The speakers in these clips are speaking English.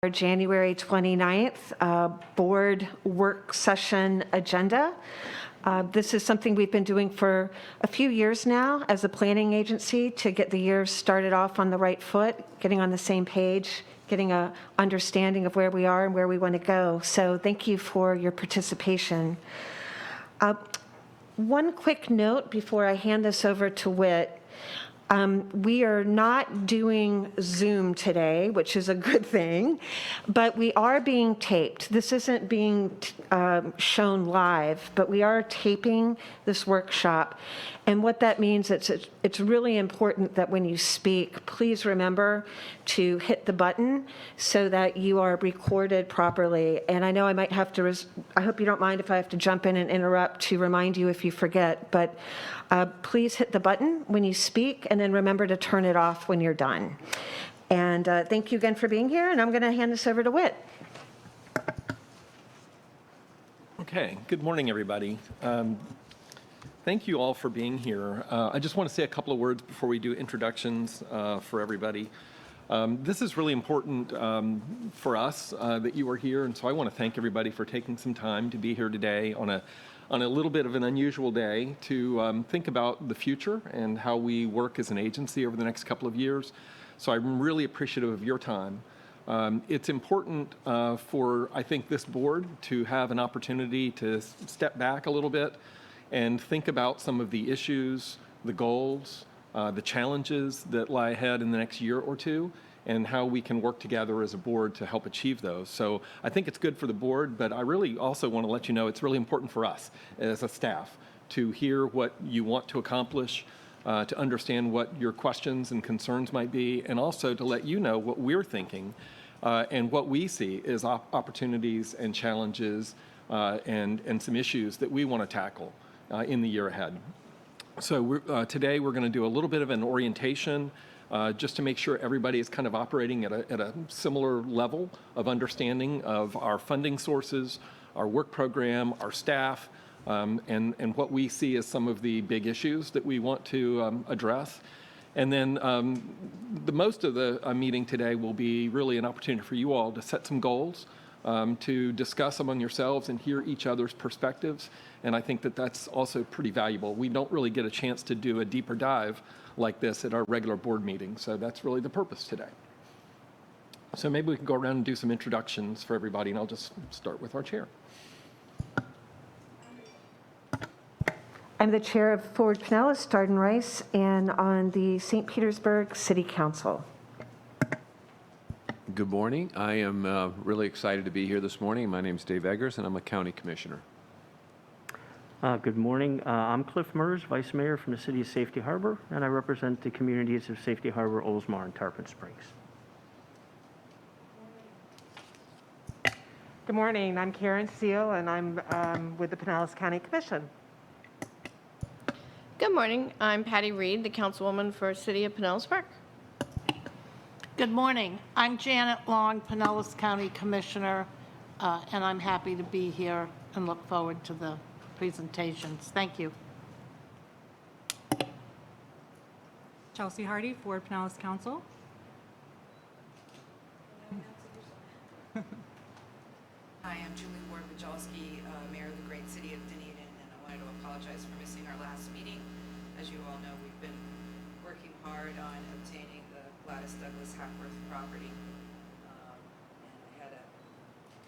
Our January 29th board work session agenda. This is something we've been doing for a few years now as a planning agency to get the year started off on the right foot, getting on the same page, getting an understanding of where we are and where we want to go. So thank you for your participation. One quick note before I hand this over to Whit. We are not doing Zoom today, which is a good thing, but we are being taped. This isn't being shown live, but we are taping this workshop. And what that means, it's really important that when you speak, please remember to hit the button so that you are recorded properly. And I know I might have to, I hope you don't mind if I have to jump in and interrupt to remind you if you forget, but please hit the button when you speak, and then remember to turn it off when you're done. And thank you again for being here, and I'm going to hand this over to Whit. Okay, good morning, everybody. Thank you all for being here. I just want to say a couple of words before we do introductions for everybody. This is really important for us that you are here, and so I want to thank everybody for taking some time to be here today on a little bit of an unusual day to think about the future and how we work as an agency over the next couple of years. So I'm really appreciative of your time. It's important for, I think, this board to have an opportunity to step back a little bit and think about some of the issues, the goals, the challenges that lie ahead in the next year or two, and how we can work together as a board to help achieve those. So I think it's good for the board, but I really also want to let you know it's really important for us as a staff to hear what you want to accomplish, to understand what your questions and concerns might be, and also to let you know what we're thinking and what we see as opportunities and challenges and some issues that we want to tackle in the year ahead. So today we're going to do a little bit of an orientation just to make sure everybody is kind of operating at a similar level of understanding of our funding sources, our work program, our staff, and what we see as some of the big issues that we want to address. And then the most of the meeting today will be really an opportunity for you all to set some goals, to discuss among yourselves and hear each other's perspectives. And I think that that's also pretty valuable. We don't really get a chance to do a deeper dive like this at our regular board meeting. So that's really the purpose today. So maybe we can go around and do some introductions for everybody, and I'll just start with our chair. I'm the chair of Forward Pinellas, Start and Rice, and on the St. Petersburg City Council. Good morning. I am really excited to be here this morning. My name is Dave Eggers, and I'm a county commissioner. Good morning. I'm Cliff Mers, Vice Mayor from the City of Safety Harbor, and I represent the communities of Safety Harbor, Oldsmar, and Tarpon Springs. Good morning. I'm Karen Seal, and I'm with the Pinellas County Commission. Good morning. I'm Patty Reed, the Councilwoman for City of Pinellas Park. Good morning. I'm Janet Long, Pinellas County Commissioner, and I'm happy to be here and look forward to the presentations. Thank you. Chelsea Hardy, Forward Pinellas Council. Hi, I'm Julie Ward-Bajolski, Mayor of the great city of Dunedin, and I wanted to apologize for missing our last meeting. As you all know, we've been working hard on obtaining the Gladys Douglas Hackworth property. And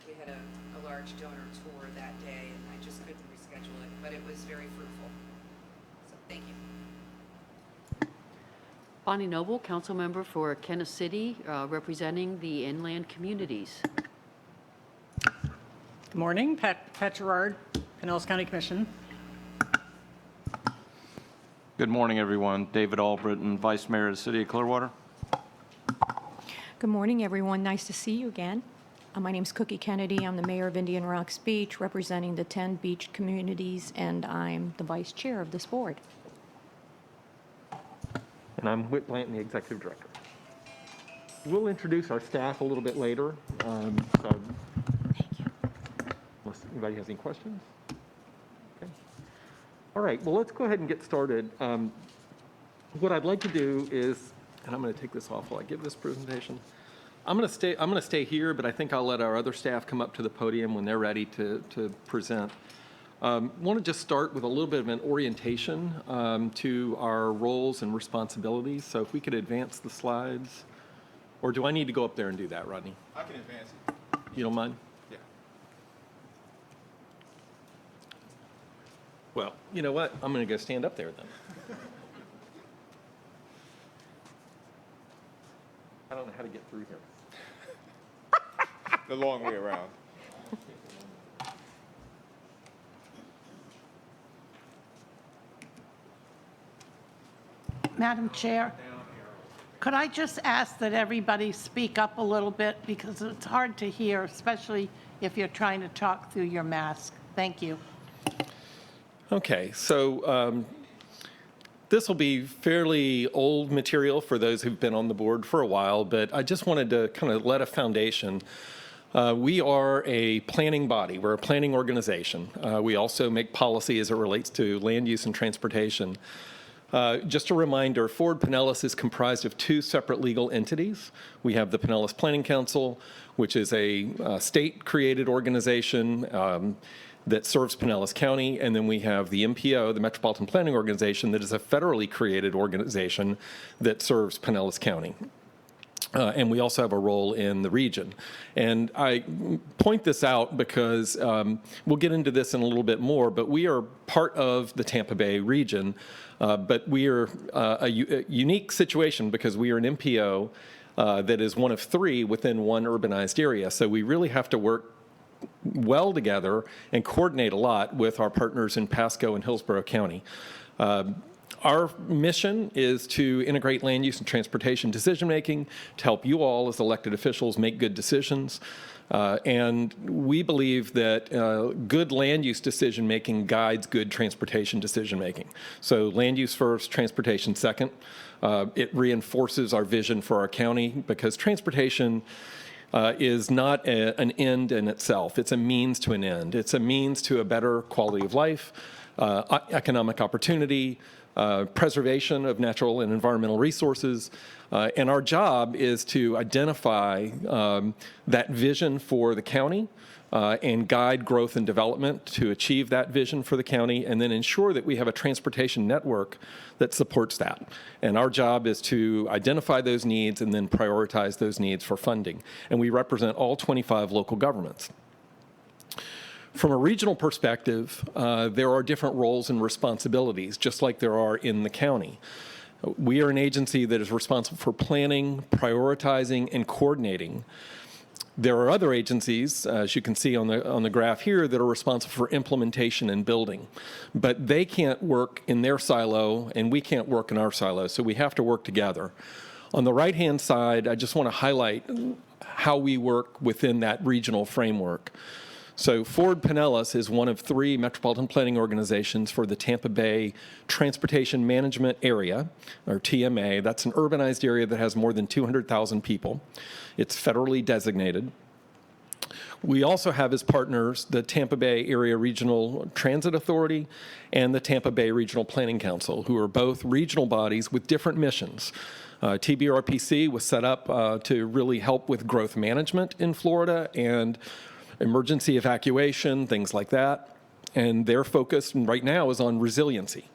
we had a large donor tour that day, and I just couldn't reschedule it, but it was very fruitful. So thank you. Bonnie Noble, council member for Kenna City, representing the inland communities. Good morning, Pat Gerard, Pinellas County Commission. Good morning, everyone. David Albritton, Vice Mayor of the City of Clearwater. Good morning, everyone. Nice to see you again. My name is Cookie Kennedy. I'm the mayor of Indian Rocks Beach, representing the 10 beach communities, and I'm the vice chair of this board. And I'm Whit Blanton, the executive director. We'll introduce our staff a little bit later. So Thank you. unless anybody has any questions. Okay. All right, well, let's go ahead and get started. What I'd like to do is, and I'm going to take this off while I give this presentation. I'm going to stay here, but I think I'll let our other staff come up to the podium when they're ready to present. Want to just start with a little bit of an orientation to our roles and responsibilities. So if we could advance the slides, or do I need to go up there and do that, Rodney? I can advance it. You don't mind? Yeah. Well, you know what? I'm going to go stand up there then. I don't know how to get through here. The long way around. Madam Chair, could I just ask that everybody speak up a little bit because it's hard to hear, especially if you're trying to talk through your mask? Thank you. Okay, so this will be fairly old material for those who've been on the board for a while, but I just wanted to kind of let a foundation. We are a planning body. We're a planning organization. We also make policy as it relates to land use and transportation. Just a reminder, Ford Pinellas is comprised of two separate legal entities. We have the Pinellas Planning Council, which is a state-created organization that serves Pinellas County, and then we have the MPO, the Metropolitan Planning Organization, that is a federally created organization that serves Pinellas County. And we also have a role in the region. And I point this out because we'll get into this in a little bit more, but we are part of the Tampa Bay region, but we are a unique situation because we are an MPO that is one of three within one urbanized area. So we really have to work well together and coordinate a lot with our partners in Pasco and Hillsborough County. Our mission is to integrate land use and transportation decision-making to help you all as elected officials make good decisions. And we believe that good land use decision-making guides good transportation decision-making. So land use first, transportation second. It reinforces our vision for our county because transportation is not an end in itself. It's a means to an end. It's a means to a better quality of life, economic opportunity, preservation of natural and environmental resources. And our job is to identify that vision for the county and guide growth and development to achieve that vision for the county, and then ensure that we have a transportation network that supports that. And our job is to identify those needs and then prioritize those needs for funding. And we represent all 25 local governments. From a regional perspective, there are different roles and responsibilities, just like there are in the county. We are an agency that is responsible for planning, prioritizing, and coordinating. There are other agencies, as you can see on the graph here, that are responsible for implementation and building. But they can't work in their silo, and we can't work in our silo, so we have to work together. On the right-hand side, I just want to highlight how we work within that regional framework. So Ford Pinellas is one of three metropolitan planning organizations for the Tampa Bay Transportation Management Area, or TMA. That's an urbanized area that has more than 200,000 people. It's federally designated. We also have as partners the Tampa Bay Area Regional Transit Authority and the Tampa Bay Regional Planning Council, who are both regional bodies with different missions. TBRPC was set up to really help with growth management in Florida and emergency evacuation, things like that. And their focus right now is on resiliency.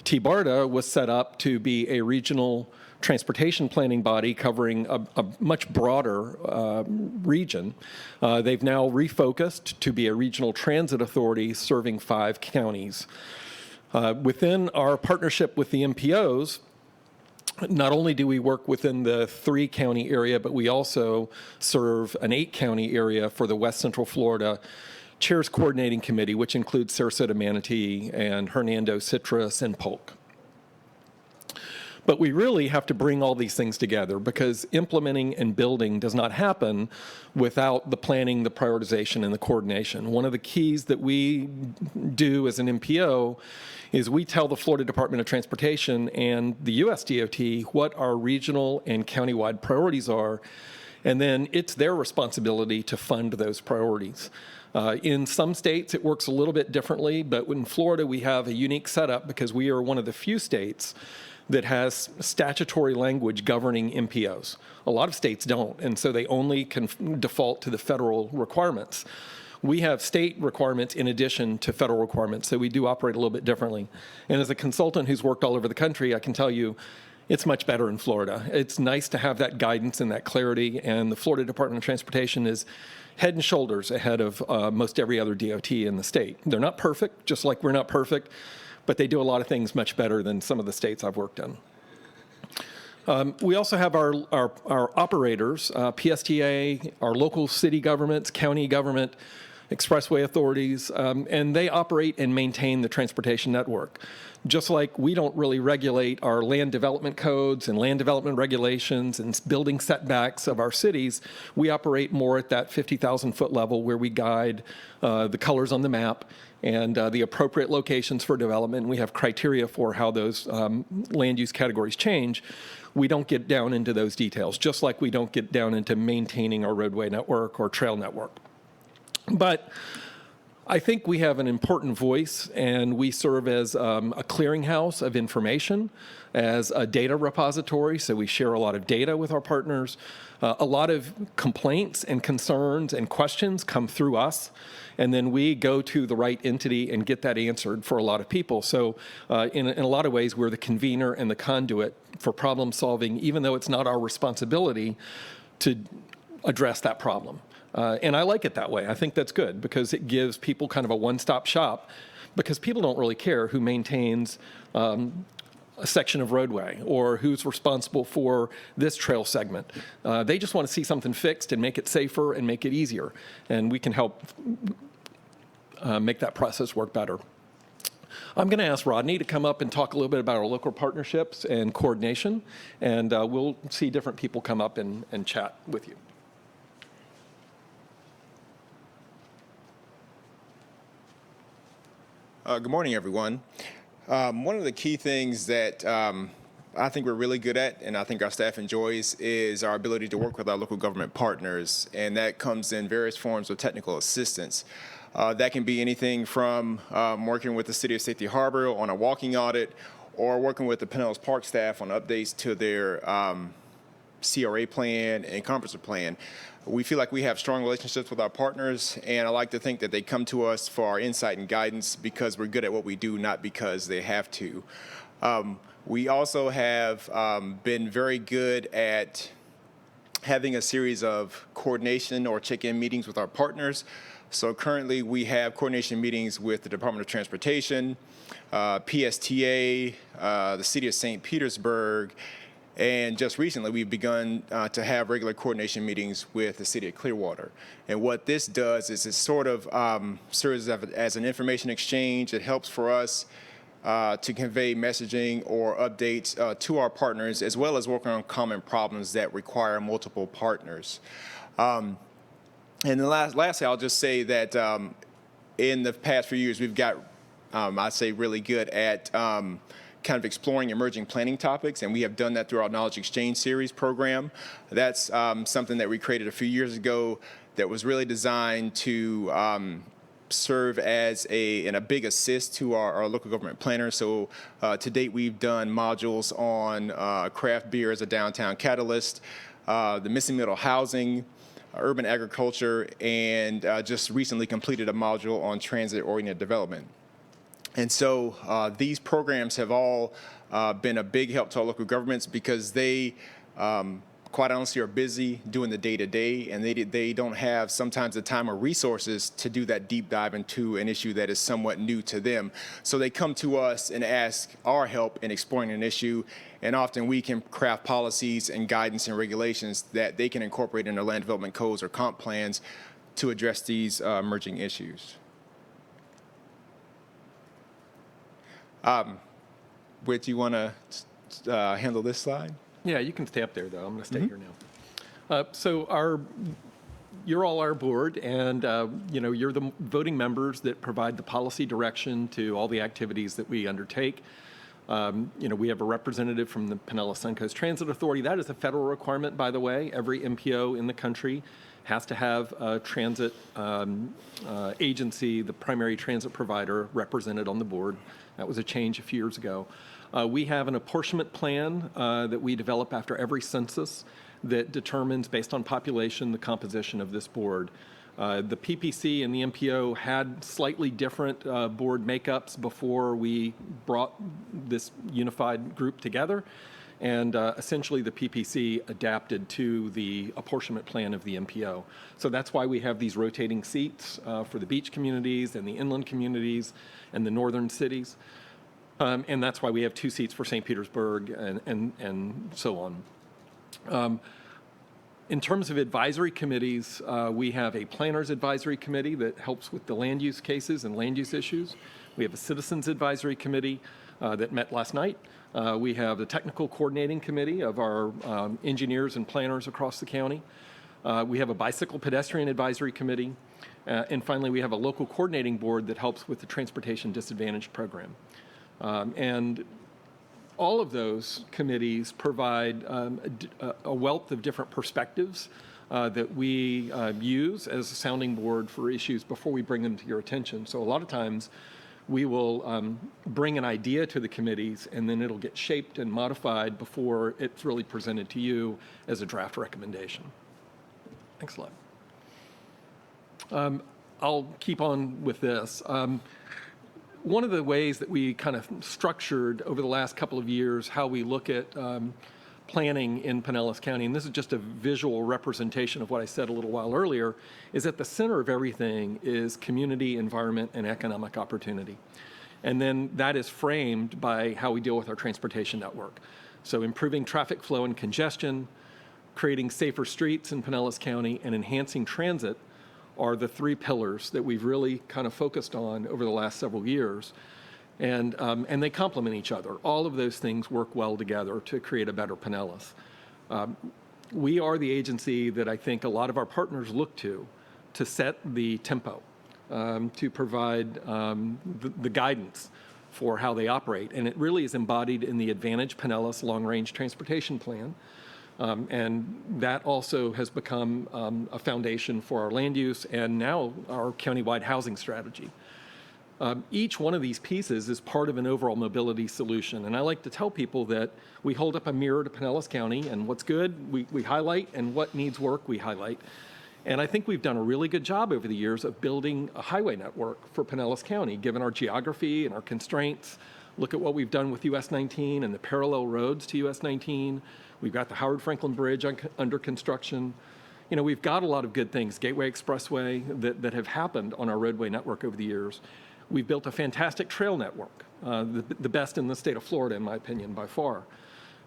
TBARTA was set up to be a regional transportation planning body covering a much broader region. They've now refocused to be a regional transit authority serving 5 counties. Within our partnership with the MPOs, not only do we work within the 3-county area, but we also serve an 8-county area for the West Central Florida Chairs Coordinating Committee, which includes Sarasota Manatee and Hernando Citrus and Polk. But we really have to bring all these things together because implementing and building does not happen without the planning, the prioritization, and the coordination. One of the keys that we do as an MPO is we tell the Florida Department of Transportation and the US DOT what our regional and countywide priorities are, and then it's their responsibility to fund those priorities. In some states, it works a little bit differently, but in Florida, we have a unique setup because we are one of the few states that has statutory language governing MPOs. A lot of states don't, and so they only can default to the federal requirements. We have state requirements in addition to federal requirements, so we do operate a little bit differently. And as a consultant who's worked all over the country, I can tell you it's much better in Florida. It's nice to have that guidance and that clarity, and the Florida Department of Transportation is head and shoulders ahead of most every other DOT in the state. They're not perfect, just like we're not perfect, but they do a lot of things much better than some of the states I've worked in. We also have our operators, PSTA, our local city governments, county government, expressway authorities, and they operate and maintain the transportation network. Just like we don't really regulate our land development codes and land development regulations and building setbacks of our cities, we operate more at that 50,000-foot level where we guide the colors on the map and the appropriate locations for development. We have criteria for how those land use categories change. We don't get down into those details, just like we don't get down into maintaining our roadway network or trail network. But I think we have an important voice, and we serve as a clearinghouse of information, as a data repository, so we share a lot of data with our partners. A lot of complaints and concerns and questions come through us, and then we go to the right entity and get that answered for a lot of people. So in a lot of ways, we're the convener and the conduit for problem solving, even though it's not our responsibility to address that problem. And I like it that way. I think that's good because it gives people kind of a one-stop shop, because people don't really care who maintains a section of roadway or who's responsible for this trail segment. They just want to see something fixed and make it safer and make it easier. And we can help make that process work better. I'm going to ask Rodney to come up and talk a little bit about our local partnerships and coordination, and we'll see different people come up and chat with you. Good morning, everyone. One of the key things that I think we're really good at, and I think our staff enjoys, is our ability to work with our local government partners, and that comes in various forms of technical assistance. That can be anything from working with the City of Safety Harbor on a walking audit, or working with the Pinellas Park staff on updates to their CRA plan and comprehensive plan. We feel like we have strong relationships with our partners, and I like to think that they come to us for our insight and guidance because we're good at what we do, not because they have to. We also have been very good at having a series of coordination or check-in meetings with our partners. So currently we have coordination meetings with the Department of Transportation, PSTA, the City of St. Petersburg, and just recently, we've begun to have regular coordination meetings with the City of Clearwater. And what this does is it sort of serves as an information exchange. It helps for us to convey messaging or updates to our partners, as well as working on common problems that require multiple partners. And then lastly, I'll just say that in the past few years, we've got, I'd say, really good at kind of exploring emerging planning topics, and we have done that through our Knowledge Exchange Series program. That's something that we created a few years ago that was really designed to serve as a big assist to our local government planners. So to date, we've done modules on craft beer as a downtown catalyst, the missing middle housing, urban agriculture, and just recently completed a module on transit-oriented development. And so these programs have all been a big help to our local governments because they, quite honestly, are busy doing the day-to-day, and they don't have sometimes the time or resources to do that deep dive into an issue that is somewhat new to them. So they come to us and ask our help in exploring an issue, and often we can craft policies and guidance and regulations that they can incorporate in their land development codes or comp plans to address these emerging issues. Whit, you want to handle this slide? Yeah, you can stay up there, though. I'm going to stay here now. So you're all our board, and you're the voting members that provide the policy direction to all the activities that we undertake. We have a representative from the Pinellas Suncoast Transit Authority. That is a federal requirement, by the way. Every MPO in the country has to have a transit agency, the primary transit provider, represented on the board. That was a change a few years ago. We have an apportionment plan that we develop after every census that determines, based on population, the composition of this board. The PPC and the MPO had slightly different board makeups before we brought this unified group together. And essentially, the PPC adapted to the apportionment plan of the MPO. So that's why we have these rotating seats for the beach communities and the inland communities and the northern cities. And that's why we have 2 seats for St. Petersburg and so on. In terms of advisory committees, we have a planners advisory committee that helps with the land use cases and land use issues. We have a citizens advisory committee that met last night. We have the technical coordinating committee of our engineers and planners across the county. We have a bicycle pedestrian advisory committee. And finally, we have a local coordinating board that helps with the transportation disadvantaged program. And all of those committees provide a wealth of different perspectives that we use as a sounding board for issues before we bring them to your attention. So a lot of times we will bring an idea to the committees, and then it'll get shaped and modified before it's really presented to you as a draft recommendation. Next slide. I'll keep on with this. One of the ways that we kind of structured over the last couple of years how we look at planning in Pinellas County, and this is just a visual representation of what I said a little while earlier, is at the center of everything is community, environment, and economic opportunity. And then that is framed by how we deal with our transportation network. So improving traffic flow and congestion, creating safer streets in Pinellas County, and enhancing transit are the 3 pillars that we've really kind of focused on over the last several years. And they complement each other. All of those things work well together to create a better Pinellas. We are the agency that I think a lot of our partners look to set the tempo, to provide the guidance for how they operate. And it really is embodied in the Advantage Pinellas Long Range Transportation Plan. And that also has become a foundation for our land use and now our countywide housing strategy. Each one of these pieces is part of an overall mobility solution. And I like to tell people that we hold up a mirror to Pinellas County, and what's good, we highlight, and what needs work, we highlight. And I think we've done a really good job over the years of building a highway network for Pinellas County, given our geography and our constraints. Look at what we've done with US 19 and the parallel roads to US 19. We've got the Howard Franklin Bridge under construction. You know, we've got a lot of good things, Gateway Expressway, that have happened on our roadway network over the years. We've built a fantastic trail network, the best in the state of Florida, in my opinion, by far.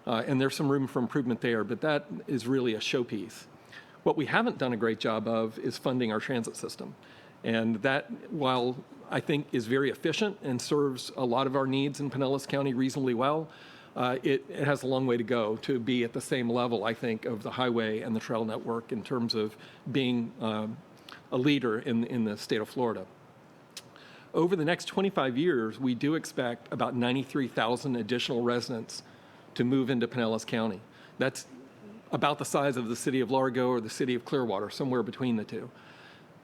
And there's some room for improvement there, but that is really a showpiece. What we haven't done a great job of is funding our transit system. And that, while I think is very efficient and serves a lot of our needs in Pinellas County reasonably well, it has a long way to go to be at the same level, I think, of the highway and the trail network in terms of being a leader in the state of Florida. Over the next 25 years, we do expect about 93,000 additional residents to move into Pinellas County. That's about the size of the city of Largo or the city of Clearwater, somewhere between the two.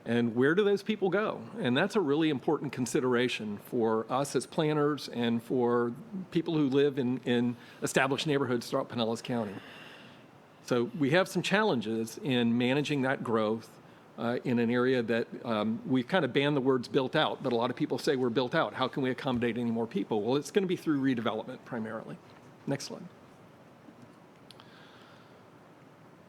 And where do those people go? And that's a really important consideration for us as planners and for people who live in established neighborhoods throughout Pinellas County. So we have some challenges in managing that growth in an area that we've kind of banned the words built out, but a lot of people say we're built out. How can we accommodate any more people? Well, it's going to be through redevelopment primarily. Next slide.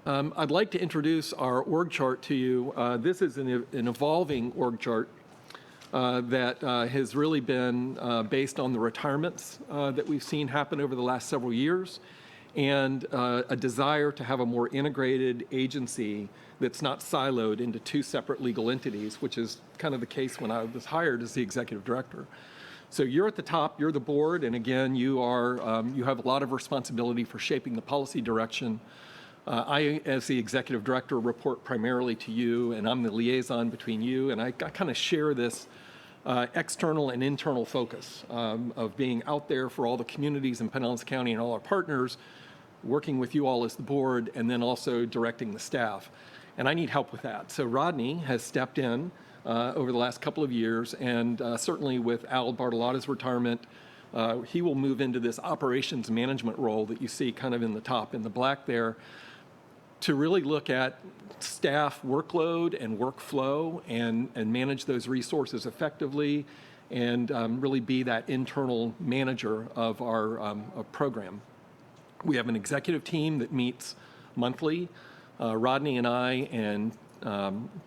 I'd like to introduce our org chart to you. This is an evolving org chart that has really been based on the retirements that we've seen happen over the last several years and a desire to have a more integrated agency that's not siloed into 2 separate legal entities, which is kind of the case when I was hired as the executive director. So you're at the top, you're the board, and again, you have a lot of responsibility for shaping the policy direction. I, as the executive director, report primarily to you, and I'm the liaison between you, and I kind of share this external and internal focus of being out there for all the communities in Pinellas County and all our partners, working with you all as the board, and then also directing the staff. And I need help with that. So Rodney has stepped in over the last couple of years, and certainly with Al Bartolotta's retirement, He will move into this operations management role that you see kind of in the top in the black there, to really look at staff workload and workflow and manage those resources effectively, and really be that internal manager of our program. We have an executive team that meets monthly. Rodney and I and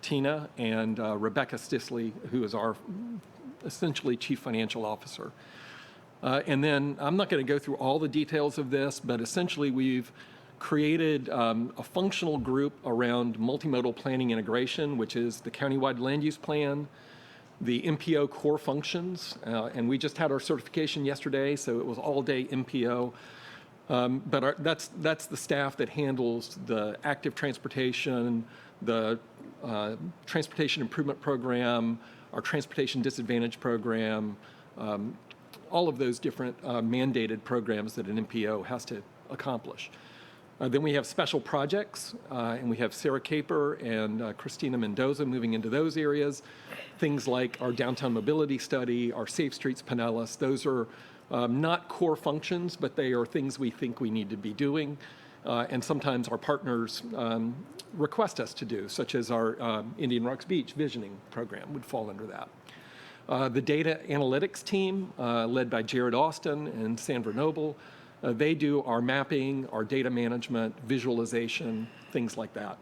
Tina and Rebecca Stisley, who is our essentially chief financial officer. And then I'm not going to go through all the details of this, but essentially we've created a functional group around multimodal planning integration, which is the countywide land use plan, the MPO core functions, and we just had our certification yesterday, so it was all-day MPO. But that's the staff that handles the active transportation, the transportation improvement program, our transportation disadvantage program, all of those different mandated programs that an MPO has to accomplish. Then we have special projects, and we have Sarah Caper and Christina Mendoza moving into those areas. Things like our downtown mobility study, our Safe Streets Pinellas, those are not core functions, but they are things we think we need to be doing. And sometimes our partners request us to do, such as our Indian Rocks Beach visioning program would fall under that. The data analytics team, led by Jared Austin and Sandra Noble, they do our mapping, our data management, visualization, things like that.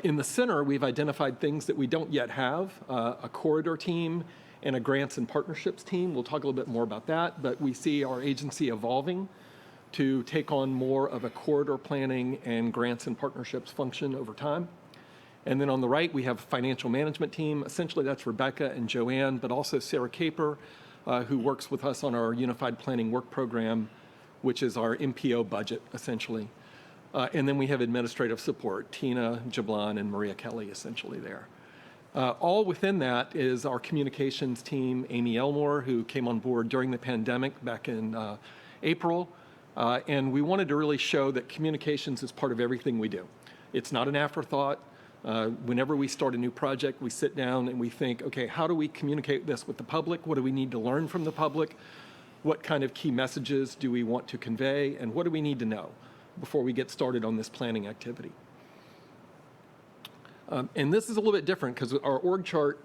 In the center, we've identified things that we don't yet have, a corridor team and a grants and partnerships team. We'll talk a little bit more about that, but we see our agency evolving to take on more of a corridor planning and grants and partnerships function over time. And then on the right, we have a financial management team. Essentially, that's Rebecca and Joanne, but also Sarah Caper, who works with us on our Unified Planning Work Program, which is our MPO budget, essentially. And then we have administrative support, Tina Jablon and Maria Kelly, essentially there. All within that is our communications team, Amy Elmore, who came on board during the pandemic back in April. And we wanted to really show that communications is part of everything we do. It's not an afterthought. Whenever we start a new project, we sit down and we think, okay, how do we communicate this with the public? What do we need to learn from the public? What kind of key messages do we want to convey? And what do we need to know before we get started on this planning activity? And this is a little bit different because our org chart,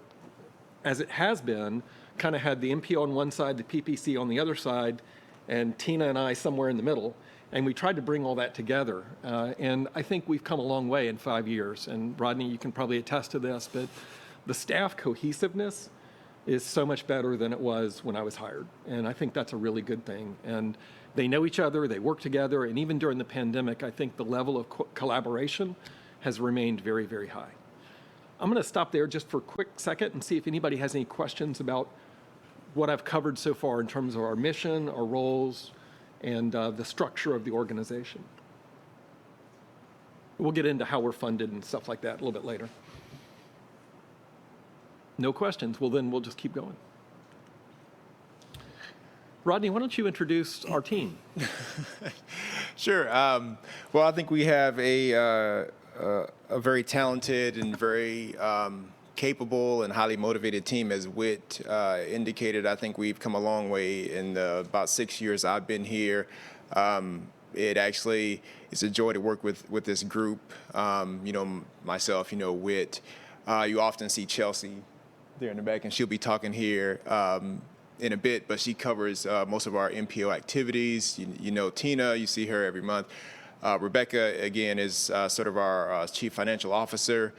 as it has been, kind of had the MPO on one side, the PPC on the other side, and Tina and I somewhere in the middle. And we tried to bring all that together. And I think we've come a long way in 5 years. And Rodney, you can probably attest to this, but the staff cohesiveness is so much better than it was when I was hired. And I think that's a really good thing. And they know each other, they work together, and even during the pandemic, I think the level of collaboration has remained very, very high. I'm going to stop there just for a quick second and see if anybody has any questions about what I've covered so far in terms of our mission, our roles, and the structure of the organization. We'll get into how we're funded and stuff like that a little bit later. No questions? Well, then we'll just keep going. Rodney, why don't you introduce our team? Sure. Well, I think we have a very talented and very capable and highly motivated team. As Whit indicated, I think we've come a long way in the about 6 years I've been here. It actually is a joy to work with this group. Myself, Whit. You often see Chelsea there in the back, and she'll be talking here in a bit, but she covers most of our MPO activities. Tina, you see her every month. Rebecca, again, is sort of our chief financial officer.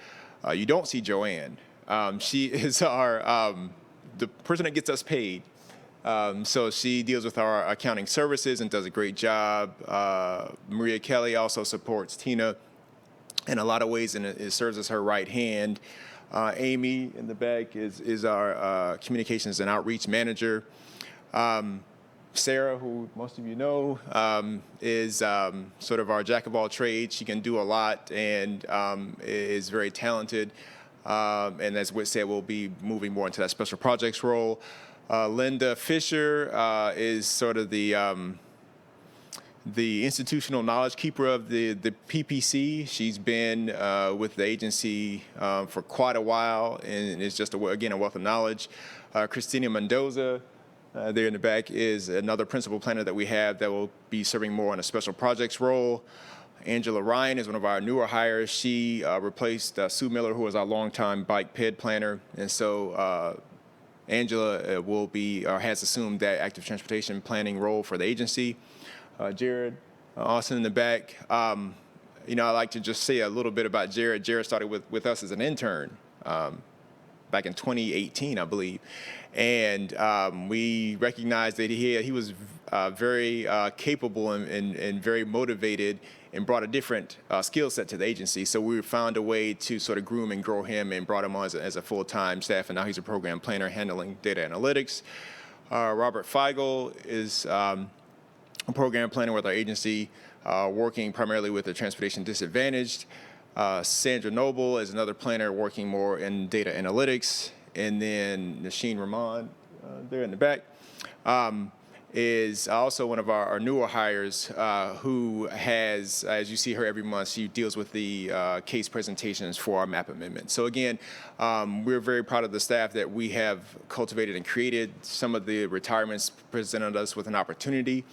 You don't see Joanne. She is the person that gets us paid. So she deals with our accounting services and does a great job. Maria Kelly also supports Tina in a lot of ways, and it serves as her right hand. Amy in the back is our communications and outreach manager. Sarah, who most of you know, is sort of our jack of all trades. She can do a lot and is very talented. And as Whit said, we'll be moving more into that special projects role. Linda Fisher is sort of the institutional knowledge keeper of the PPC. She's been with the agency for quite a while and is just, again, a wealth of knowledge. Christina Mendoza there in the back is another principal planner that we have that will be serving more on a special projects role. Angela Ryan is one of our newer hires. She replaced Sue Miller, who was our longtime bike ped planner. And so Angela will be, or has assumed that active transportation planning role for the agency. Jared Austin in the back. You know, I like to just say a little bit about Jared. Jared started with us as an intern back in 2018, I believe. And we recognized that he was very capable and very motivated and brought a different skill set to the agency. So we found a way to sort of groom and grow him and brought him on as a full-time staff. And now he's a program planner handling data analytics. Robert Feigl is a program planner with our agency, working primarily with the transportation disadvantaged. Sandra Noble is another planner working more in data analytics. And then Nasheen Rahman, there in the back, is also one of our newer hires who has, as you see her every month, she deals with the case presentations for our map amendment. So again, we're very proud of the staff that we have cultivated and created. Some of the retirements presented us with an opportunity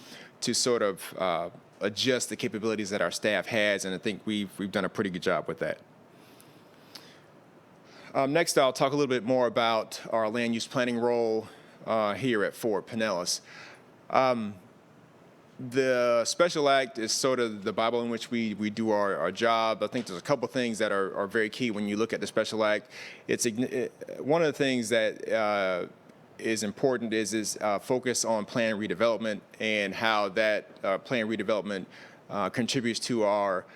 to sort of adjust the capabilities that our staff has, and I think we've done a pretty good job with that. Next, I'll talk a little bit more about our land use planning role here at Fort Pinellas. The Special Act is sort of the Bible in which we do our job. I think there's a couple things that are very key when you look at the Special Act. One of the things that is important is focus on plan redevelopment and how that plan redevelopment contributes to our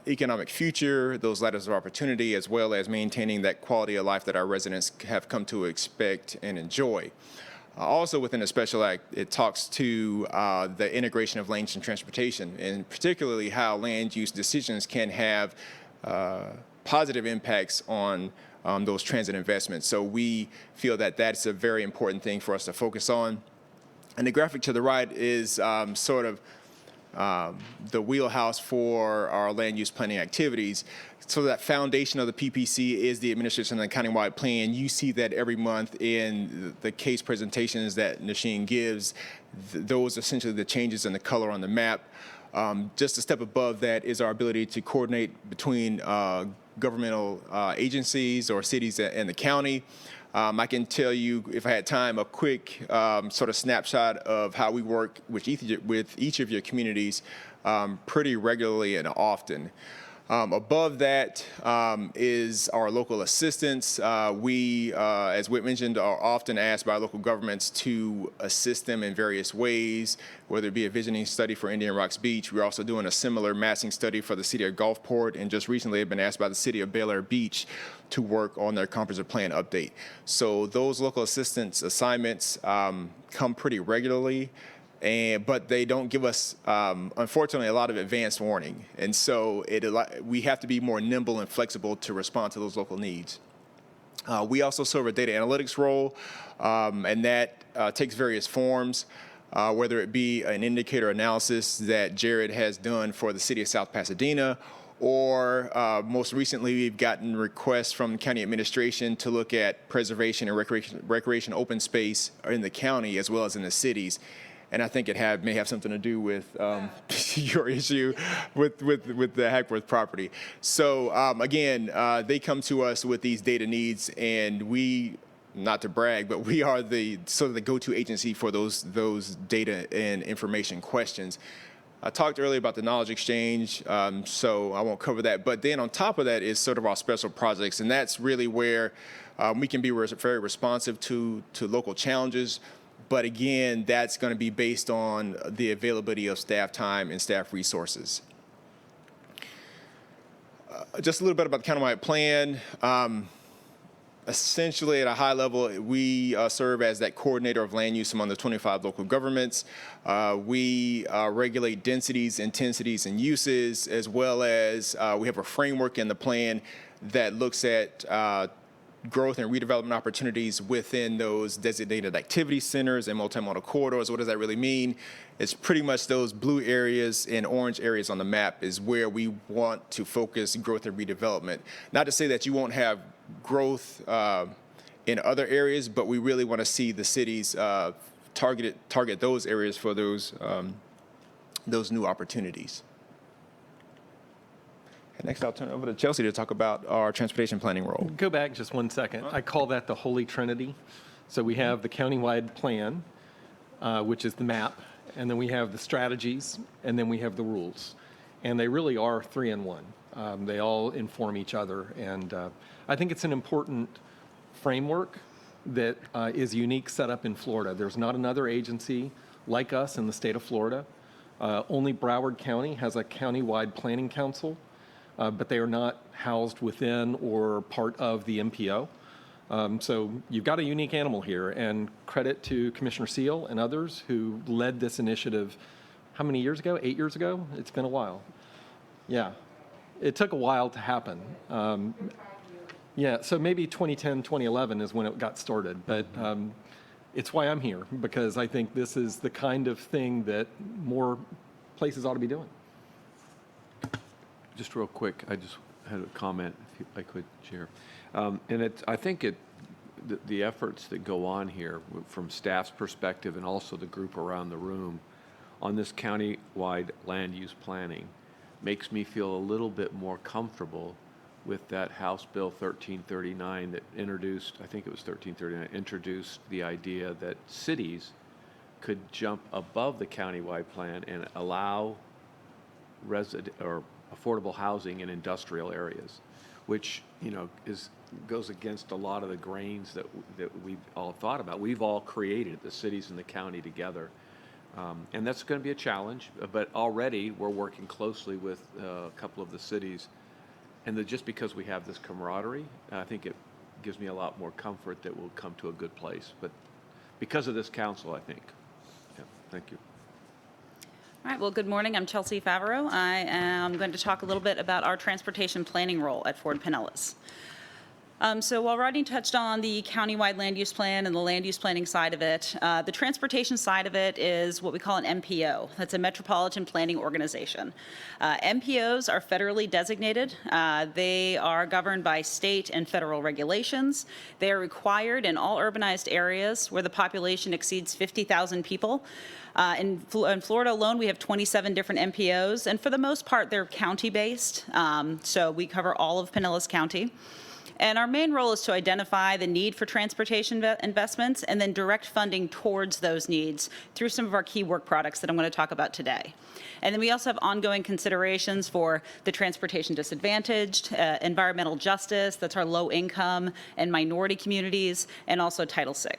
economic future, those ladders of opportunity, as well as maintaining that quality of life that our residents have come to expect and enjoy. Also within the Special Act, it talks to the integration of land use and transportation, and particularly how land use decisions can have positive impacts on those transit investments. So we feel that that's a very important thing for us to focus on. And the graphic to the right is sort of the wheelhouse for our land use planning activities. So that foundation of the PPC is the administration and the countywide plan. You see that every month in the case presentations that Nasheen gives. Those are essentially the changes in the color on the map. Just a step above that is our ability to coordinate between governmental agencies or cities and the county. I can tell you, if I had time, a quick sort of snapshot of how we work with each of your communities pretty regularly and often. Above that is our local assistance. We, as Whit mentioned, are often asked by local governments to assist them in various ways, whether it be a visioning study for Indian Rocks Beach. We're also doing a similar massing study for the city of Gulfport, and just recently have been asked by the city of Bel Air Beach to work on their comprehensive plan update. So those local assistance assignments come pretty regularly. But they don't give us, unfortunately, a lot of advance warning. And so we have to be more nimble and flexible to respond to those local needs. We also serve a data analytics role, and that takes various forms, whether it be an indicator analysis that Jared has done for the city of South Pasadena, or most recently, we've gotten requests from county administration to look at preservation and recreation open space in the county as well as in the cities. And I think it may have something to do with your issue with the Hackworth property. So again, they come to us with these data needs, and we, not to brag, but we are the sort of the go-to agency for those data and information questions. I talked earlier about the knowledge exchange, so I won't cover that. But then on top of that is sort of our special projects, and that's really where we can be very responsive to local challenges. But again, that's going to be based on the availability of staff time and staff resources. Just a little bit about the countywide plan. Essentially, at a high level, we serve as that coordinator of land use among the 25 local governments. We regulate densities, intensities, and uses, as well as we have a framework in the plan that looks at growth and redevelopment opportunities within those designated activity centers and multimodal corridors. What does that really mean? It's pretty much those blue areas and orange areas on the map is where we want to focus growth and redevelopment. Not to say that you won't have growth in other areas, but we really want to see the cities target those areas for those new opportunities. And next, I'll turn it over to Chelsea to talk about our transportation planning role. Go back just one second. I call that the Holy Trinity. So we have the countywide plan, which is the map, and then we have the strategies, and then we have the rules. And they really are 3 in 1. They all inform each other. And I think it's an important framework that is unique setup in Florida. There's not another agency like us in the state of Florida. Only Broward County has a countywide planning council, but they are not housed within or part of the MPO. So you've got a unique animal here, and credit to Commissioner Seal and others who led this initiative, how many years ago? 8 years ago? It's been a while. Yeah, it took a while to happen. Yeah, so maybe 2010, 2011 is when it got started, but it's why I'm here, because I think this is the kind of thing that more places ought to be doing. Just real quick, I just had a comment, if I could, Chair. I think the efforts that go on here from staff's perspective and also the group around the room on this county-wide land use planning makes me feel a little bit more comfortable with that House Bill 1339 that introduced, I think it was 1339, introduced the idea that cities could jump above the countywide plan and allow affordable housing in industrial areas, which goes against a lot of the grains that we've all thought about. We've all created the cities and the county together, and that's going to be a challenge. But already we're working closely with a couple of the cities, and just because we have this camaraderie, I think it gives me a lot more comfort that we'll come to a good place. But because of this council, I think. Yeah, thank you. All right, well, good morning. I'm Chelsea Favreau. I am going to talk a little bit about our transportation planning role at Ford Pinellas. So while Rodney touched on the countywide land use plan and the land use planning side of it, the transportation side of it is what we call an MPO. That's a Metropolitan Planning Organization. MPOs are federally designated. They are governed by state and federal regulations. They are required in all urbanized areas where the population exceeds 50,000 people. In Florida alone, we have 27 different MPOs, and for the most part, they're county-based. So we cover all of Pinellas County. And our main role is to identify the need for transportation investments and then direct funding towards those needs through some of our key work products that I'm going to talk about today. And then we also have ongoing considerations for the transportation disadvantaged, environmental justice, that's our low income and minority communities, and also Title VI.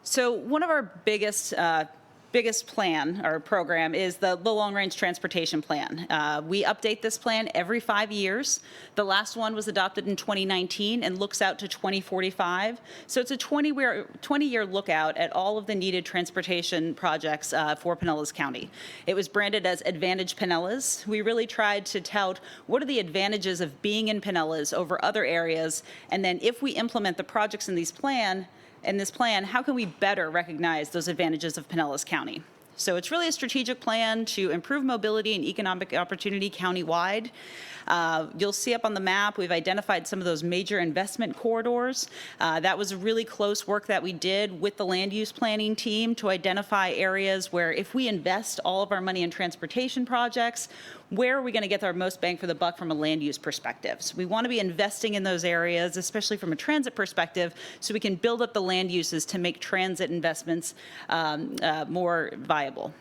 So one of our biggest plan or program is the long-range transportation plan. We update this plan every 5 years. The last one was adopted in 2019 and looks out to 2045. So it's a 20-year lookout at all of the needed transportation projects for Pinellas County. It was branded as Advantage Pinellas. We really tried to tout what are the advantages of being in Pinellas over other areas, and then if we implement the projects in this plan, how can we better recognize those advantages of Pinellas County? So it's really a strategic plan to improve mobility and economic opportunity countywide. You'll see up on the map, we've identified some of those major investment corridors. That was really close work that we did with the land use planning team to identify areas where if we invest all of our money in transportation projects, where are we going to get our most bang for the buck from a land use perspective? So we want to be investing in those areas, especially from a transit perspective, so we can build up the land uses to make transit investments more viable.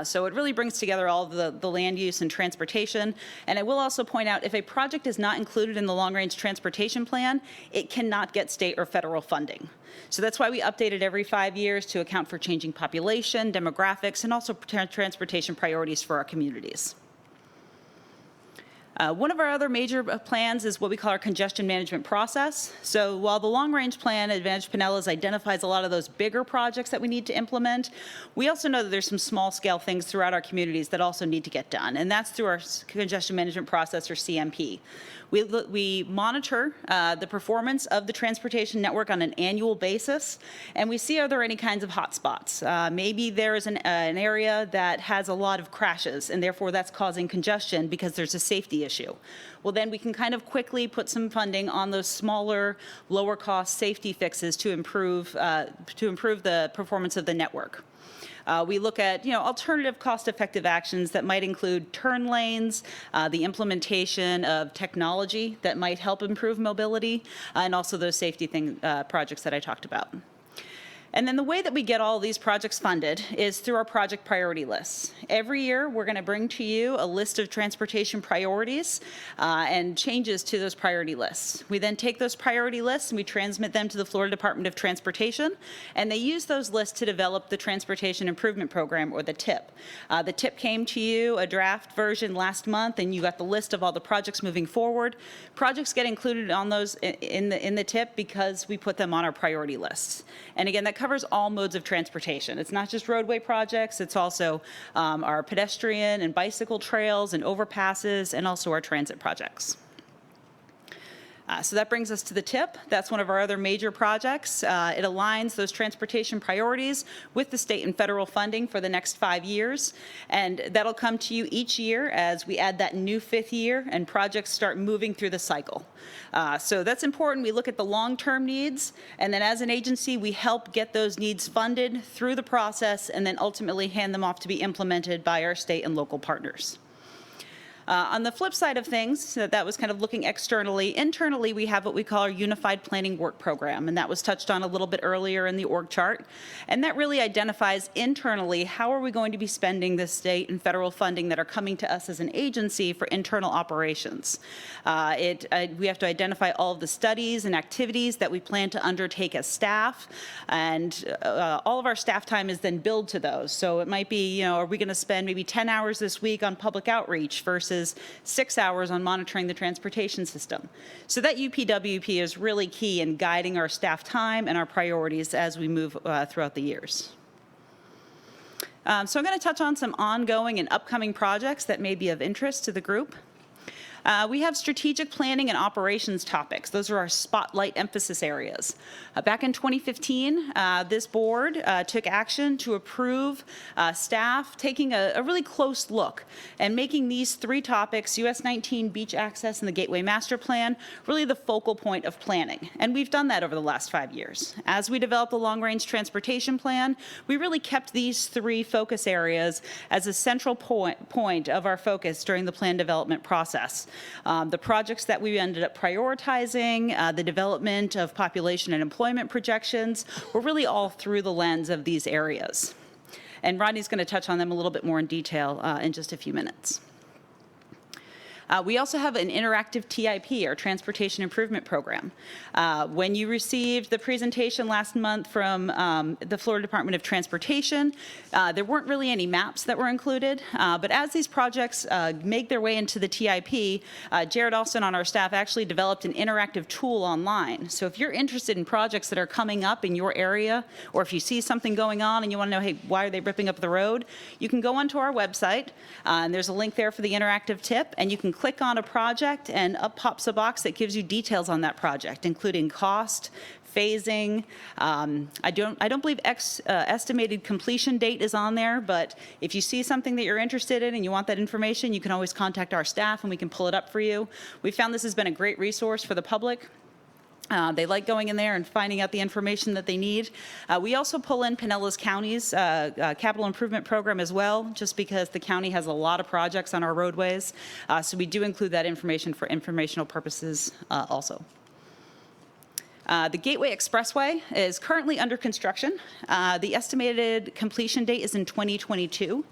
So it really brings together all of the land use and transportation. And I will also point out, if a project is not included in the long-range transportation plan, it cannot get state or federal funding. So that's why we update it every 5 years to account for changing population, demographics, and also transportation priorities for our communities. One of our other major plans is what we call our congestion management process. So while the long-range plan, Advantage Pinellas, identifies a lot of those bigger projects that we need to implement, we also know that there's some small-scale things throughout our communities that also need to get done, and that's through our congestion management process, or CMP. We monitor the performance of the transportation network on an annual basis, and we see are there any kinds of hot spots. Maybe there is an area that has a lot of crashes, and therefore that's causing congestion because there's a safety issue. Well, then we can kind of quickly put some funding on those smaller, lower-cost safety fixes to improve the performance of the network. We look at, alternative cost-effective actions that might include turn lanes, the implementation of technology that might help improve mobility, and also those safety projects that I talked about. And then the way that we get all these projects funded is through our project priority lists. Every year, we're going to bring to you a list of transportation priorities and changes to those priority lists. We then take those priority lists and we transmit them to the Florida Department of Transportation, and they use those lists to develop the Transportation Improvement Program, or the TIP. The TIP came to you, a draft version, last month, and you got the list of all the projects moving forward. Projects get included on those in the TIP because we put them on our priority lists. And again, that covers all modes of transportation. It's not just roadway projects, it's also our pedestrian and bicycle trails and overpasses, and also our transit projects. So that brings us to the TIP. That's one of our other major projects. It aligns those transportation priorities with the state and federal funding for the next 5 years. And that'll come to you each year as we add that new 5th year and projects start moving through the cycle. So that's important. We look at the long-term needs, and then as an agency, we help get those needs funded through the process and then ultimately hand them off to be implemented by our state and local partners. On the flip side of things, that was kind of looking externally. Internally, we have what we call our Unified Planning Work Program, and that was touched on a little bit earlier in the org chart. And that really identifies internally how are we going to be spending the state and federal funding that are coming to us as an agency for internal operations. We have to identify all of the studies and activities that we plan to undertake as staff, and all of our staff time is then billed to those. So it might be, are we going to spend maybe 10 hours this week on public outreach versus 6 hours on monitoring the transportation system. So that UPWP is really key in guiding our staff time and our priorities as we move throughout the years. So I'm going to touch on some ongoing and upcoming projects that may be of interest to the group. We have strategic planning and operations topics. Those are our spotlight emphasis areas. Back in 2015, this board took action to approve staff taking a really close look and making these 3 topics, US 19, beach access, and the Gateway Master Plan, really the focal point of planning. And we've done that over the last 5 years. As we developed the long-range transportation plan, we really kept these 3 focus areas as a central point of our focus during the plan development process. The projects that we ended up prioritizing, the development of population and employment projections, were really all through the lens of these areas. And Rodney's going to touch on them a little bit more in detail in just a few minutes. We also have an interactive TIP, our Transportation Improvement Program. When you received the presentation last month from the Florida Department of Transportation, there weren't really any maps that were included, but as these projects make their way into the TIP, Jared Austin on our staff actually developed an interactive tool online. So if you're interested in projects that are coming up in your area, or if you see something going on and you want to know, hey, why are they ripping up the road, you can go onto our website, and there's a link there for the interactive tip, and you can click on a project and up pops a box that gives you details on that project, including cost, phasing. I don't believe estimated completion date is on there, but if you see something that you're interested in and you want that information, you can always contact our staff and we can pull it up for you. We found this has been a great resource for the public. They like going in there and finding out the information that they need. We also pull in Pinellas County's capital improvement program as well, just because the county has a lot of projects on our roadways. So we do include that information for informational purposes also. The Gateway Expressway is currently under construction. The estimated completion date is in 2022.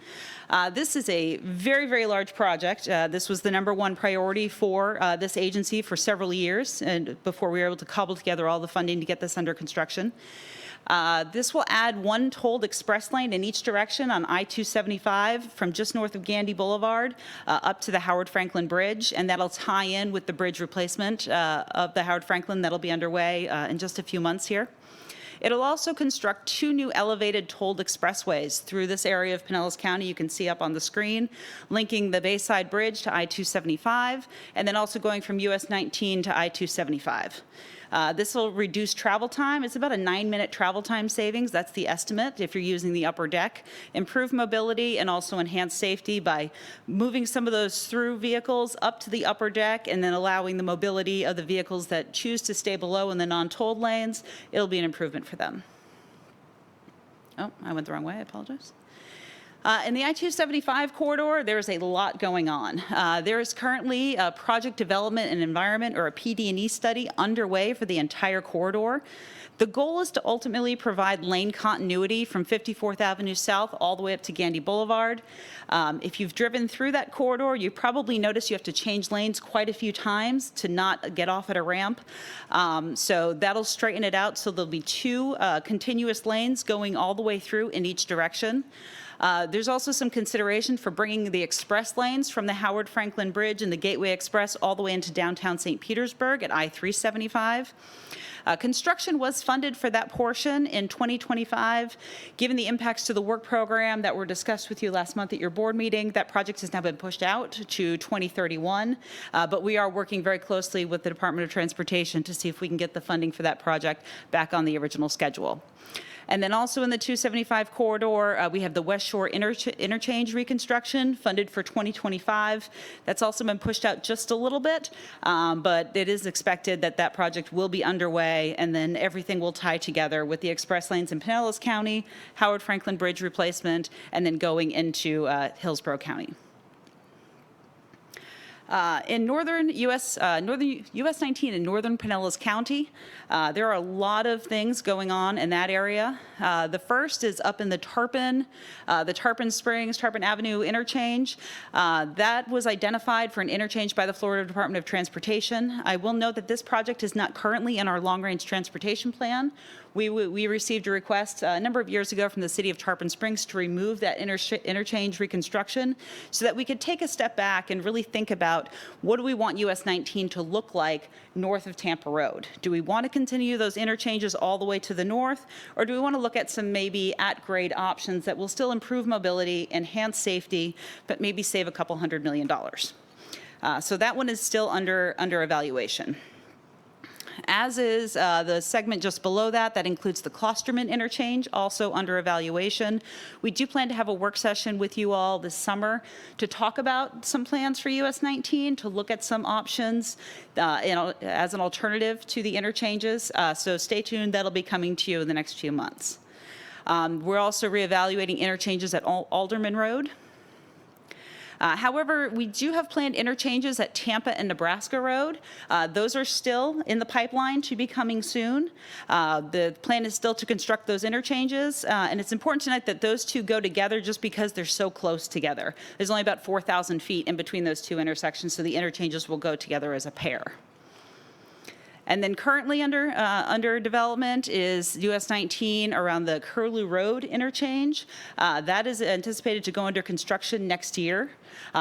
This is a very, very large project. This was the #1 priority for this agency for several years, and before we were able to cobble together all the funding to get this under construction. This will add 1 tolled express lane in each direction on I-275 from just north of Gandy Boulevard up to the Howard Franklin Bridge, and that'll tie in with the bridge replacement of the Howard Franklin that'll be underway in just a few months here. It'll also construct 2 new elevated tolled expressways through this area of Pinellas County. You can see up on the screen, linking the Bayside Bridge to I-275, and then also going from US 19 to I-275. This will reduce travel time. It's about a 9-minute travel time savings. That's the estimate if you're using the upper deck. Improve mobility and also enhance safety by moving some of those through vehicles up to the upper deck and then allowing the mobility of the vehicles that choose to stay below in the non-tolled lanes. It'll be an improvement for them. Oh, I went the wrong way. I apologize. In the I-275 corridor, there's a lot going on. There is currently a project development and environment, or a PD&E study, underway for the entire corridor. The goal is to ultimately provide lane continuity from 54th Avenue South all the way up to Gandy Boulevard. If you've driven through that corridor, you probably noticed you have to change lanes quite a few times to not get off at a ramp. So that'll straighten it out, so there'll be 2 continuous lanes going all the way through in each direction. There's also some consideration for bringing the express lanes from the Howard Franklin Bridge and the Gateway Express all the way into downtown St. Petersburg at I-375. Construction was funded for that portion in 2025. Given the impacts to the work program that were discussed with you last month at your board meeting, that project has now been pushed out to 2031. But we are working very closely with the Department of Transportation to see if we can get the funding for that project back on the original schedule. And then also in the 275 corridor, we have the West Shore interchange reconstruction funded for 2025. That's also been pushed out just a little bit, but it is expected that that project will be underway, and then everything will tie together with the express lanes in Pinellas County, Howard Franklin Bridge replacement, and then going into Hillsborough County. In northern US 19 in northern Pinellas County, there are a lot of things going on in that area. The first is up in the Tarpon Springs, Tarpon Avenue interchange. That was identified for an interchange by the Florida Department of Transportation. I will note that this project is not currently in our long-range transportation plan. We received a request a number of years ago from the city of Tarpon Springs to remove that interchange reconstruction so that we could take a step back and really think about what do we want US 19 to look like north of Tampa Road? Do we want to continue those interchanges all the way to the north, or do we want to look at some maybe at-grade options that will still improve mobility, enhance safety, but maybe save a couple $100 million? So that one is still under evaluation. As is the segment just below that, that includes the Klosterman interchange, also under evaluation. We do plan to have a work session with you all this summer to talk about some plans for US 19, to look at some options as an alternative to the interchanges. So stay tuned, that'll be coming to you in the next few months. We're also reevaluating interchanges at Alderman Road. However, we do have planned interchanges at Tampa and Nebraska Road. Those are still in the pipeline to be coming soon. The plan is still to construct those interchanges, and it's important tonight that those two go together just because they're so close together. There's only about 4,000 feet in between those two intersections, so the interchanges will go together as a pair. And then currently under development is US 19 around the Curlew Road interchange. That is anticipated to go under construction next year.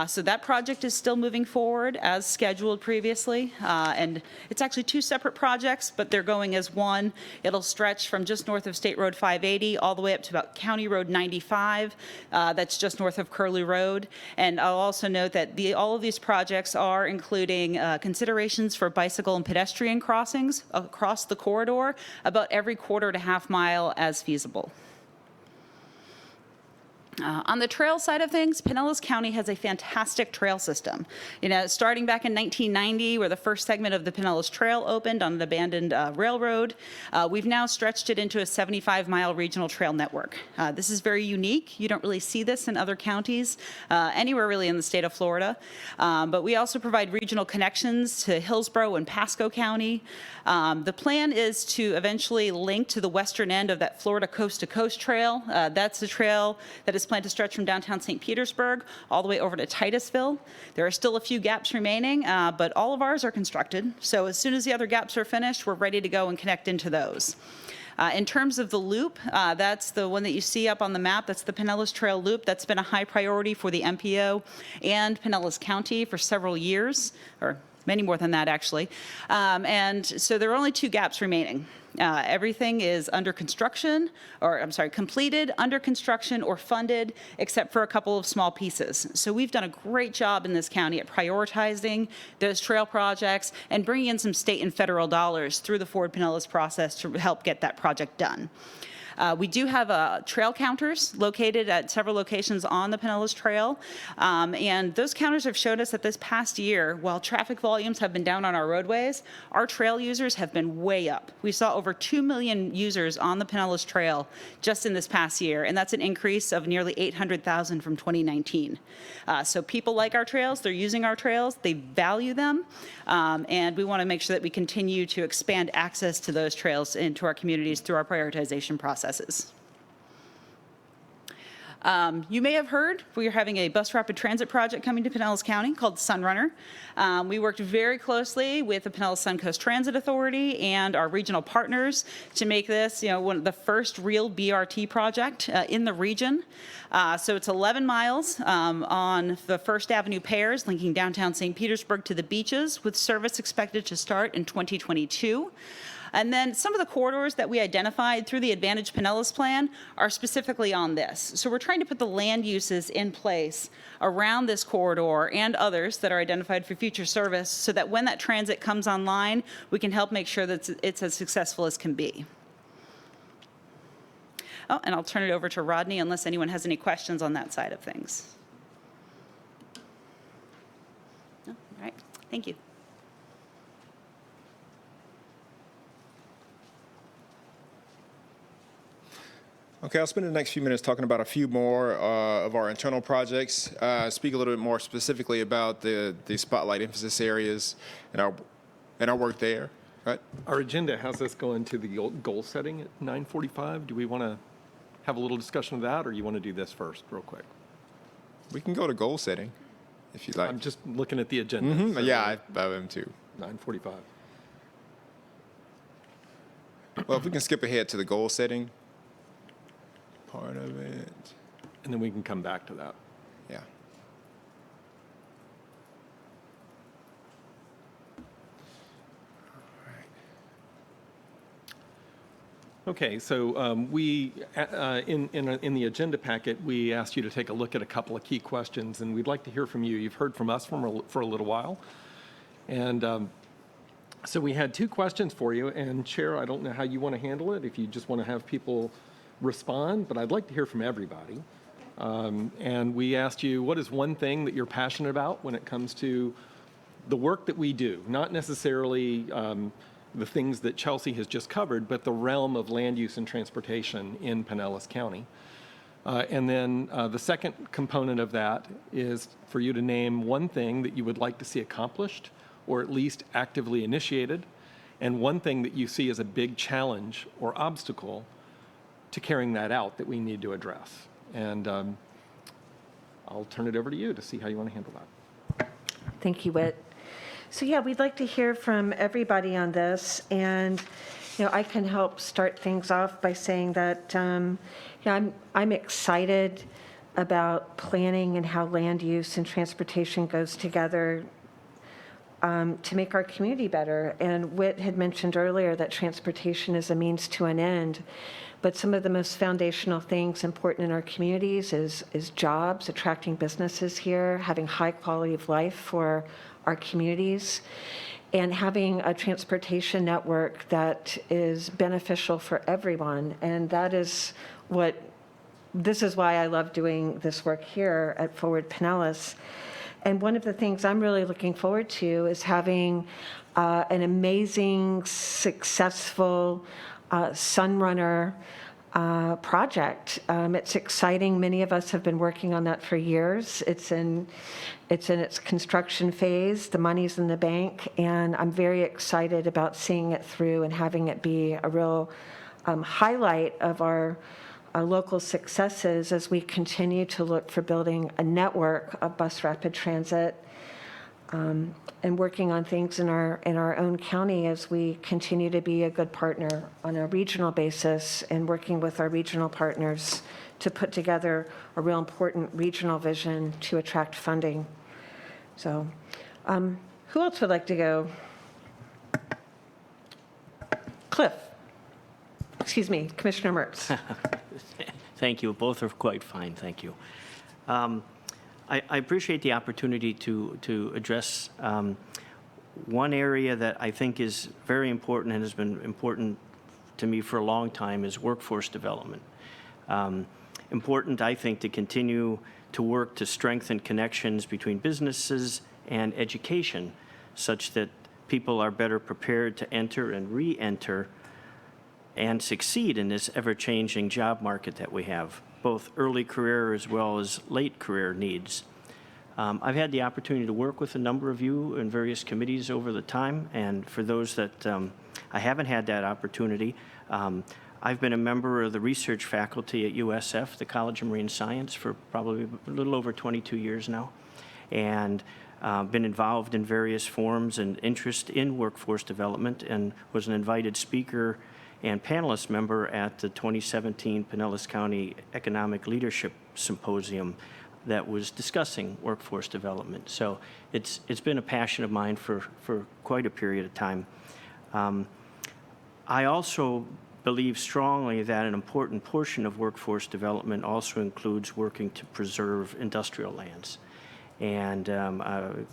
So that project is still moving forward as scheduled previously. And it's actually 2 separate projects, but they're going as one. It'll stretch from just north of State Road 580 all the way up to about County Road 95. That's just north of Curlew Road. And I'll also note that all of these projects are including considerations for bicycle and pedestrian crossings across the corridor about every 1/4 to 1/2 mile as feasible. On the trail side of things, Pinellas County has a fantastic trail system. Starting back in 1990, where the first segment of the Pinellas Trail opened on an abandoned railroad, we've now stretched it into a 75-mile regional trail network. This is very unique. You don't really see this in other counties, anywhere really in the state of Florida. But we also provide regional connections to Hillsborough and Pasco County. The plan is to eventually link to the western end of that Florida Coast to Coast Trail. That's a trail that is planned to stretch from downtown St. Petersburg all the way over to Titusville. There are still a few gaps remaining, but all of ours are constructed. So as soon as the other gaps are finished, we're ready to go and connect into those. In terms of the loop, that's the one that you see up on the map. That's the Pinellas Trail Loop. That's been a high priority for the MPO and Pinellas County for several years, or many more than that, actually. And so there are only 2 gaps remaining. Everything is under construction, or I'm sorry, completed, under construction, or funded, except for a couple of small pieces. So we've done a great job in this county at prioritizing those trail projects and bringing in some state and federal dollars through the Forward Pinellas process to help get that project done. We do have trail counters located at several locations on the Pinellas Trail, and those counters have showed us that this past year, while traffic volumes have been down on our roadways, our trail users have been way up. We saw over 2 million users on the Pinellas Trail just in this past year, and that's an increase of nearly 800,000 from 2019. So people like our trails, they're using our trails, they value them, and we want to make sure that we continue to expand access to those trails into our communities through our prioritization processes. You may have heard we are having a bus rapid transit project coming to Pinellas County called Sunrunner. We worked very closely with the Pinellas Suncoast Transit Authority and our regional partners to make this, one of the first real BRT project in the region. So it's 11 miles on the First Avenue pairs linking downtown St. Petersburg to the beaches, with service expected to start in 2022. And then some of the corridors that we identified through the Advantage Pinellas plan are specifically on this. So we're trying to put the land uses in place around this corridor and others that are identified for future service so that when that transit comes online, we can help make sure that it's as successful as can be. Oh, and I'll turn it over to Rodney unless anyone has any questions on that side of things. No? All right, thank you. Okay, I'll spend the next few minutes talking about a few more of our internal projects, speak a little bit more specifically about the spotlight emphasis areas and our work there. Right? Our agenda has us going to the goal setting at 9:45. Do we want to have a little discussion of that, or you want to do this first real quick? We can go to goal setting if you'd like. I'm just looking at the agenda. Mm-hmm. So Yeah, I am too. 9:45. Well, if we can skip ahead to the goal setting part of it. And then we can come back to that. Yeah. Okay, so we, in the agenda packet, we asked you to take a look at a couple of key questions, and we'd like to hear from you. You've heard from us for a little while. And so we had 2 questions for you, and Chair, I don't know how you want to handle it, if you just want to have people respond, but I'd like to hear from everybody. And we asked you, what is one thing that you're passionate about when it comes to the work that we do? Not necessarily the things that Chelsea has just covered, but the realm of land use and transportation in Pinellas County. And then the second component of that is for you to name one thing that you would like to see accomplished, or at least actively initiated, and one thing that you see as a big challenge or obstacle to carrying that out that we need to address. And I'll turn it over to you to see how you want to handle that. Thank you, Whit. So yeah, we'd like to hear from everybody on this, and I can help start things off by saying that I'm excited about planning and how land use and transportation goes together to make our community better. And Whit had mentioned earlier that transportation is a means to an end. But some of the most foundational things important in our communities is jobs, attracting businesses here, having high quality of life for our communities, and having a transportation network that is beneficial for everyone. And this is why I love doing this work here at Forward Pinellas. And one of the things I'm really looking forward to is having an amazing, successful Sunrunner project. It's exciting. Many of us have been working on that for years. It's in its construction phase. The money's in the bank, and I'm very excited about seeing it through and having it be a real highlight of our local successes as we continue to look for building a network of bus rapid transit and working on things in our own county as we continue to be a good partner on a regional basis and working with our regional partners to put together a real important regional vision to attract funding. So Who else would like to go? Cliff. Excuse me, Commissioner Mertz. Thank you. Both are quite fine. Thank you. I appreciate the opportunity to address one area that I think is very important and has been important to me for a long time is workforce development. Important, I think, to continue to work to strengthen connections between businesses and education such that people are better prepared to enter and re-enter and succeed in this ever-changing job market that we have, both early career as well as late career needs. I've had the opportunity to work with a number of you in various committees over the time, and for those that I haven't had that opportunity, I've been a member of the research faculty at USF, the College of Marine Science, for probably a little over 22 years now, and been involved in various forms and interest in workforce development, and was an invited speaker and panelist member at the 2017 Pinellas County Economic Leadership Symposium that was discussing workforce development. So it's been a passion of mine for quite a period of time. I also believe strongly that an important portion of workforce development also includes working to preserve industrial lands. And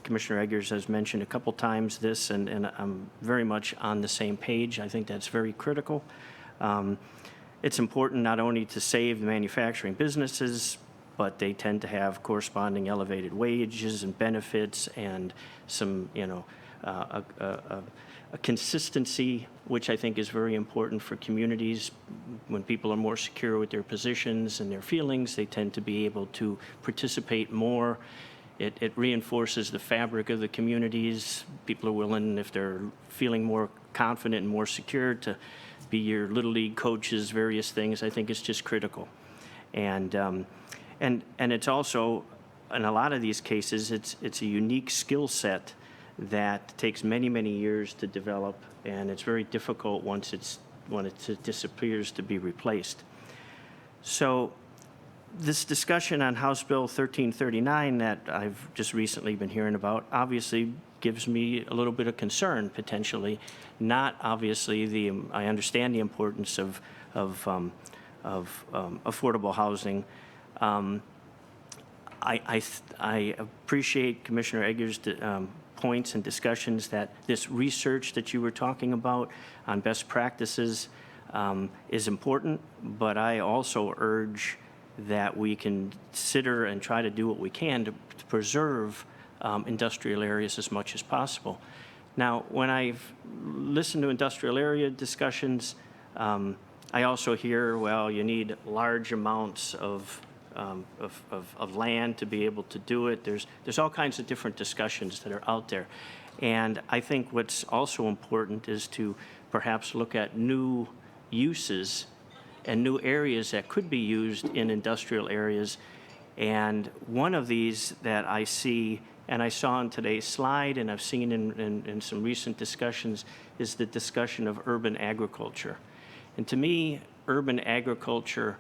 Commissioner Eggers has mentioned a couple times this, and I'm very much on the same page. I think that's very critical. It's important not only to save the manufacturing businesses, but they tend to have corresponding elevated wages and benefits and some, a consistency, which I think is very important for communities. When people are more secure with their positions and their feelings, they tend to be able to participate more. It reinforces the fabric of the communities. People are willing, if they're feeling more confident and more secure, to be your little league coaches, various things. I think it's just critical. And it's also, in a lot of these cases, it's a unique skill set that takes many, many years to develop, and it's very difficult when it disappears to be replaced. So this discussion on House Bill 1339 that I've just recently been hearing about obviously gives me a little bit of concern, potentially. Not obviously I understand the importance of affordable housing. I appreciate Commissioner Eggers' points and discussions that this research that you were talking about on best practices is important, but I also urge that we consider and try to do what we can to preserve industrial areas as much as possible. Now, when I've listened to industrial area discussions, I also hear, well, you need large amounts of land to be able to do it. There's all kinds of different discussions that are out there. And I think what's also important is to perhaps look at new uses and new areas that could be used in industrial areas. And one of these that I see, and I saw on today's slide, and I've seen in some recent discussions, is the discussion of urban agriculture. And to me, urban agriculture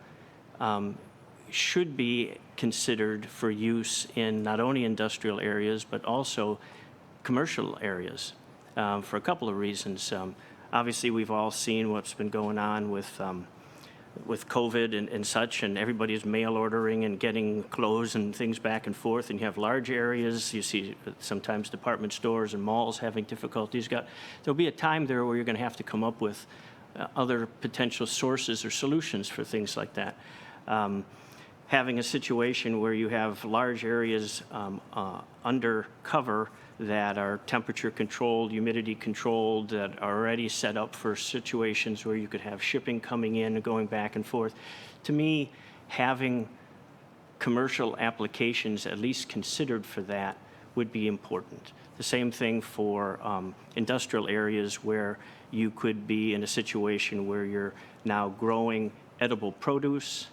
should be considered for use in not only industrial areas, but also commercial areas for a couple of reasons. Obviously, we've all seen what's been going on with COVID and such, and everybody's mail ordering and getting clothes and things back and forth, and you have large areas. You see sometimes department stores and malls having difficulties. There'll be a time there where you're going to have to come up with other potential sources or solutions for things like that. Having a situation where you have large areas under cover that are temperature controlled, humidity controlled, that are already set up for situations where you could have shipping coming in and going back and forth. To me, having commercial applications at least considered for that would be important. The same thing for industrial areas where you could be in a situation where you're now growing edible produce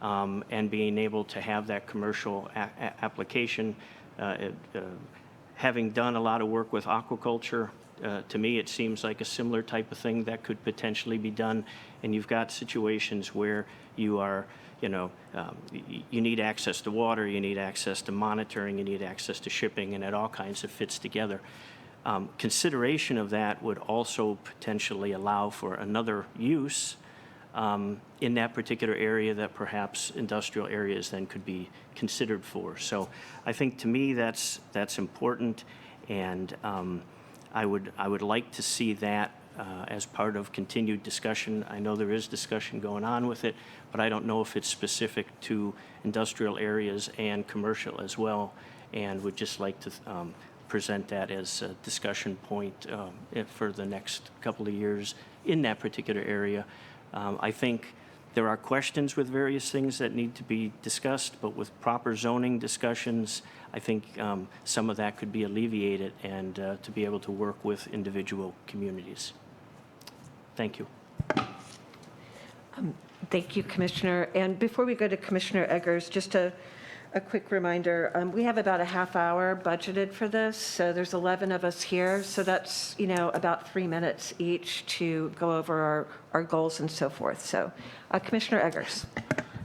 and being able to have that commercial application. Having done a lot of work with aquaculture, to me it seems like a similar type of thing that could potentially be done. And you've got situations where you are, you need access to water, you need access to monitoring, you need access to shipping, and it all kinds of fits together. Consideration of that would also potentially allow for another use in that particular area that perhaps industrial areas then could be considered for. So I think to me that's important, and I would like to see that as part of continued discussion. I know there is discussion going on with it, but I don't know if it's specific to industrial areas and commercial as well, and would just like to present that as a discussion point for the next couple of years in that particular area. I think there are questions with various things that need to be discussed, but with proper zoning discussions, I think some of that could be alleviated and to be able to work with individual communities. Thank you. Thank you, Commissioner. And before we go to Commissioner Eggers, just a quick reminder, we have about a half hour budgeted for this, so there's 11 of us here, so that's, about 3 minutes each to go over our goals and so forth. So, Commissioner Eggers.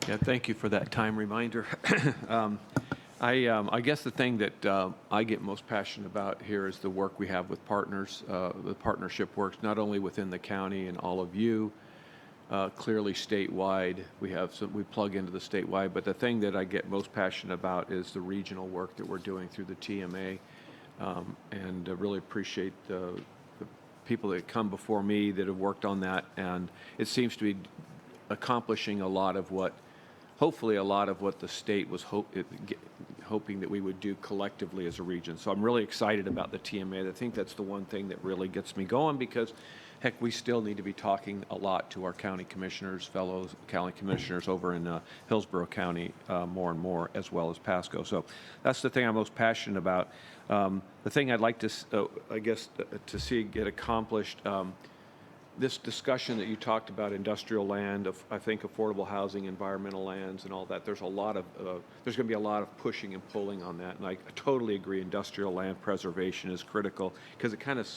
Yeah, thank you for that time reminder. I guess the thing that I get most passionate about here is the work we have with partners. The partnership works not only within the county and all of you, clearly statewide. We plug into the statewide, but the thing that I get most passionate about is the regional work that we're doing through the TMA, and really appreciate the people that come before me that have worked on that, and it seems to be accomplishing hopefully a lot of what the state was hoping that we would do collectively as a region. So I'm really excited about the TMA. I think that's the one thing that really gets me going, because heck, we still need to be talking a lot to our county commissioners, fellow county commissioners over in Hillsborough County more and more, as well as Pasco. So that's the thing I'm most passionate about. The thing I'd like to, to see get accomplished, this discussion that you talked about, industrial land, I think affordable housing, environmental lands, and all that. There's going to be a lot of pushing and pulling on that, and I totally agree. Industrial land preservation is critical, because it kind of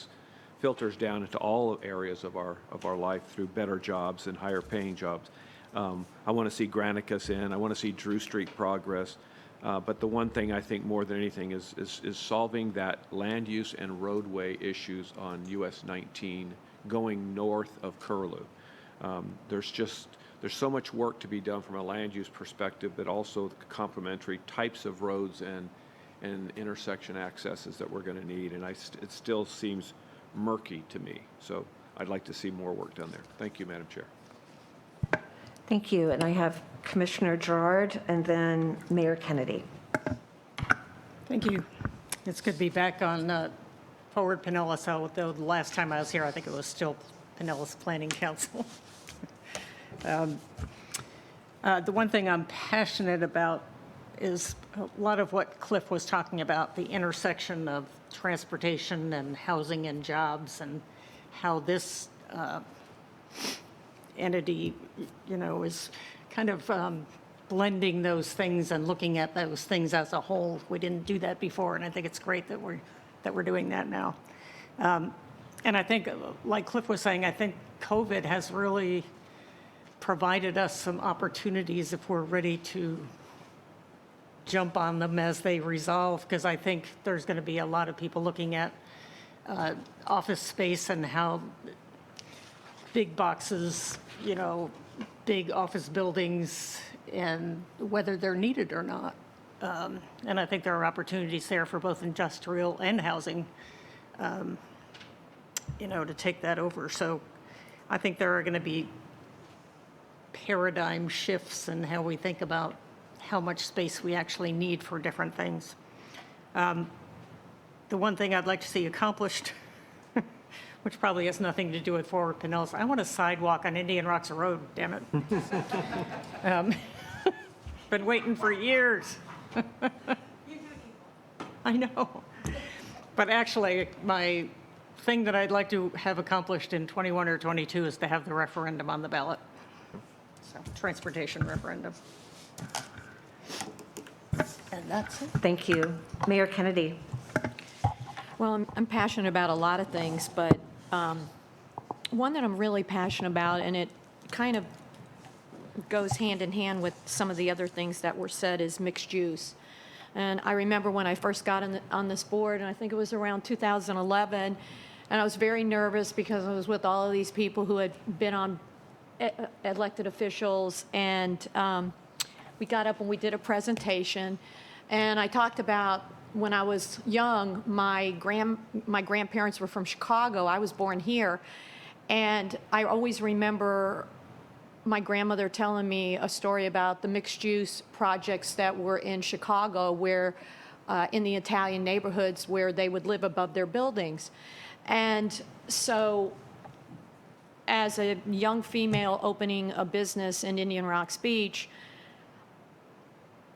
filters down into all areas of our life through better jobs and higher paying jobs. I want to see Granicus in. I want to see Drew Street progress. But the one thing I think more than anything is solving that land use and roadway issues on US 19 going north of Curlew. There's so much work to be done from a land use perspective, but also complementary types of roads and intersection accesses that we're going to need. And it still seems murky to me. So I'd like to see more work done there. Thank you, Madam Chair. Thank you. And I have Commissioner Gerard and then Mayor Kennedy. Thank you. It's good to be back on Forward Pinellas, although the last time I was here, I think it was still Pinellas Planning Council. The one thing I'm passionate about is a lot of what Cliff was talking about, the intersection of transportation and housing and jobs, and how this entity, is kind of blending those things and looking at those things as a whole. We didn't do that before, and I think it's great that we're doing that now. And I think, like Cliff was saying, I think COVID has really provided us some opportunities if we're ready to jump on them as they resolve, because I think there's going to be a lot of people looking at office space and how big boxes, big office buildings, and whether they're needed or not. And I think there are opportunities there for both industrial and housing, to take that over. So I think there are going to be paradigm shifts in how we think about how much space we actually need for different things. The one thing I'd like to see accomplished, which probably has nothing to do with Forward Pinellas, I want a sidewalk on Indian Rocks Road, damn it. Been waiting for years. I know. But actually, my thing that I'd like to have accomplished in 21 or 22 is to have the referendum on the ballot. So, transportation referendum. And that's it. Thank you. Mayor Kennedy. Well, I'm passionate about a lot of things, but one that I'm really passionate about, and it kind of goes hand in hand with some of the other things that were said, is mixed use. And I remember when I first got on this board, and I think it was around 2011, and I was very nervous because I was with all of these people who had been on elected officials, and we got up and we did a presentation, and I talked about when I was young, my grandparents were from Chicago. I was born here, and I always remember my grandmother telling me a story about the mixed-use projects that were in Chicago, where in the Italian neighborhoods where they would live above their buildings. And so as a young female opening a business in Indian Rocks Beach,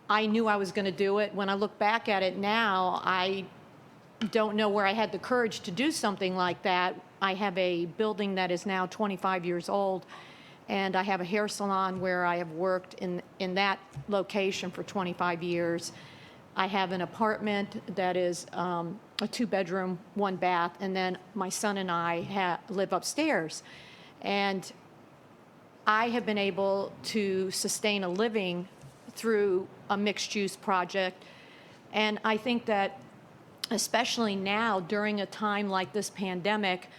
I knew I was going to do it. When I look back at it now, I don't know where I had the courage to do something like that. I have a building that is now 25 years old, and I have a hair salon where I have worked in that location for 25 years. I have an apartment that is a 2-bedroom, 1-bath, and then my son and I live upstairs. And I have been able to sustain a living through a mixed-use project. And I think that especially now, during a time like this pandemic,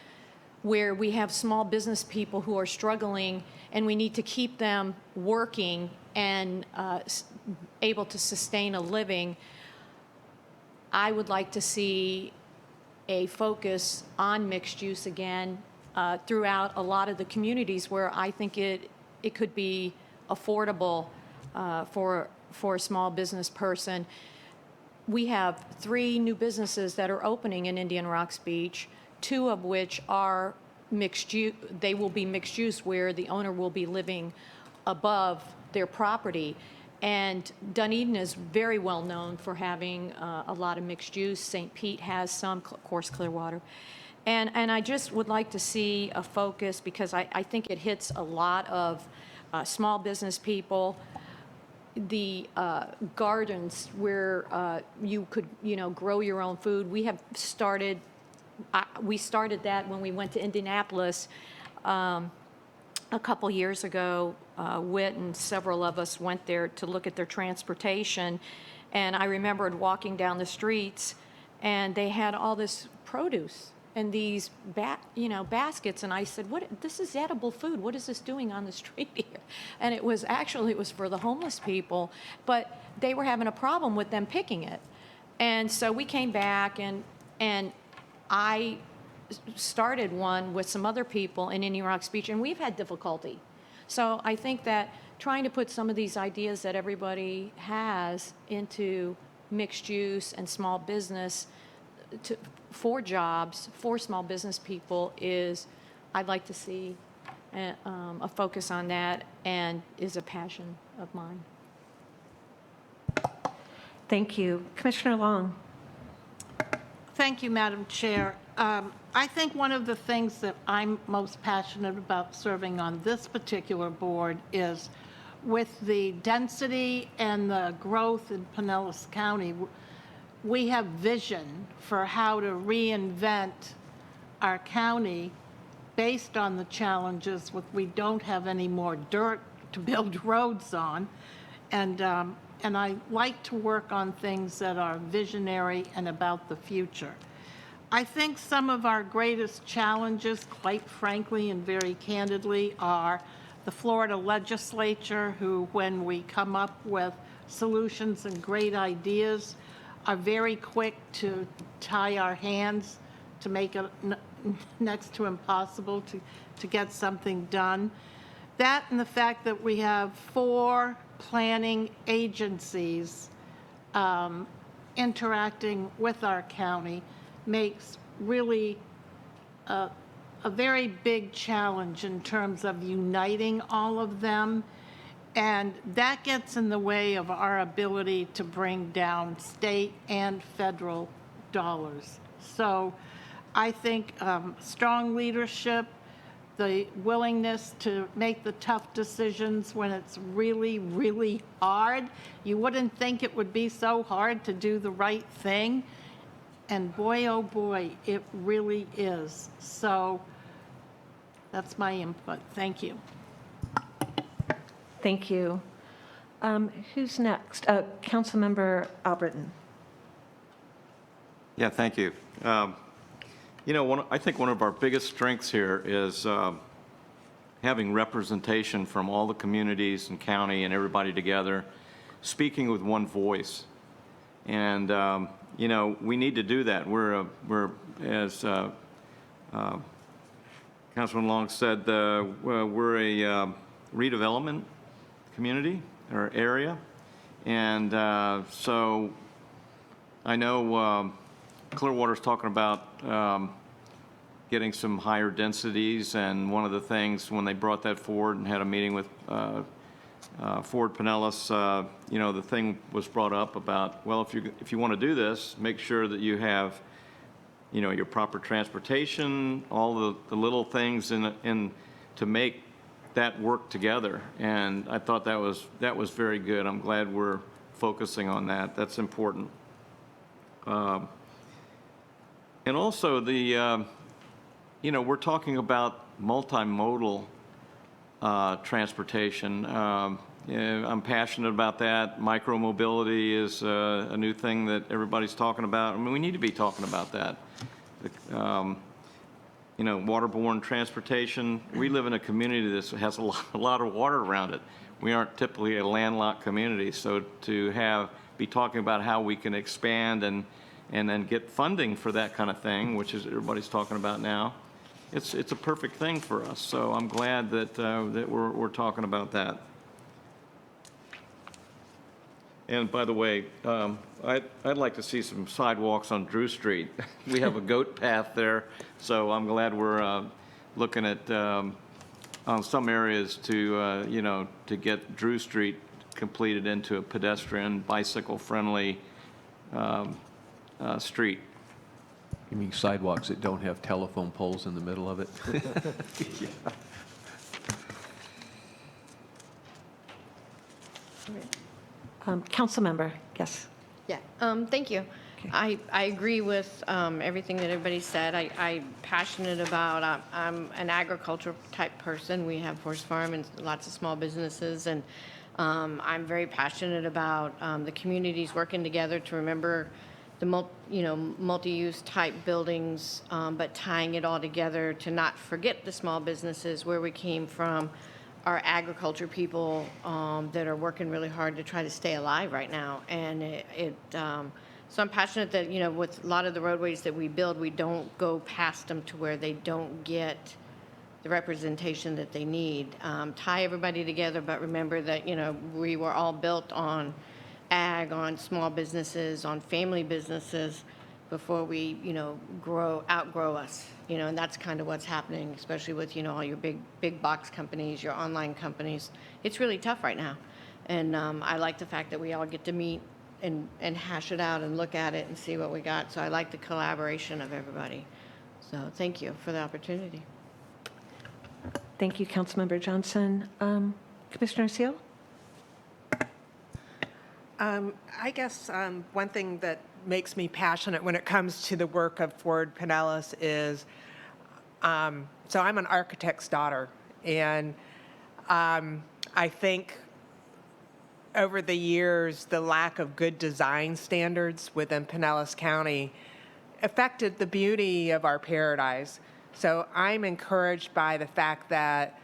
where we have small business people who are struggling and we need to keep them working and able to sustain a living, I would like to see a focus on mixed use again throughout a lot of the communities where I think it could be affordable for a small business person. We have 3 new businesses that are opening in Indian Rocks Beach, 2 of which are mixed use. They will be mixed use where the owner will be living above their property. And Dunedin is very well known for having a lot of mixed use. St. Pete has some, of course, Clearwater. And I just would like to see a focus, because I think it hits a lot of small business people. The gardens where you could, grow your own food. We have started, we started that when we went to Indianapolis a couple years ago. Whit and several of us went there to look at their transportation. And I remembered walking down the streets, and they had all this produce and these baskets, and I said, "What? This is edible food. What is this doing on the street here?" And it was for the homeless people, but they were having a problem with them picking it. And so we came back, and I started one with some other people in Indian Rocks Beach, and we've had difficulty. So I think that trying to put some of these ideas that everybody has into mixed use and small business for jobs, for small business people I'd like to see a focus on that, and is a passion of mine. Thank you. Commissioner Long. Thank you, Madam Chair. I think one of the things that I'm most passionate about serving on this particular board is, with the density and the growth in Pinellas County, we have vision for how to reinvent our county based on the challenges with we don't have any more dirt to build roads on. And I like to work on things that are visionary and about the future. I think some of our greatest challenges, quite frankly and very candidly, are the Florida legislature, who, when we come up with solutions and great ideas, are very quick to tie our hands, to make it next to impossible to get something done. That, and the fact that we have 4 planning agencies interacting with our county makes really a very big challenge in terms of uniting all of them. And that gets in the way of our ability to bring down state and federal dollars. So I think strong leadership, the willingness to make the tough decisions when it's really, really hard. You wouldn't think it would be so hard to do the right thing. And boy, oh boy, it really is. So that's my input. Thank you. Thank you. Who's next? Councilmember Albritton. Yeah, thank you. You know, I think one of our biggest strengths here is having representation from all the communities and county and everybody together, speaking with one voice. And, you know, we need to do that. We're as Councilman Long said, we're a redevelopment community or area. And so I know Clearwater's talking about getting some higher densities, and one of the things when they brought that forward and had a meeting with Ford Pinellas, you know, the thing was brought up about, well, if you want to do this, make sure that you have, you know, your proper transportation, all the little things in to make that work together. And I thought that was very good. I'm glad we're focusing on that. That's important. And also you know, we're talking about multimodal transportation. I'm passionate about that. Micromobility is a new thing that everybody's talking about. I mean, we need to be talking about that. You know, waterborne transportation. We live in a community that has a lot of water around it. We aren't typically a landlocked community, so to be talking about how we can expand and then get funding for that kind of thing, which is everybody's talking about now. It's a perfect thing for us. So I'm glad that we're talking about that. And by the way, I'd like to see some sidewalks on Drew Street. We have a goat path there, so I'm glad we're looking at on some areas to you know, to get Drew Street completed into a pedestrian, bicycle-friendly street. You mean sidewalks that don't have telephone poles in the middle of it? Yeah. Councilmember, yes. Yeah, thank you. I agree with everything that everybody said. I'm passionate about, I'm an agriculture type person. We have horse farm and lots of small businesses, and I'm very passionate about the communities working together to remember the multi-use type buildings, but tying it all together to not forget the small businesses, where we came from, our agriculture people that are working really hard to try to stay alive right now. And so I'm passionate that, you know, with a lot of the roadways that we build, we don't go past them to where they don't get the representation that they need. Tie everybody together, but remember that, you know, we were all built on ag, on small businesses, on family businesses before we, you know, outgrow us, you know, and that's kind of what's happening, especially with, you know, all your big box companies, your online companies. It's really tough right now. And I like the fact that we all get to meet and hash it out and look at it and see what we got. So I like the collaboration of everybody. So thank you for the opportunity. Thank you, Councilmember Johnson. Commissioner Seal? I guess one thing that makes me passionate when it comes to the work of Ford Pinellas is, so I'm an architect's daughter, and I think over the years, the lack of good design standards within Pinellas County affected the beauty of our paradise. So I'm encouraged by the fact that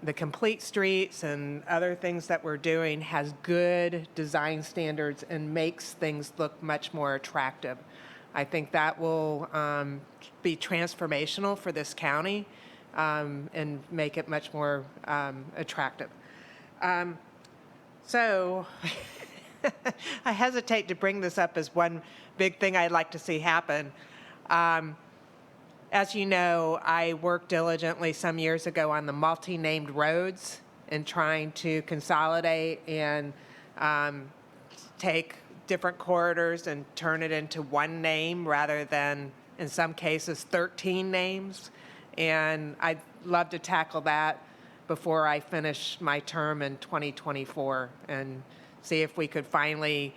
the Complete Streets and other things that we're doing has good design standards and makes things look much more attractive. I think that will be transformational for this county and make it much more attractive. So I hesitate to bring this up as one big thing I'd like to see happen. As you know, I worked diligently some years ago on the multi-named roads and trying to consolidate and take different corridors and turn it into one name rather than, in some cases, 13 names. And I'd love to tackle that before I finish my term in 2024 and see if we could finally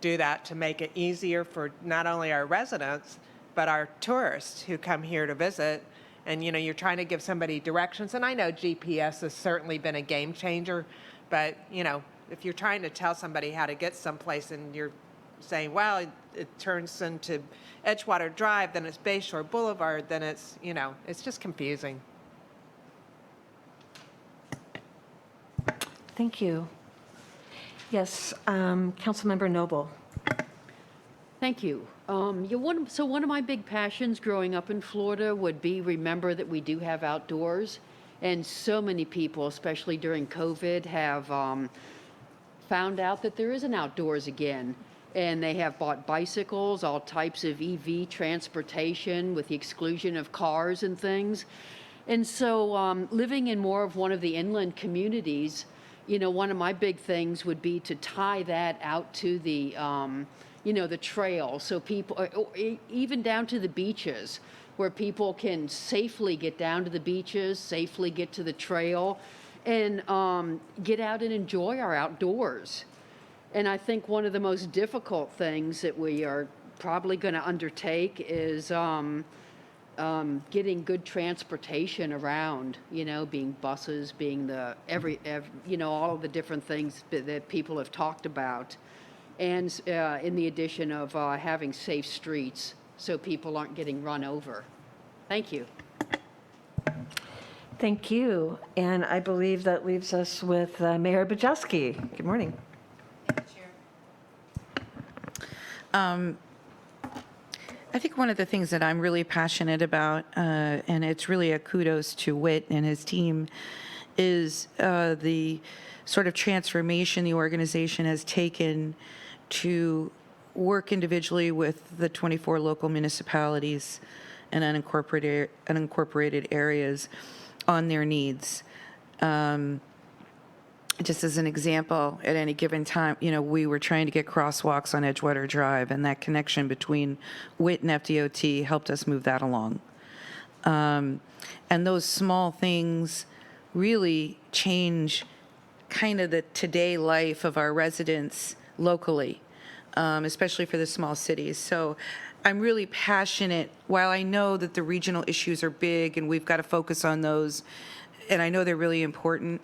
do that to make it easier for not only our residents, but our tourists who come here to visit. And, you know, you're trying to give somebody directions. And I know GPS has certainly been a game changer, but, you know, if you're trying to tell somebody how to get someplace and you're saying, well, it turns into Edgewater Drive, then it's Bayshore Boulevard, then it's, it's just confusing. Thank you. Yes, Councilmember Noble. Thank you. One of my big passions growing up in Florida would be remember that we do have outdoors. And so many people, especially during COVID, have found out that there is an outdoors again. And they have bought bicycles, all types of EV transportation with the exclusion of cars and things. And so living in more of one of the inland communities, one of my big things would be to tie that out to the, the trail. So people, or even down to the beaches, where people can safely get down to the beaches, safely get to the trail, and get out and enjoy our outdoors. And I think one of the most difficult things that we are probably going to undertake is getting good transportation around, being buses, being all of the different things that people have talked about. And in the addition of having safe streets so people aren't getting run over. Thank you. Thank you. And I believe that leaves us with Mayor Bujalski. Good morning. I think one of the things that I'm really passionate about, and it's really a kudos to Whit and his team, is the sort of transformation the organization has taken to work individually with the 24 local municipalities and unincorporated areas on their needs. Just as an example, at any given time, we were trying to get crosswalks on Edgewater Drive, and that connection between WIT and FDOT helped us move that along. And those small things really change kind of the today life of our residents locally, especially for the small cities. So I'm really passionate, while I know that the regional issues are big and we've got to focus on those, and I know they're really important,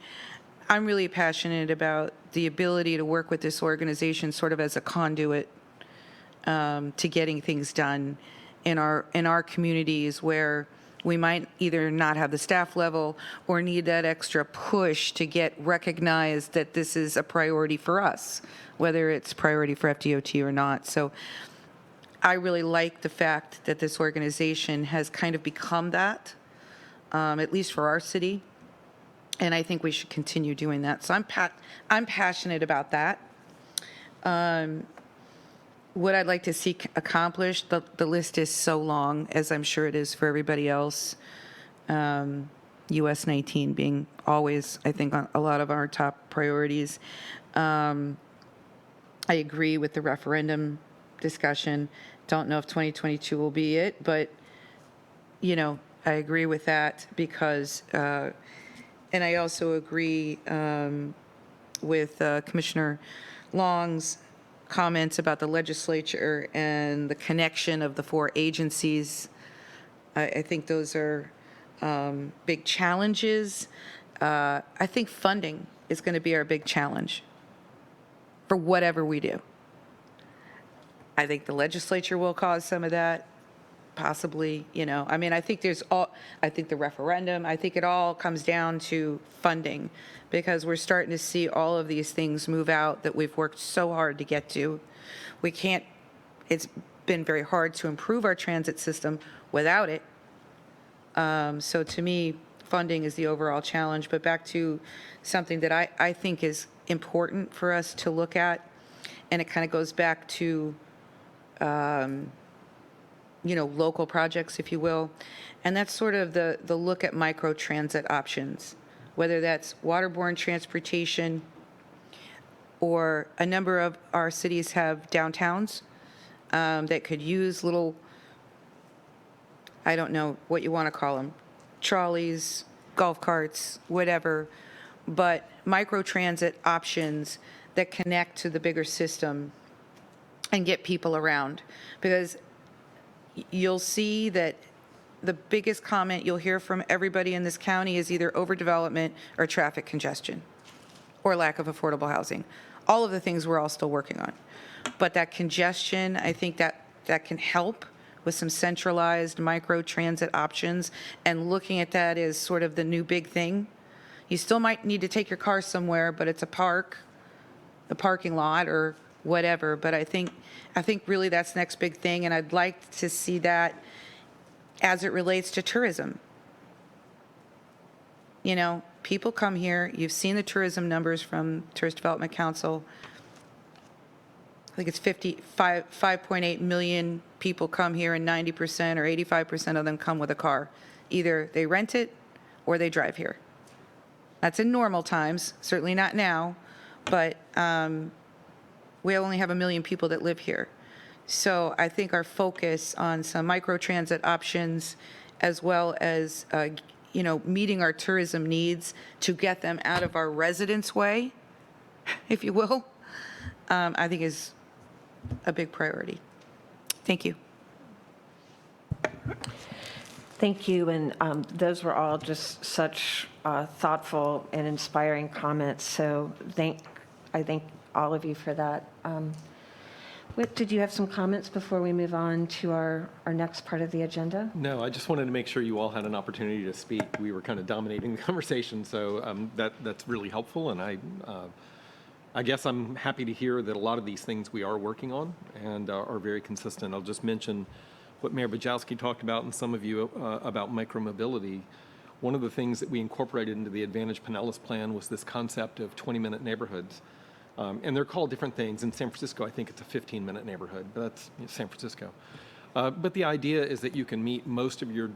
I'm really passionate about the ability to work with this organization sort of as a conduit to getting things done in our communities where we might either not have the staff level or need that extra push to get recognized that this is a priority for us, whether it's priority for FDOT or not. So I really like the fact that this organization has kind of become that, at least for our city. And I think we should continue doing that. So I'm passionate about that. What I'd like to see accomplished, the list is so long, as I'm sure it is for everybody else. US 19 being always, I think, on a lot of our top priorities. I agree with the referendum discussion. Don't know if 2022 will be it, but, I agree with that because, and I also agree with Commissioner Long's comments about the legislature and the connection of the 4 agencies. I think those are big challenges. I think funding is going to be our big challenge for whatever we do. I think the legislature will cause some of that, possibly, I think I think the referendum, I think it all comes down to funding, because we're starting to see all of these things move out that we've worked so hard to get to. It's been very hard to improve our transit system without it. So to me, funding is the overall challenge. But back to something that I think is important for us to look at, and it kind of goes back to local projects, if you will. And that's sort of the look at micro-transit options, whether that's waterborne transportation, or a number of our cities have downtowns that could use little, I don't know what you want to call them, trolleys, golf carts, whatever, but micro-transit options that connect to the bigger system and get people around. Because you'll see that the biggest comment you'll hear from everybody in this county is either overdevelopment or traffic congestion. or lack of affordable housing. All of the things we're all still working on. But that congestion, I think that can help with some centralized micro transit options, and looking at that as sort of the new big thing. You still might need to take your car somewhere, but it's a park, the parking lot, or whatever. But I think really that's the next big thing, and I'd like to see that as it relates to tourism. You know, people come here, you've seen the tourism numbers from Tourist Development Council. I think it's 5.8 million people come here, and 90% or 85% of them come with a car. Either they rent it or they drive here. That's in normal times, certainly not now, but we only have 1 million people that live here. So I think our focus on some microtransit options, as well as meeting our tourism needs to get them out of our residence way, if you will, I think is a big priority. Thank you. Thank you, and those were all just such thoughtful and inspiring comments, so I thank all of you for that. Whit, did you have some comments before we move on to our next part of the agenda? No, I just wanted to make sure you all had an opportunity to speak. We were kind of dominating the conversation, so that's really helpful, and I guess I'm happy to hear that a lot of these things we are working on and are very consistent. I'll just mention what Mayor Bajowski talked about, and some of you about micromobility. One of the things that we incorporated into the Advantage Pinellas plan was this concept of 20-minute neighborhoods. And they're called different things. In San Francisco, I think it's a 15-minute neighborhood, but that's San Francisco. But the idea is that you can meet most of your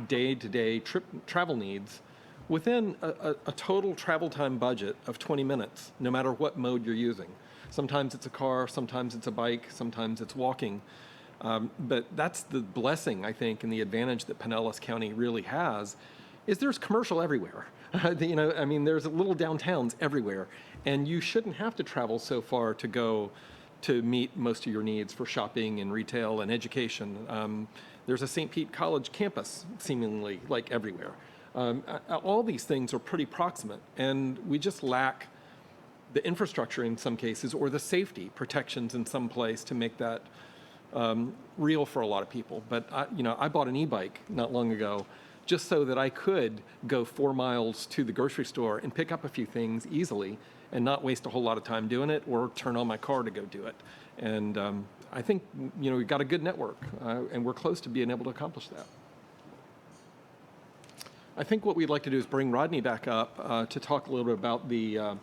day-to-day travel needs within a total travel time budget of 20 minutes, no matter what mode you're using. Sometimes it's a car, sometimes it's a bike, sometimes it's walking. But that's the blessing, I think, and the advantage that Pinellas County really has, is there's commercial everywhere. There's little downtowns everywhere, and you shouldn't have to travel so far to go to meet most of your needs for shopping and retail and education. There's a St. Pete College campus, seemingly, like everywhere. All these things are pretty proximate, and we just lack the infrastructure in some cases, or the safety protections in some place to make that real for a lot of people. But I bought an e-bike not long ago, just so that I could go 4 miles to the grocery store and pick up a few things easily and not waste a whole lot of time doing it, or turn on my car to go do it. And I think we've got a good network, and we're close to being able to accomplish that. I think what we'd like to do is bring Rodney back up to talk a little bit about the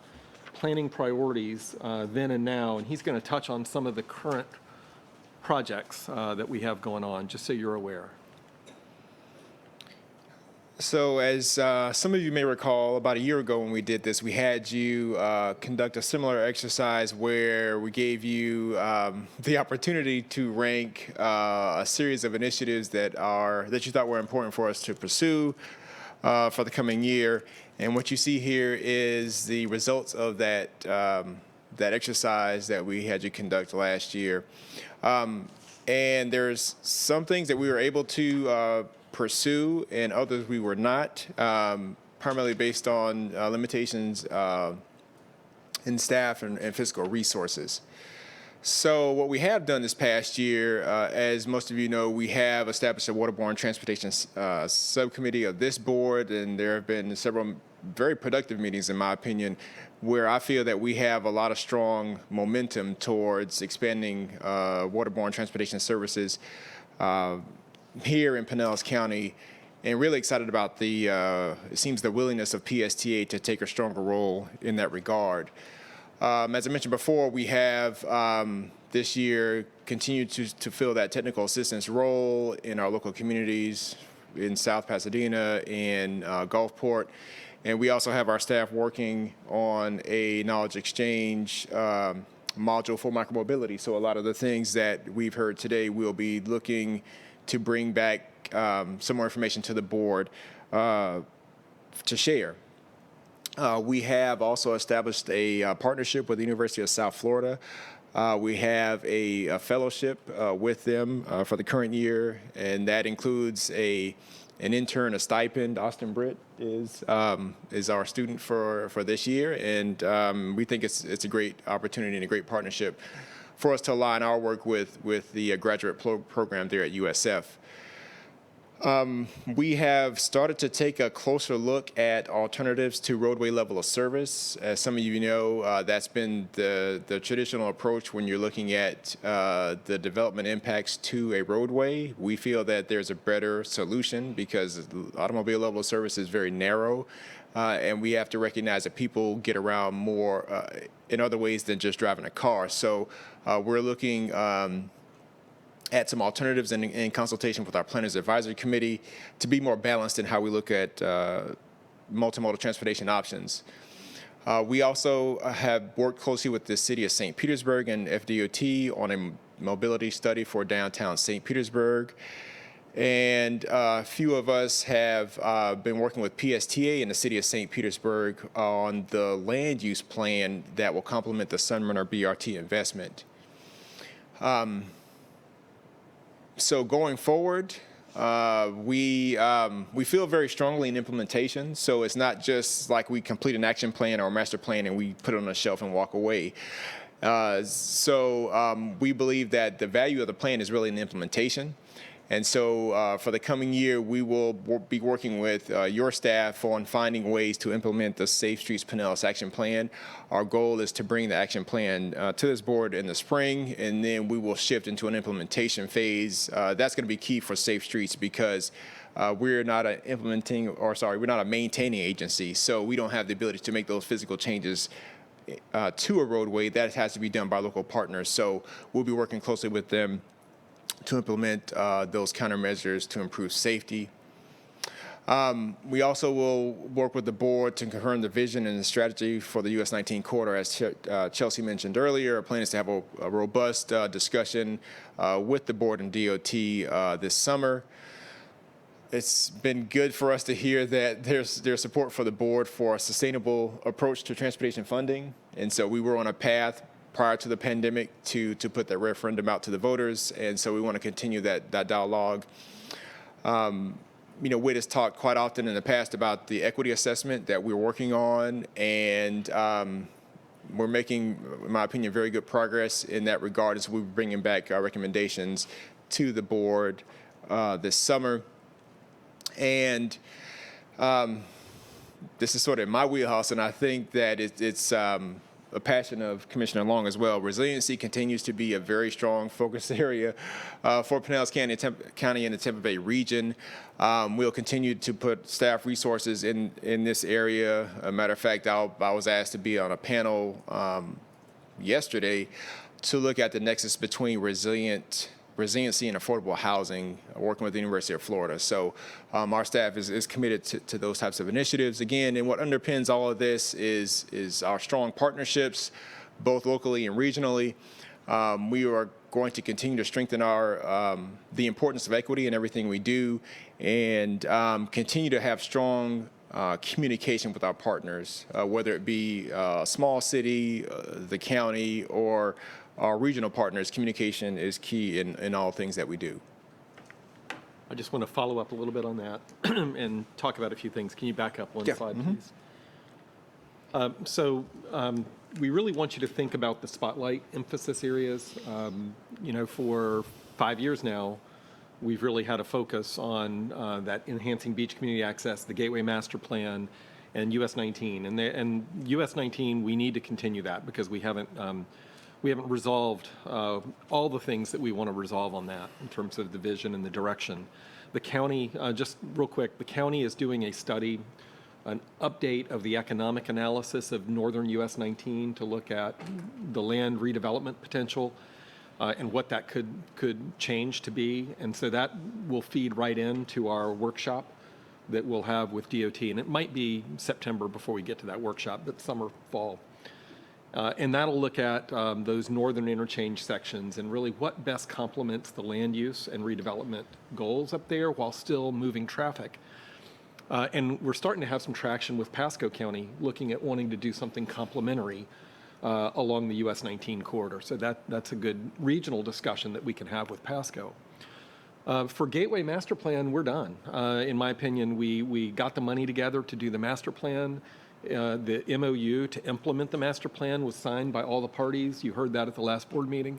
planning priorities then and now, and he's going to touch on some of the current projects that we have going on, just so you're aware. So as some of you may recall, about a year ago when we did this, we had you conduct a similar exercise where we gave you the opportunity to rank a series of initiatives that you thought were important for us to pursue for the coming year. And what you see here is the results of that exercise that we had you conduct last year. And there's some things that we were able to pursue, and others we were not, primarily based on limitations in staff and fiscal resources. So what we have done this past year, as most of you know, we have established a waterborne transportation subcommittee of this board, and there have been several very productive meetings, in my opinion, where I feel that we have a lot of strong momentum towards expanding waterborne transportation services here in Pinellas County, and really excited about it seems the willingness of PSTA to take a stronger role in that regard. As I mentioned before, we have this year continued to fill that technical assistance role in our local communities in South Pasadena and Gulfport. And we also have our staff working on a knowledge exchange module for micromobility. So a lot of the things that we've heard today, we'll be looking to bring back some more information to the board to share. We have also established a partnership with the University of South Florida. We have a fellowship with them for the current year, and that includes a an intern a stipend. Austin Britt is our student for this year, and we think it's a great opportunity and a great partnership for us to align our work with the graduate program there at USF. We have started to take a closer look at alternatives to roadway level of service. As some of you know, that's been the traditional approach when you're looking at the development impacts to a roadway. We feel that there's a better solution because automobile level of service is very narrow, and we have to recognize that people get around more in other ways than just driving a car. So we're looking at some alternatives in consultation with our Planners Advisory Committee to be more balanced in how we look at multimodal transportation options. We also have worked closely with the City of St. Petersburg and FDOT on a mobility study for downtown St. Petersburg. And a few of us have been working with PSTA in the City of St. Petersburg on the land use plan that will complement the Sunrunner BRT investment. So going forward, we feel very strongly in implementation. So it's not just like we complete an action plan or a master plan and we put it on a shelf and walk away. We believe that the value of the plan is really in the implementation. And so for the coming year, we will be working with your staff on finding ways to implement the Safe Streets Pinellas Action Plan. Our goal is to bring the action plan to this board in the spring, and then we will shift into an implementation phase. That's going to be key for Safe Streets because we're not we're not a maintaining agency, so we don't have the ability to make those physical changes to a roadway. That has to be done by local partners. So we'll be working closely with them to implement those countermeasures to improve safety. We also will work with the board to confirm the vision and the strategy for the US 19 corridor. As Chelsea mentioned earlier, our plan is to have a robust discussion with the board and DOT this summer. It's been good for us to hear that there's support for the board for a sustainable approach to transportation funding. And so we were on a path prior to the pandemic to put that referendum out to the voters. And so we want to continue that dialogue. WIT has talked quite often in the past about the equity assessment that we're working on. And we're making, in my opinion, very good progress in that regard. And so we're bringing back our recommendations to the board this summer. And this is sort of my wheelhouse, and I think that it's a passion of Commissioner Long as well. Resiliency continues to be a very strong focus area for Pinellas County and the Tampa Bay region. We'll continue to put staff resources in this area. A matter of fact, I was asked to be on a panel yesterday to look at the nexus between resiliency and affordable housing, working with the University of Florida. So our staff is committed to those types of initiatives. Again, and what underpins all of this is our strong partnerships, both locally and regionally. We are going to continue to strengthen the importance of equity in everything we do, and continue to have strong communication with our partners, whether it be a small city, the county, or our regional partners. Communication is key in all things that we do. I just want to follow up a little bit on that and talk about a few things. Can you back up one slide, please? We really want you to think about the spotlight emphasis areas. For 5 years now, we've really had a focus on that enhancing beach community access, the Gateway Master Plan, and US 19. And US 19, we need to continue that because we haven't resolved all the things that we want to resolve on that in terms of the vision and the direction. The county, just real quick, the county is doing a study, an update of the economic analysis of northern US 19 to look at the land redevelopment potential and what that could change to be. And so that will feed right into our workshop that we'll have with DOT. And it might be September before we get to that workshop, but summer, fall. And that'll look at those northern interchange sections and really what best complements the land use and redevelopment goals up there while still moving traffic. And we're starting to have some traction with Pasco County looking at wanting to do something complementary along the US 19 corridor. So that's a good regional discussion that we can have with Pasco. For Gateway Master Plan, we're done. In my opinion, we got the money together to do the master plan. The MOU to implement the master plan was signed by all the parties. You heard that at the last board meeting.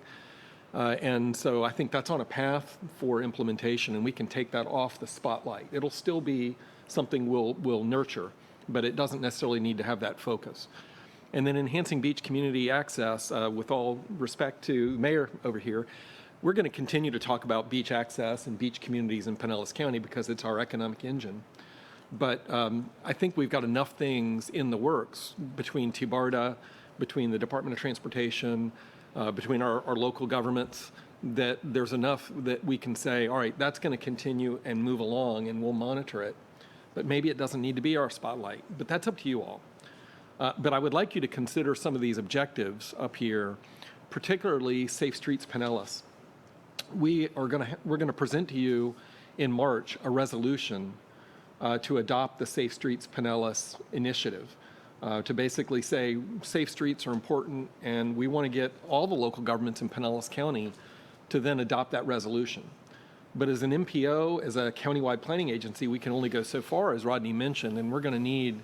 And so I think that's on a path for implementation, and we can take that off the spotlight. It'll still be something we'll nurture, but it doesn't necessarily need to have that focus. And then enhancing beach community access, with all respect to the mayor over here, we're going to continue to talk about beach access and beach communities in Pinellas County because it's our economic engine. But I think we've got enough things in the works between TBARDA, between the Department of Transportation, between our local governments, that there's enough that we can say, all right, that's going to continue and move along and we'll monitor it. But maybe it doesn't need to be our spotlight, but that's up to you all. But I would like you to consider some of these objectives up here, particularly Safe Streets Pinellas. We're going to present to you in March a resolution to adopt the Safe Streets Pinellas initiative, to basically say safe streets are important, and we want to get all the local governments in Pinellas County to then adopt that resolution. But as an MPO, as a countywide planning agency, we can only go so far, as Rodney mentioned, and we're going to need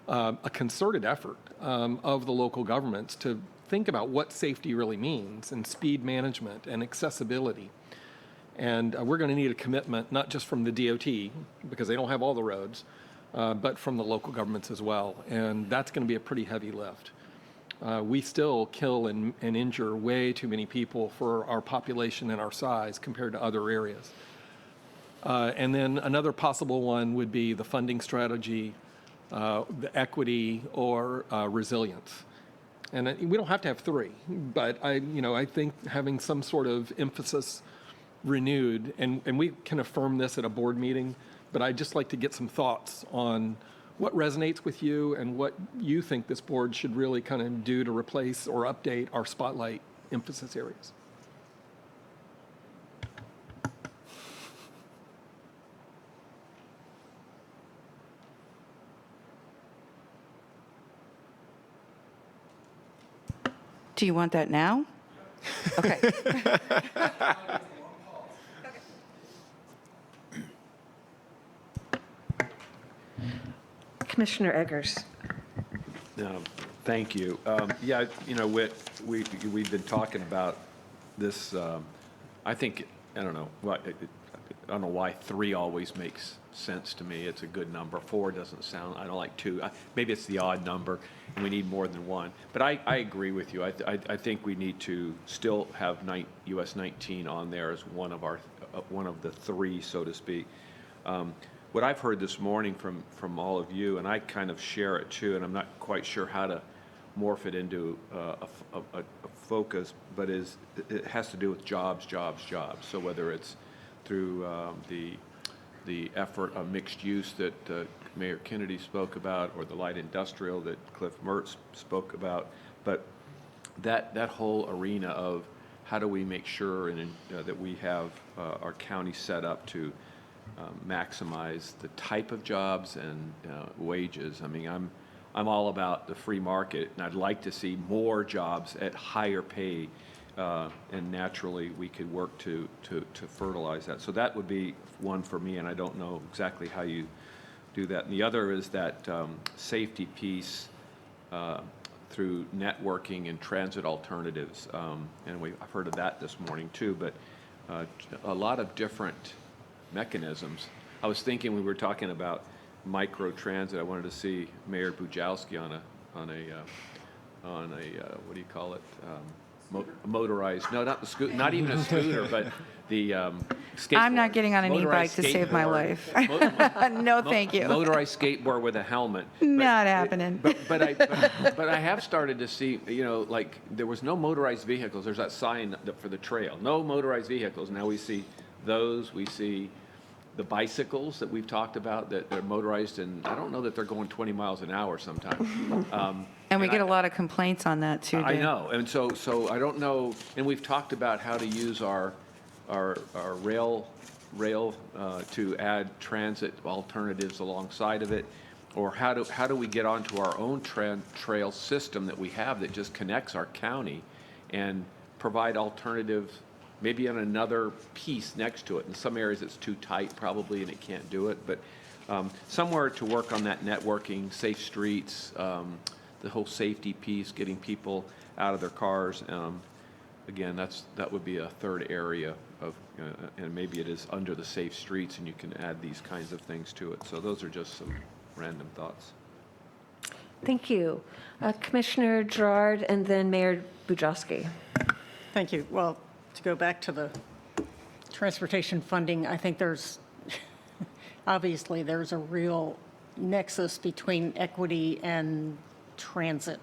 a concerted effort of the local governments to think about what safety really means, and speed management and accessibility. And we're going to need a commitment, not just from the DOT, because they don't have all the roads, but from the local governments as well. And that's going to be a pretty heavy lift. We still kill and injure way too many people for our population and our size compared to other areas. And then another possible one would be the funding strategy, the equity, or resilience. And we don't have to have three, but I think having some sort of emphasis renewed, and we can affirm this at a board meeting, but I'd just like to get some thoughts on what resonates with you and what you think this board should really kind of do to replace or update our spotlight emphasis areas. Do you want that now? Okay. Commissioner Eggers. Thank you. Yeah, we've been talking about this. I think, I don't know why 3 always makes sense to me. It's a good number. 4 doesn't sound, I don't like 2. Maybe it's the odd number and we need more than 1. But I agree with you. I think we need to still have US 19 on there as one of the 3, so to speak. What I've heard this morning from all of you, and I kind of share it too, and I'm not quite sure how to morph it into a focus, but it has to do with jobs. So whether it's through the effort of mixed use that Mayor Kennedy spoke about, or the light industrial that Cliff Mertz spoke about, but that whole arena of how do we make sure that we have our county set up to maximize the type of jobs and wages. I mean, I'm all about the free market, and I'd like to see more jobs at higher pay, and naturally we could work to fertilize that. So that would be one for me, and I don't know exactly how you do that. And the other is that safety piece through networking and transit alternatives, and I've heard of that this morning too, but a lot of different mechanisms. I was thinking, we were talking about micro transit. I wanted to see Mayor Bujalski on a what do you call it? Motorized? No, not the scooter. Not even a scooter, but the skateboard. I'm not getting on an e-bike to save my life. No, thank you. Motorized skateboard with a helmet. Not happening. But I have started to see, like there was no motorized vehicles. There's that sign for the trail. No motorized vehicles. Now we see those. We see the bicycles that we've talked about that are motorized, and I don't know that they're going 20 miles an hour sometimes. And we get a lot of complaints on that too, Dan. I know, and so I don't know, and we've talked about how to use our rail to add transit alternatives alongside of it, or how do we get onto our own trail system that we have that just connects our county and provide alternative maybe on another piece next to it. In some areas, it's too tight probably, and it can't do it, but somewhere to work on that networking, safe streets, the whole safety piece, getting people out of their cars. Again, that would be a third area of, and maybe it is under the safe streets, and you can add these kinds of things to it. So those are just some random thoughts. Thank you. Commissioner Gerard and then Mayor Bujalski. Thank you. Well, to go back to the transportation funding, I think there's, obviously, there's a real nexus between equity and transit.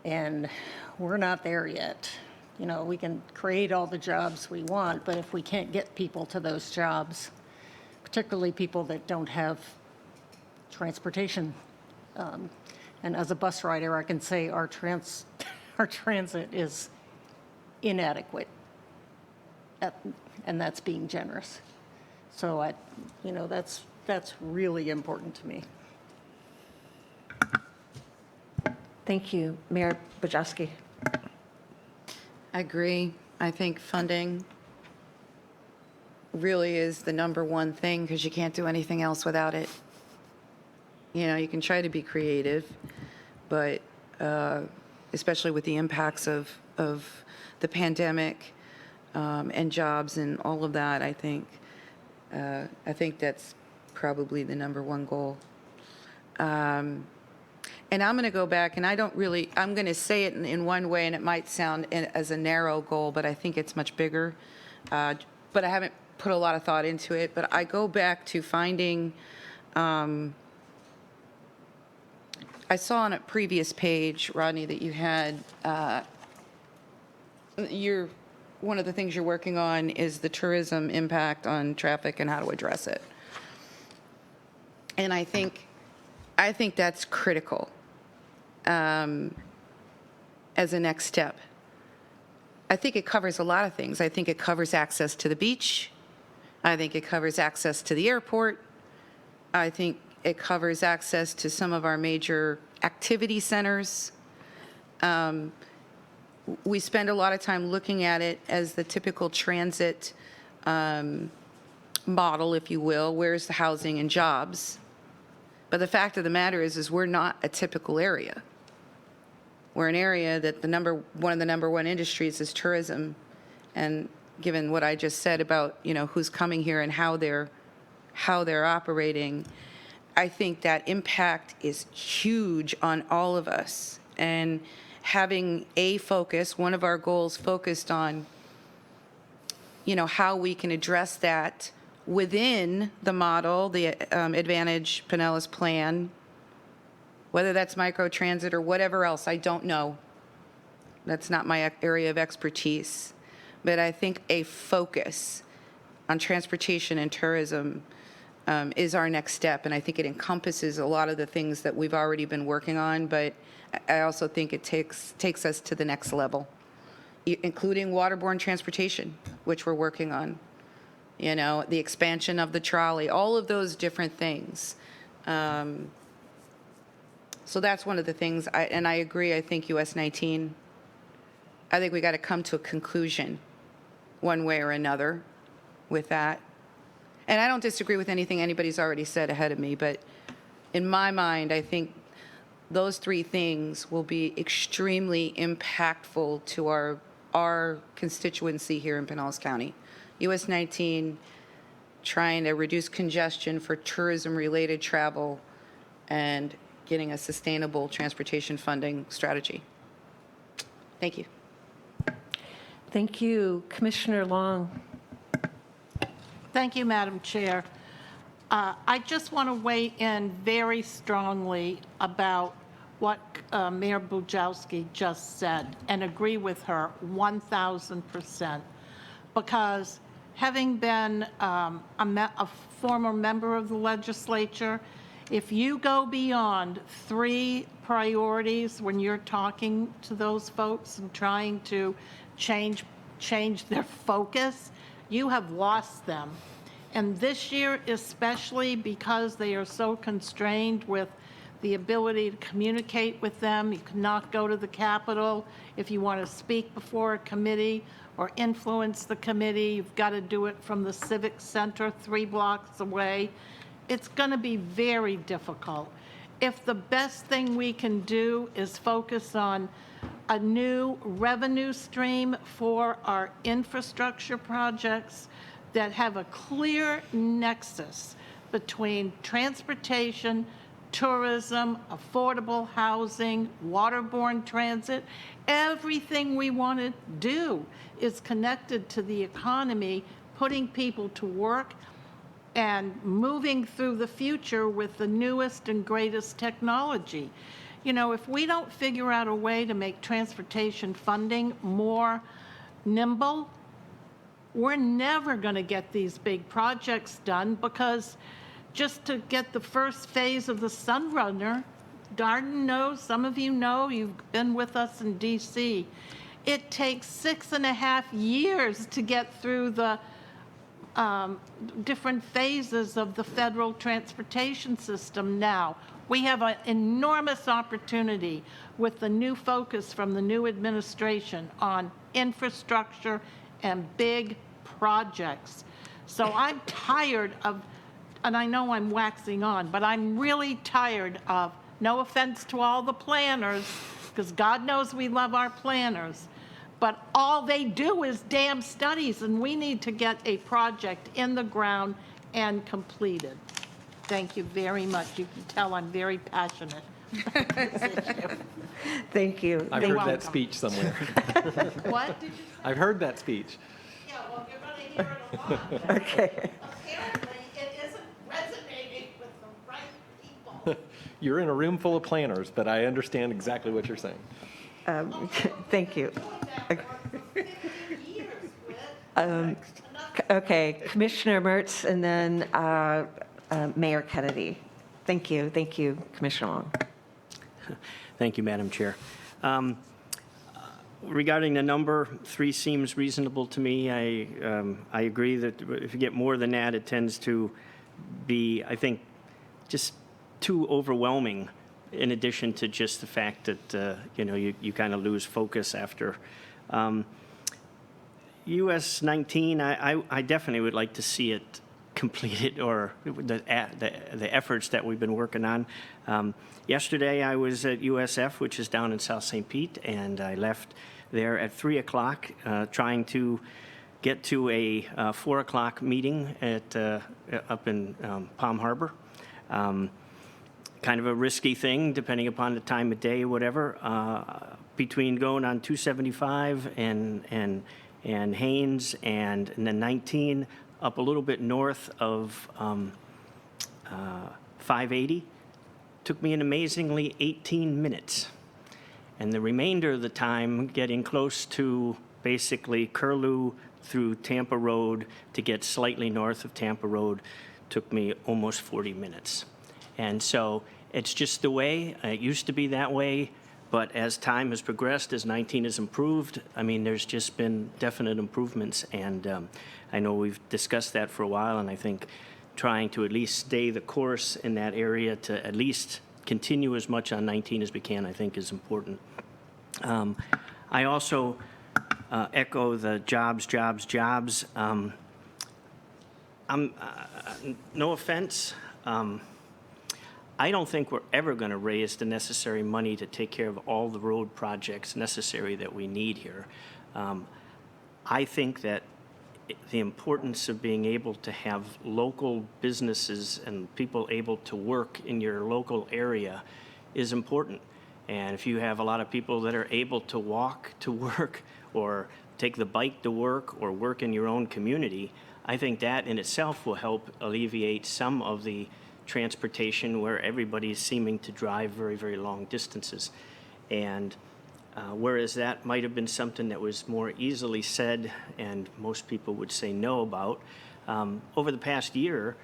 And we're not there yet. You know, we can create all the jobs we want, but if we can't get people to those jobs, particularly people that don't have transportation, and as a bus rider, I can say our transit is inadequate, and that's being generous. So that's really important to me. Thank you. Mayor Bujalski. I agree. I think funding really is the number one thing because you can't do anything else without it. You know, you can try to be creative, but especially with the impacts of the pandemic and jobs and all of that, I think that's probably the number one goal. And I'm going to go back, and I'm going to say it in one way, and it might sound as a narrow goal, but I think it's much bigger. But I haven't put a lot of thought into it. But I go back to finding, I saw on a previous page, Rodney, that you had, one of the things you're working on is the tourism impact on traffic and how to address it. And I think that's critical as a next step. I think it covers a lot of things. I think it covers access to the beach. I think it covers access to the airport. I think it covers access to some of our major activity centers. We spend a lot of time looking at it as the typical transit model, if you will. Where's the housing and jobs? But the fact of the matter is we're not a typical area. We're an area that one of the number one industries is tourism. And given what I just said about, who's coming here and how they're operating, I think that impact is huge on all of us. And having a focus, one of our goals focused on, how we can address that within the model, the Advantage Pinellas plan, whether that's microtransit or whatever else, I don't know. That's not my area of expertise. But I think a focus on transportation and tourism is our next step. And I think it encompasses a lot of the things that we've already been working on, but I also think it takes us to the next level, including waterborne transportation, which we're working on. The expansion of the trolley, all of those different things. So that's one of the things, and I agree, I think US 19, I think we got to come to a conclusion one way or another with that. And I don't disagree with anything anybody's already said ahead of me, but in my mind, I think those three things will be extremely impactful to our constituency here in Pinellas County. US 19, trying to reduce congestion for tourism-related travel and getting a sustainable transportation funding strategy. Thank you. Thank you. Commissioner Long. Thank you, Madam Chair. I just want to weigh in very strongly about what Mayor Bujalski just said and agree with her 1,000%, because having been a former member of the legislature, if you go beyond 3 priorities when you're talking to those folks and trying to change their focus, you have lost them. And this year, especially because they are so constrained with the ability to communicate with them. You cannot go to the Capitol. If you want to speak before a committee or influence the committee, you've got to do it from the Civic Center 3 blocks away. It's going to be very difficult. If the best thing we can do is focus on a new revenue stream for our infrastructure projects that have a clear nexus between transportation, tourism, affordable housing, waterborne transit, everything we want to do is connected to the economy, putting people to work and moving through the future with the newest and greatest technology. You know, if we don't figure out a way to make transportation funding more nimble, we're never going to get these big projects done, because just to get the first phase of the Sunrunner, Darden knows, some of you know, you've been with us in DC, it takes 6.5 years to get through the different phases of the federal transportation system now. We have an enormous opportunity with the new focus from the new administration on infrastructure and big projects. So I'm tired of, and I know I'm waxing on, but I'm really tired of, no offense to all the planners, because God knows we love our planners, but all they do is damn studies, and we need to get a project in the ground and completed. Thank you very much. You can tell I'm very passionate about this issue. Thank you. I've heard that speech somewhere. What did you say? I've heard that speech. Yeah, well, you're going to hear it a lot. Okay. Apparently, it isn't resonating with the right people. You're in a room full of planners, but I understand exactly what you're saying. Thank you. Okay, Commissioner Mertz, and then Mayor Kennedy. Thank you, Commissioner Long. Thank you, Madam Chair. Regarding the number, 3 seems reasonable to me. I agree that if you get more than that, it tends to be, I think, just too overwhelming, in addition to just the fact that, you kind of lose focus after. US 19, I definitely would like to see it completed, or the efforts that we've been working on. Yesterday, I was at USF, which is down in South St. Pete, and I left there at 3 o'clock, trying to get to a 4 o'clock meeting up in Palm Harbor. Kind of a risky thing, depending upon the time of day, whatever, between going on 275 and Haynes and then 19 up a little bit north of 580. Took me an amazingly 18 minutes. And the remainder of the time getting close to basically Curlew through Tampa Road to get slightly north of Tampa Road took me almost 40 minutes. And so it's just the way. It used to be that way. But as time has progressed, as 19 has improved, I mean, there's just been definite improvements. And I know we've discussed that for a while, and I think trying to at least stay the course in that area to at least continue as much on 19 as we can, I think is important. I also echo the jobs. No offense. I don't think we're ever going to raise the necessary money to take care of all the road projects necessary that we need here. I think that the importance of being able to have local businesses and people able to work in your local area is important. And if you have a lot of people that are able to walk to work or take the bike to work or work in your own community, I think that in itself will help alleviate some of the transportation where everybody's seeming to drive very, very long distances. And whereas that might have been something that was more easily said and most people would say no about, over the past year,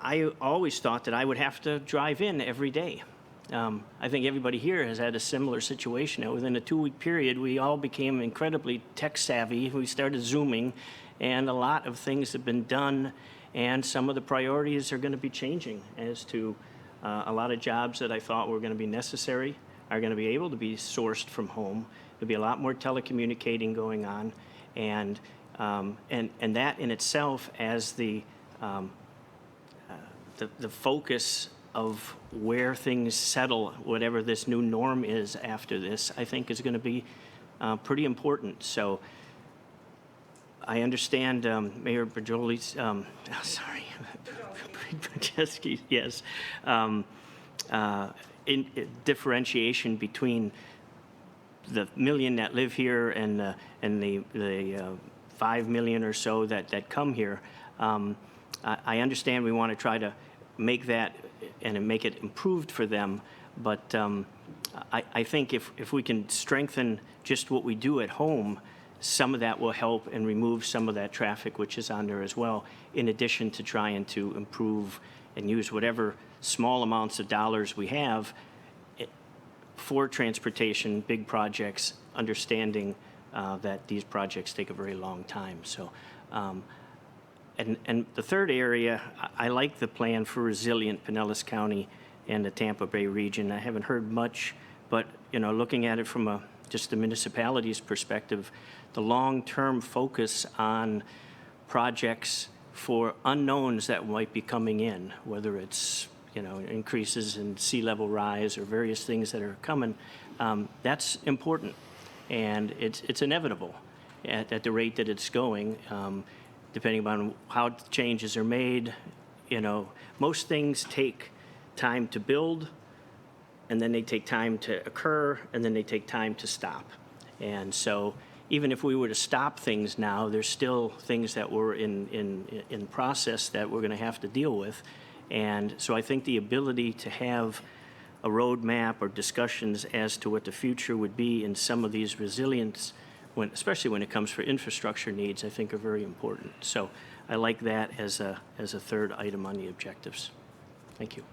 I always thought that I would have to drive in every day. I think everybody here has had a similar situation. Now, within a 2-week period, we all became incredibly tech savvy. We started Zooming, and a lot of things have been done, and some of the priorities are going to be changing as to A lot of jobs that I thought were going to be necessary are going to be able to be sourced from home. There'll be a lot more telecommunicating going on, and that in itself, as the focus of where things settle, whatever this new norm is after this, I think is going to be pretty important. So I understand Mayor Bajoli's, Bajewski's, yes, in differentiation between the million that live here and the 5 million or so that come here. I understand we want to try to make that and make it improved for them, but I think if we can strengthen just what we do at home, some of that will help and remove some of that traffic which is on there as well, in addition to trying to improve and use whatever small amounts of dollars we have for transportation, big projects, understanding that these projects take a very long time. So, and the third area, I like the plan for resilient Pinellas County and the Tampa Bay region. I haven't heard much, but looking at it from just the municipality's perspective, the long-term focus on projects for unknowns that might be coming in, whether it's increases in sea level rise or various things that are coming, that's important, and it's inevitable at the rate that it's going. Depending on how changes are made, most things take time to build, and then they take time to occur, and then they take time to stop. And so even if we were to stop things now, there's still things that were in process that we're going to have to deal with. And so I think the ability to have a roadmap or discussions as to what the future would be in some of these resilience, especially when it comes for infrastructure needs, I think are very important. So I like that as a third item on the objectives. Thank you.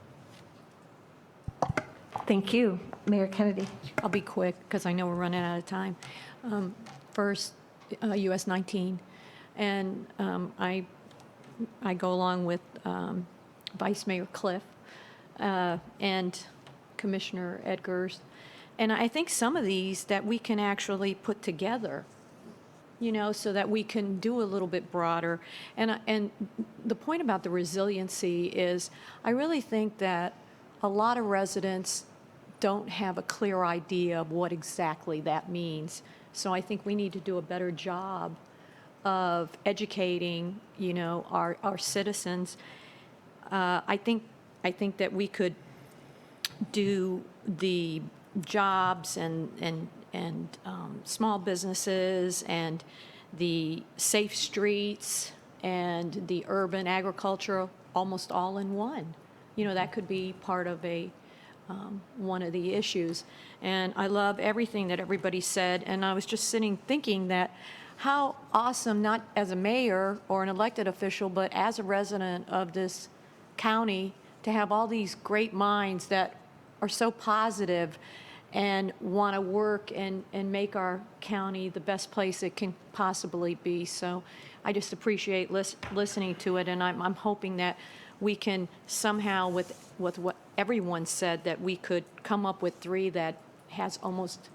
Thank you. Mayor Kennedy. I'll be quick because I know we're running out of time. First, US 19, and I go along with Vice Mayor Cliff and Commissioner Edgars. And I think some of these that we can actually put together, so that we can do a little bit broader. And the point about the resiliency is I really think that a lot of residents don't have a clear idea of what exactly that means. So I think we need to do a better job of educating, our citizens. I think that we could do the jobs and small businesses and the safe streets and the urban agriculture almost all in one. That could be part of one of the issues. And I love everything that everybody said. And I was just sitting thinking that how awesome, not as a mayor or an elected official, but as a resident of this county, to have all these great minds that are so positive and want to work and make our county the best place it can possibly be. So I just appreciate listening to it, and I'm hoping that we can somehow, with what everyone said, that we could come up with 3 that has almost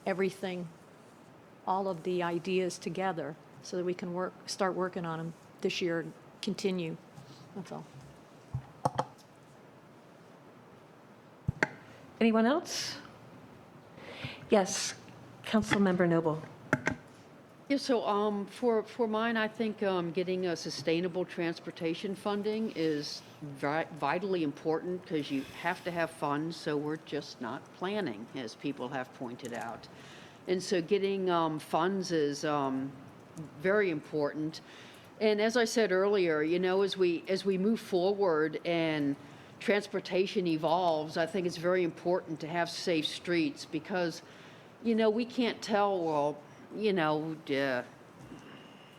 everything, all of the ideas together, so that we can start working on them this year and continue. That's all. Anyone else? Yes, Councilmember Noble. Yeah, so for mine, I think getting a sustainable transportation funding is vitally important, because you have to have funds, so we're just not planning, as people have pointed out. And so getting funds is very important. And as I said earlier, as we move forward and transportation evolves, I think it's very important to have safe streets, because, we can't tell,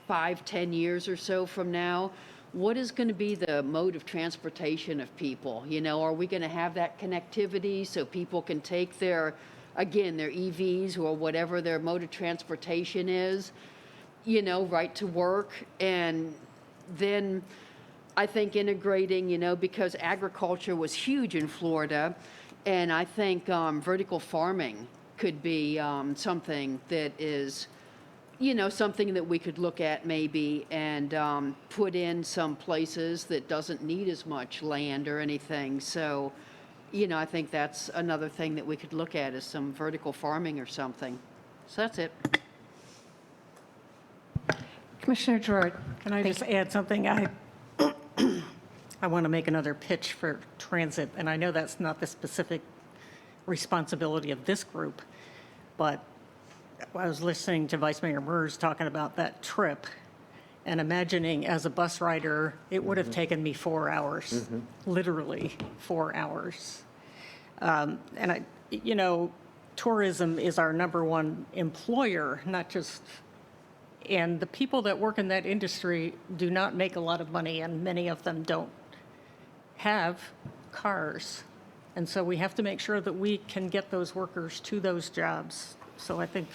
5-10 years or so from now, what is going to be the mode of transportation of people? Are we going to have that connectivity so people can take their EVs or whatever their mode of transportation is, right to work? And then I think integrating, because agriculture was huge in Florida, and I think vertical farming could be something that is, something that we could look at maybe and put in some places that doesn't need as much land or anything. So, I think that's another thing that we could look at is some vertical farming or something. So that's it. Commissioner Gerard. Can I just add something? I want to make another pitch for transit, and I know that's not the specific responsibility of this group, but I was listening to Vice Mayor Mers talking about that trip and imagining as a bus rider, it would have taken me 4 hours, literally 4 hours. And tourism is our #1 employer, not just, and the people that work in that industry do not make a lot of money, and many of them don't have cars. And so we have to make sure that we can get those workers to those jobs. So I think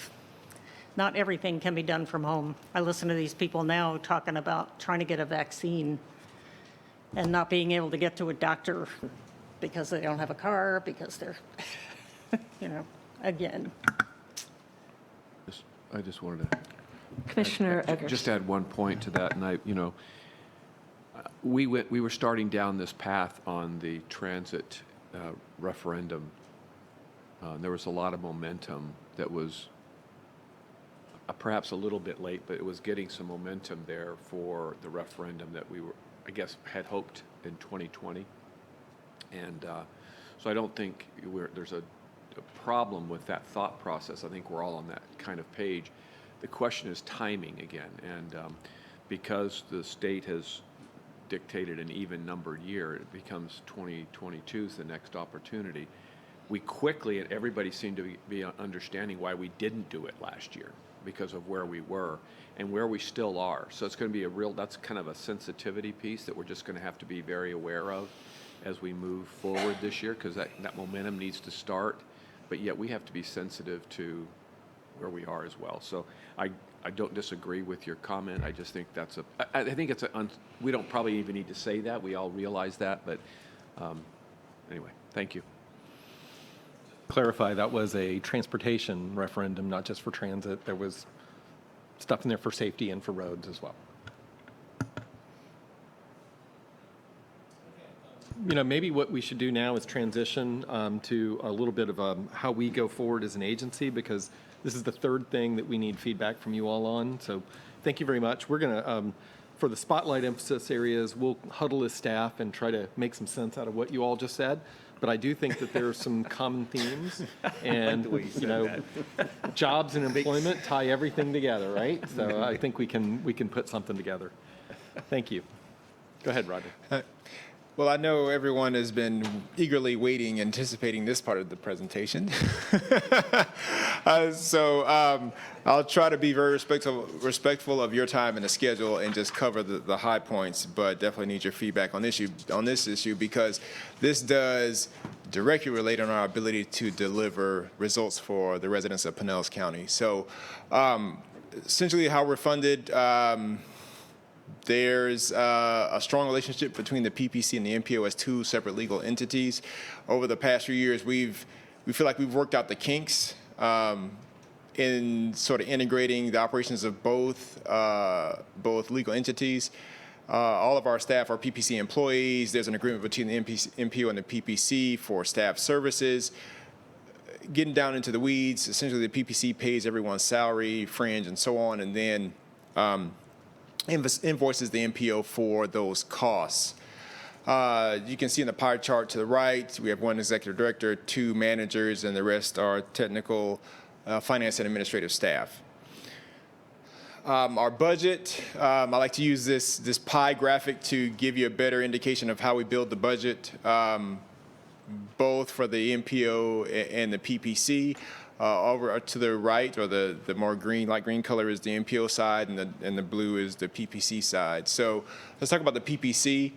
not everything can be done from home. I listen to these people now talking about trying to get a vaccine and not being able to get to a doctor because they don't have a car, because they're, again. I just wanted to Commissioner Eggers. just add one point to that, and we were starting down this path on the transit referendum. There was a lot of momentum that was perhaps a little bit late, but it was getting some momentum there for the referendum that we were, I guess, had hoped in 2020. And so I don't think there's a problem with that thought process. I think we're all on that kind of page. The question is timing again, and because the state has dictated an even numbered year, it becomes 2022 is the next opportunity. We quickly, and everybody seemed to be understanding why we didn't do it last year, because of where we were and where we still are. So it's going to be that's kind of a sensitivity piece that we're just going to have to be very aware of as we move forward this year, because that momentum needs to start, but yet we have to be sensitive to where we are as well. So I don't disagree with your comment. I just think I think we don't probably even need to say that. We all realize that, but anyway, thank you. Clarify, that was a transportation referendum, not just for transit. There was stuff in there for safety and for roads as well. Maybe what we should do now is transition to a little bit of how we go forward as an agency, because this is the third thing that we need feedback from you all on. So thank you very much. We're going to, for the spotlight emphasis areas, we'll huddle as staff and try to make some sense out of what you all just said. But I do think that there are some common themes, and jobs and employment tie everything together, right? So I think we can put something together. Thank you. Go ahead, Roger. Well, I know everyone has been eagerly waiting, anticipating this part of the presentation. So I'll try to be very respectful of your time and the schedule and just cover the high points, but definitely need your feedback on this issue, because this does directly relate on our ability to deliver results for the residents of Pinellas County. So essentially how we're funded, there's a strong relationship between the PPC and the MPO as two separate legal entities. Over the past few years, we feel like we've worked out the kinks in sort of integrating the operations of both legal entities. All of our staff are PPC employees. There's an agreement between the MPO and the PPC for staff services. Getting down into the weeds, essentially the PPC pays everyone's salary, fringe, and so on, and then invoices the MPO for those costs. You can see in the pie chart to the right, we have one executive director, 2 managers, and the rest are technical, finance, and administrative staff. Our budget, I like to use this pie graphic to give you a better indication of how we build the budget, both for the MPO and the PPC. Over to the right, or the more light green color, is the MPO side, and the blue is the PPC side. So let's talk about the PPC.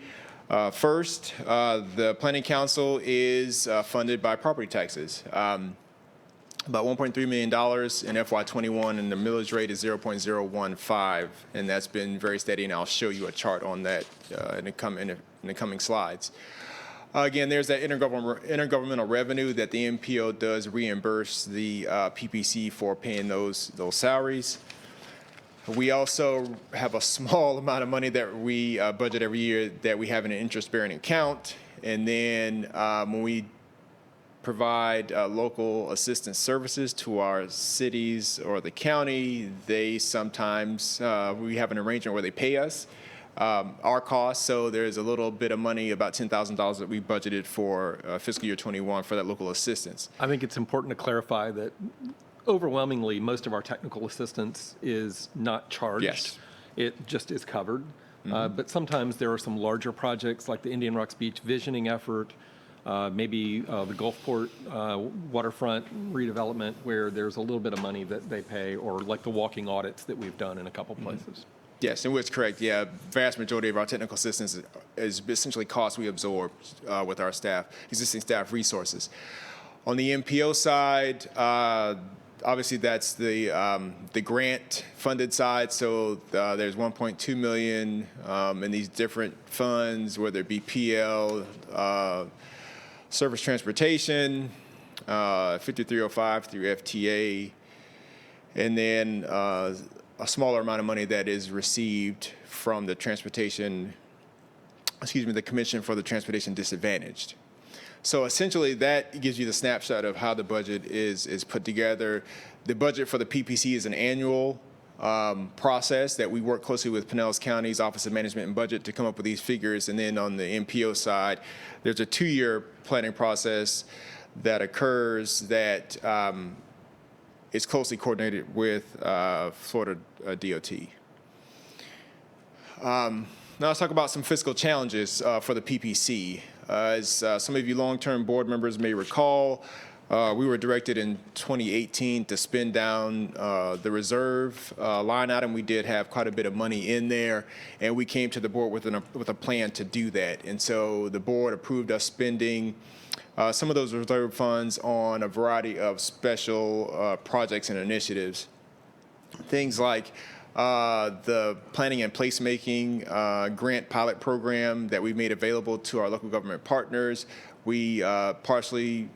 First, the Planning Council is funded by property taxes. about $1.3 million in FY21, and the millage rate is 0.015, and that's been very steady, and I'll show you a chart on that in the coming slides. Again, there's that intergovernmental revenue that the MPO does reimburse the PPC for paying those salaries. We also have a small amount of money that we budget every year that we have in an interest-bearing account, and then when we provide local assistance services to our cities or the county, they sometimes, we have an arrangement where they pay us our costs. So there's a little bit of money, about $10,000 that we budgeted for fiscal year 21 for that local assistance. I think it's important to clarify that overwhelmingly, most of our technical assistance is not charged. Yes. It just is covered. But sometimes there are some larger projects like the Indian Rocks Beach visioning effort, maybe the Gulfport waterfront redevelopment, where there's a little bit of money that they pay, or like the walking audits that we've done in a couple places. Yes, and it's correct. Yeah, vast majority of our technical assistance is essentially costs we absorb with our staff, existing staff resources. On the MPO side, obviously that's the grant-funded side. So there's $1.2 million in these different funds, whether it be PL, Surface Transportation, 5305 through FTA, and then a smaller amount of money that is received from the the Commission for the Transportation Disadvantaged. So essentially that gives you the snapshot of how the budget is put together. The budget for the PPC is an annual process that we work closely with Pinellas County's Office of Management and Budget to come up with these figures. And then on the MPO side, there's a 2-year planning process that occurs that is closely coordinated with Florida DOT. Now let's talk about some fiscal challenges for the PPC. As some of you long-term board members may recall, we were directed in 2018 to spend down the reserve line item. We did have quite a bit of money in there, and we came to the board with a plan to do that. And so the board approved us spending some of those reserve funds on a variety of special projects and initiatives. Things like the planning and placemaking grant pilot program that we made available to our local government partners. We partially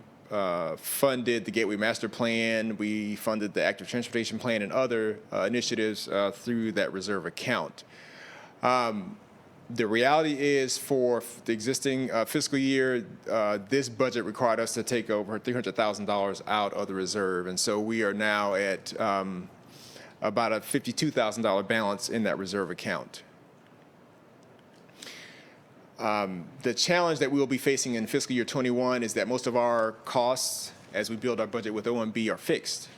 funded the Gateway Master Plan. We funded the Active Transportation Plan and other initiatives through that reserve account. The reality is, for the existing fiscal year, this budget required us to take over $300,000 out of the reserve, and so we are now at about a $52,000 balance in that reserve account. The challenge that we will be facing in fiscal year 21 is that most of our costs, as we build our budget with OMB, are fixed.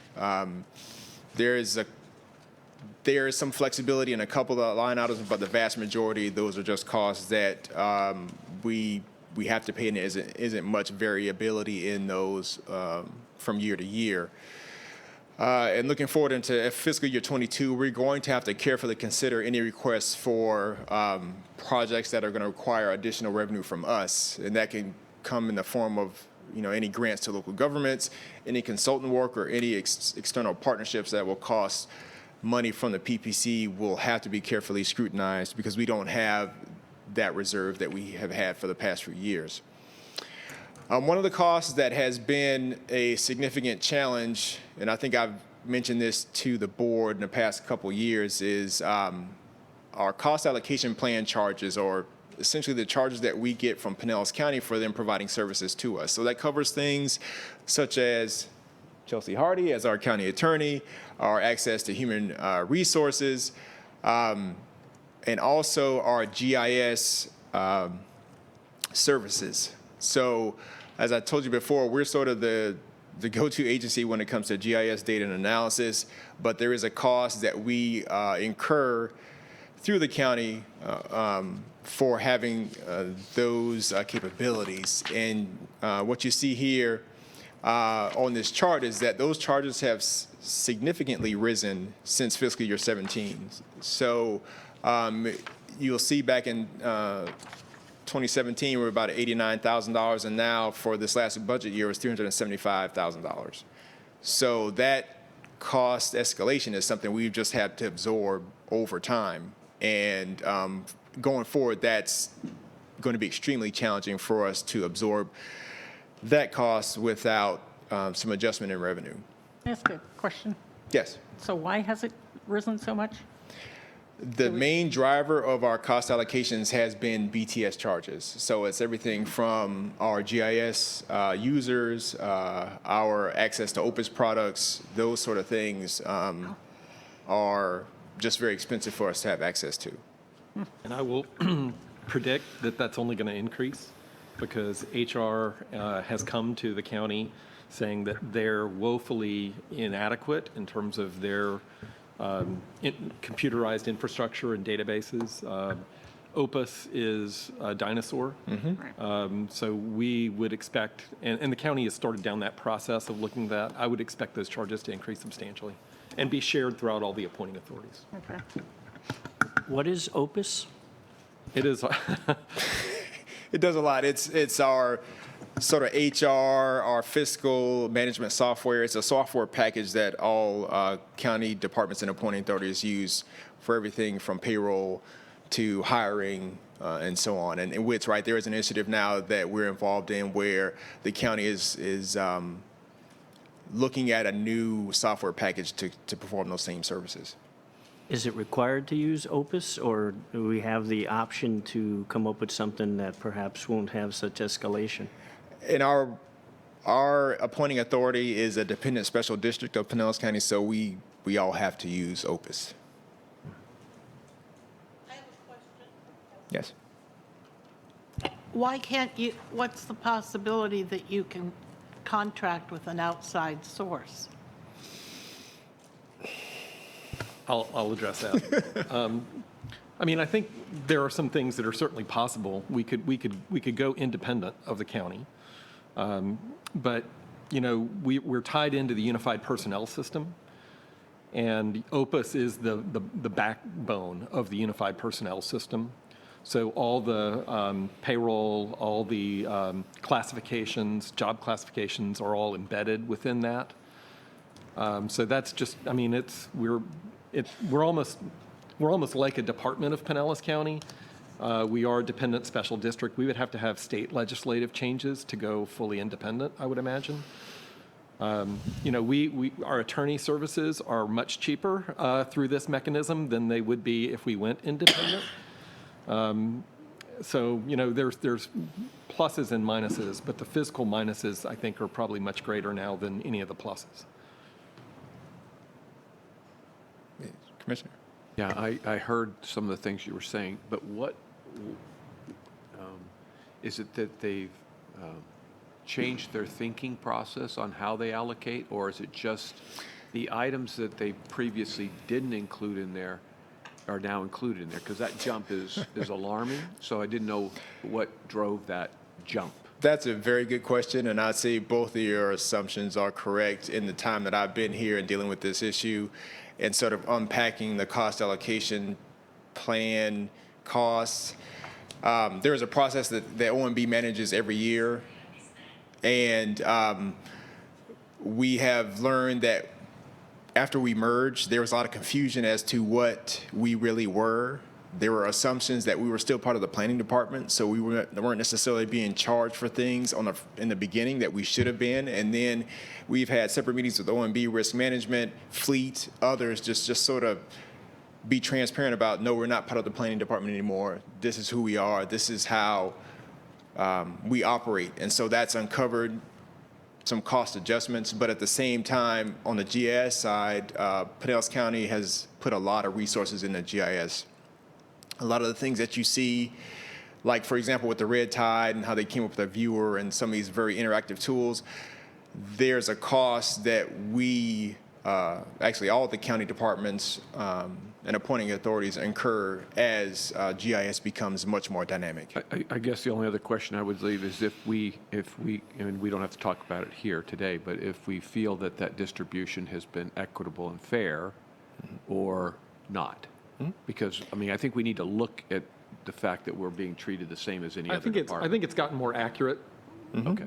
There is some flexibility in a couple of line items, but the vast majority, those are just costs that we have to pay, and there isn't much variability in those from year to year. And looking forward into fiscal year 22, we're going to have to carefully consider any requests for projects that are going to require additional revenue from us, and that can come in the form of any grants to local governments, any consultant work, or any external partnerships that will cost money from the PPC. Will have to be carefully scrutinized because we don't have that reserve that we have had for the past few years. One of the costs that has been a significant challenge, and I think I've mentioned this to the board in the past couple years, is our cost allocation plan charges, or essentially the charges that we get from Pinellas County for them providing services to us. So that covers things such as Chelsea Hardy as our county attorney, our access to human resources, and also our GIS services. So as I told you before, we're sort of the go-to agency when it comes to GIS data and analysis, but there is a cost that we incur through the county for having those capabilities. And what you see here on this chart is that those charges have significantly risen since fiscal year 17. So you'll see back in 2017, we were about $89,000, and now for this last budget year, it's $375,000. So that cost escalation is something we've just had to absorb over time. And going forward, that's going to be extremely challenging for us to absorb that cost without some adjustment in revenue. Can I ask a question? Yes. So why has it risen so much? The main driver of our cost allocations has been BTS charges. So it's everything from our GIS users, our access to Opus products, those sort of things are just very expensive for us to have access to. And I will predict that that's only going to increase because HR has come to the county saying that they're woefully inadequate in terms of their computerized infrastructure and databases. Opus is a dinosaur. So we would expect, and the county has started down that process of looking at that, I would expect those charges to increase substantially and be shared throughout all the appointing authorities. Okay. What is Opus? It is. It does a lot. It's our sort of HR, our fiscal management software. It's a software package that all county departments and appointing authorities use for everything from payroll to hiring and so on. And WITS, right, there is an initiative now that we're involved in where the county is looking at a new software package to perform those same services. Is it required to use Opus, or do we have the option to come up with something that perhaps won't have such escalation? And our appointing authority is a dependent special district of Pinellas County, so we all have to use Opus. I have a question. Yes. Why can't you, what's the possibility that you can contract with an outside source? I'll address that. I mean, I think there are some things that are certainly possible. We could go independent of the county, but you know, we're tied into the unified personnel system, and Opus is the backbone of the unified personnel system. So all the payroll, all the classifications, job classifications are all embedded within that. So that's just, I mean, we're almost like a department of Pinellas County. We are a dependent special district. We would have to have state legislative changes to go fully independent, I would imagine. You know, our attorney services are much cheaper through this mechanism than they would be if we went independent. So, you know, there's pluses and minuses, but the fiscal minuses, I think, are probably much greater now than any of the pluses. Commissioner. Yeah, I heard some of the things you were saying, but what is it that they've changed their thinking process on how they allocate, or is it just the items that they previously didn't include in there are now included in there? Because that jump is alarming, so I didn't know what drove that jump. That's a very good question, and I'd say both of your assumptions are correct. In the time that I've been here and dealing with this issue and sort of unpacking the cost allocation plan costs, there is a process that the OMB manages every year, and we have learned that after we merged, there was a lot of confusion as to what we really were. There were assumptions that we were still part of the planning department, so we weren't necessarily being charged for things in the beginning that we should have been. And then we've had separate meetings with OMB, risk management, fleet, others, just sort of be transparent about, no, we're not part of the planning department anymore. This is who we are. This is how we operate. And so that's uncovered some cost adjustments, but at the same time, on the GIS side, Pinellas County has put a lot of resources in the GIS. A lot of the things that you see, like, for example, with the Red Tide and how they came up with a viewer and some of these very interactive tools, there's a cost that we, actually all of the county departments and appointing authorities incur as GIS becomes much more dynamic. I guess the only other question I would leave is if we, and we don't have to talk about it here today, but if we feel that that distribution has been equitable and fair or not. Because, I mean, I think we need to look at the fact that we're being treated the same as any other department. I think it's gotten more accurate Okay.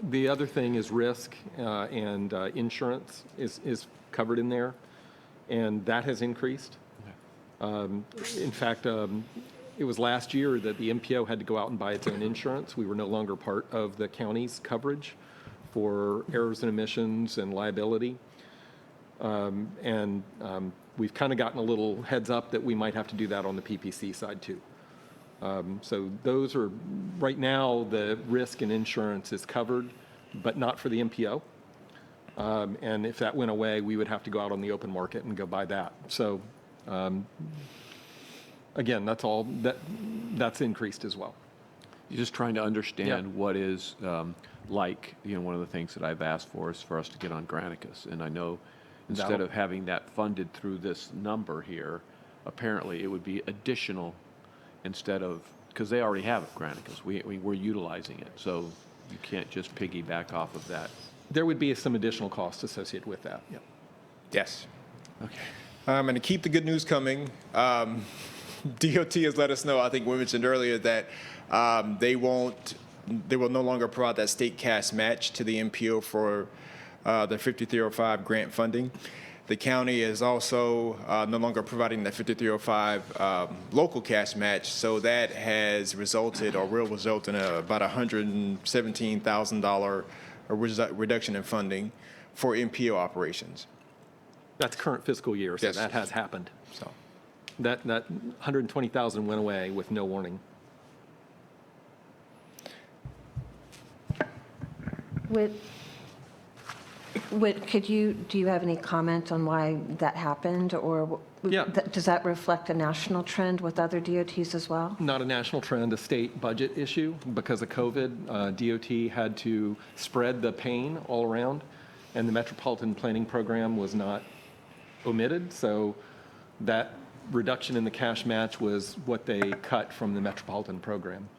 The other thing is risk and insurance is covered in there, and that has increased. In fact, it was last year that the MPO had to go out and buy its own insurance. We were no longer part of the county's coverage for errors and omissions and liability. We've kind of gotten a little heads up that we might have to do that on the PPC side too. So those are, right now, the risk and insurance is covered, but not for the MPO. And if that went away, we would have to go out on the open market and go buy that. So again, that's increased as well. You're just trying to understand Yeah. what is like, one of the things that I've asked for is for us to get on Granicus. And I know instead of having that funded through this number here, apparently it would be additional instead of, because they already have it, Granicus. We're utilizing it. So you can't just piggyback off of that. There would be some additional costs associated with that. Yeah. Yes. Okay. And to keep the good news coming, DOT has let us know, I think we mentioned earlier, that they will no longer provide that state cash match to the MPO for the 5305 grant funding. The county is also no longer providing the 5305 local cash match, so that has resulted or will result in about $117,000 reduction in funding for MPO operations. That's current fiscal year, so Yes. that has happened. So that 120,000 went away with no warning. Do you have any comment on why that happened, or Yeah. does that reflect a national trend with other DOTs as well? Not a national trend, a state budget issue. Because of COVID, DOT had to spread the pain all around, and the Metropolitan Planning Program was not omitted. So that reduction in the cash match was what they cut from the Metropolitan Program.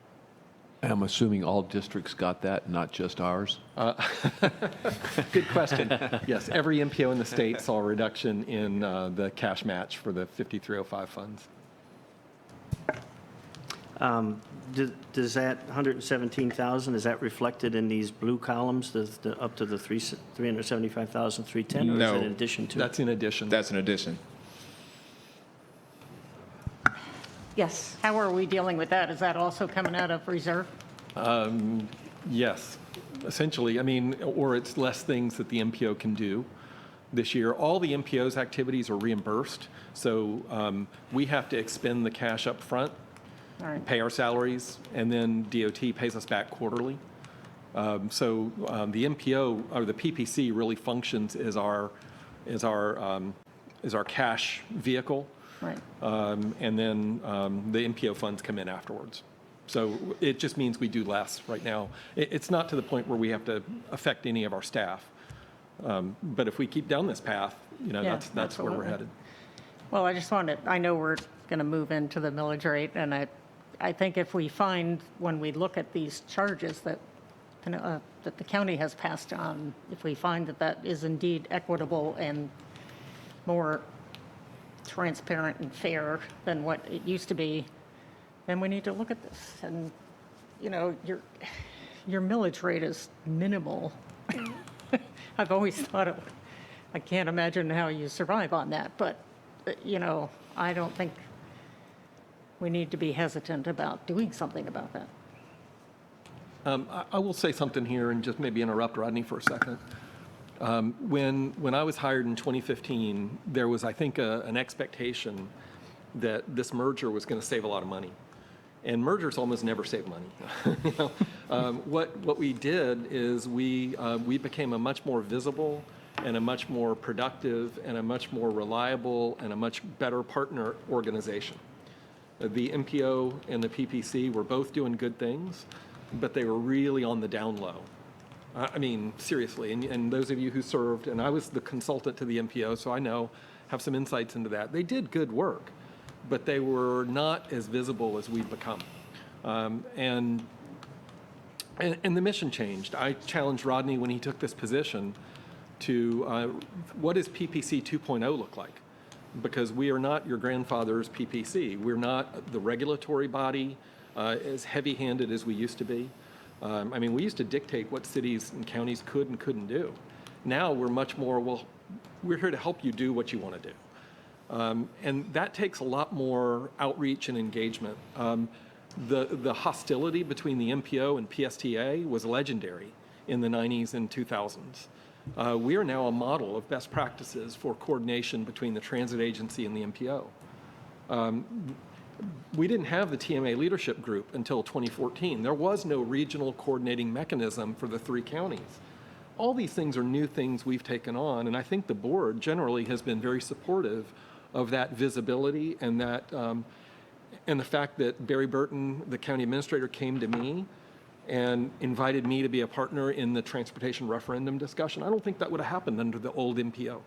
I'm assuming all districts got that, not just ours? Good question. Yes, every MPO in the state saw a reduction in the cash match for the 5305 funds. Does that 117,000, is that reflected in these blue columns, up to the 375,310? Or No. is it in addition to? That's in addition. That's an addition. Yes. How are we dealing with that? Is that also coming out of reserve? Yes, essentially. I mean, or it's less things that the MPO can do this year. All the MPO's activities are reimbursed, so we have to expend the cash up front, All right. pay our salaries, and then DOT pays us back quarterly. So the MPO, or the PPC, really functions as our cash vehicle. Right. And then the MPO funds come in afterwards. So it just means we do less right now. It's not to the point where we have to affect any of our staff. But if we keep down this path, Yeah, that's where we're absolutely. headed. Well, I just wanted, I know we're going to move into the millage rate, and I think if we find, when we look at these charges that the county has passed on, if we find that that is indeed equitable and more transparent and fair than what it used to be, then we need to look at this. And, your millage rate is minimal. I've always thought I can't imagine how you survive on that, but, I don't think we need to be hesitant about doing something about that. I will say something here and just maybe interrupt Rodney for a second. When I was hired in 2015, there was, I think, an expectation that this merger was going to save a lot of money. And mergers almost never save money. What we did is we became a much more visible and a much more productive and a much more reliable and a much better partner organization. The MPO and the PPC were both doing good things, but they were really on the down low. I mean, seriously, and those of you who served, and I was the consultant to the MPO, so I have some insights into that. They did good work, but they were not as visible as we've become. And the mission changed. I challenged Rodney when he took this position to what does PPC 2.0 look like? Because we are not your grandfather's PPC. We're not the regulatory body as heavy-handed as we used to be. I mean, we used to dictate what cities and counties could and couldn't do. Now we're much more, well, we're here to help you do what you want to do. And that takes a lot more outreach and engagement. The hostility between the MPO and PSTA was legendary in the 90s and 2000s. We are now a model of best practices for coordination between the transit agency and the MPO. We didn't have the TMA leadership group until 2014. There was no regional coordinating mechanism for the 3 counties. All these things are new things we've taken on, and I think the board generally has been very supportive of that visibility and that, and the fact that Barry Burton, the county administrator, came to me and invited me to be a partner in the transportation referendum discussion. I don't think that would have happened under the old MPO.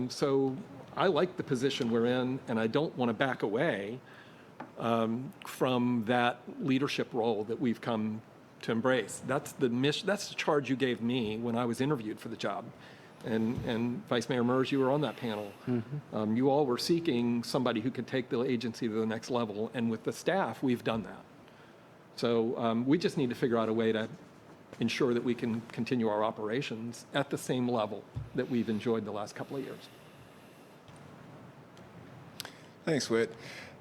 So I like the position we're in, and I don't want to back away from that leadership role that we've come to embrace. That's the mission. That's the charge you gave me when I was interviewed for the job. And Vice Mayor Mers, you were on that panel. You all were seeking somebody who could take the agency to the next level, and with the staff, we've done that. So we just need to figure out a way to ensure that we can continue our operations at the same level that we've enjoyed the last couple of years. Thanks, Whit.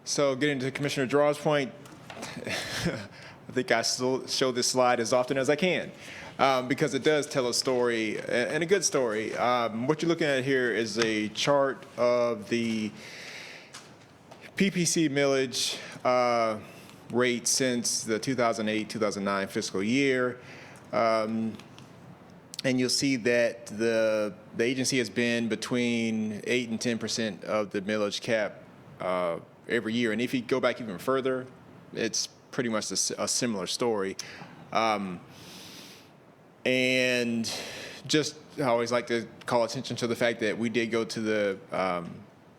So getting to Commissioner Draw's point, I think I still show this slide as often as I can. Because it does tell a story, and a good story. What you're looking at here is a chart of the PPC millage rate since the 2008-2009 fiscal year. And you'll see that the agency has been between 8 and 10% of the millage cap every year. And if you go back even further, it's pretty much a similar story. And just, I always like to call attention to the fact that we did go to the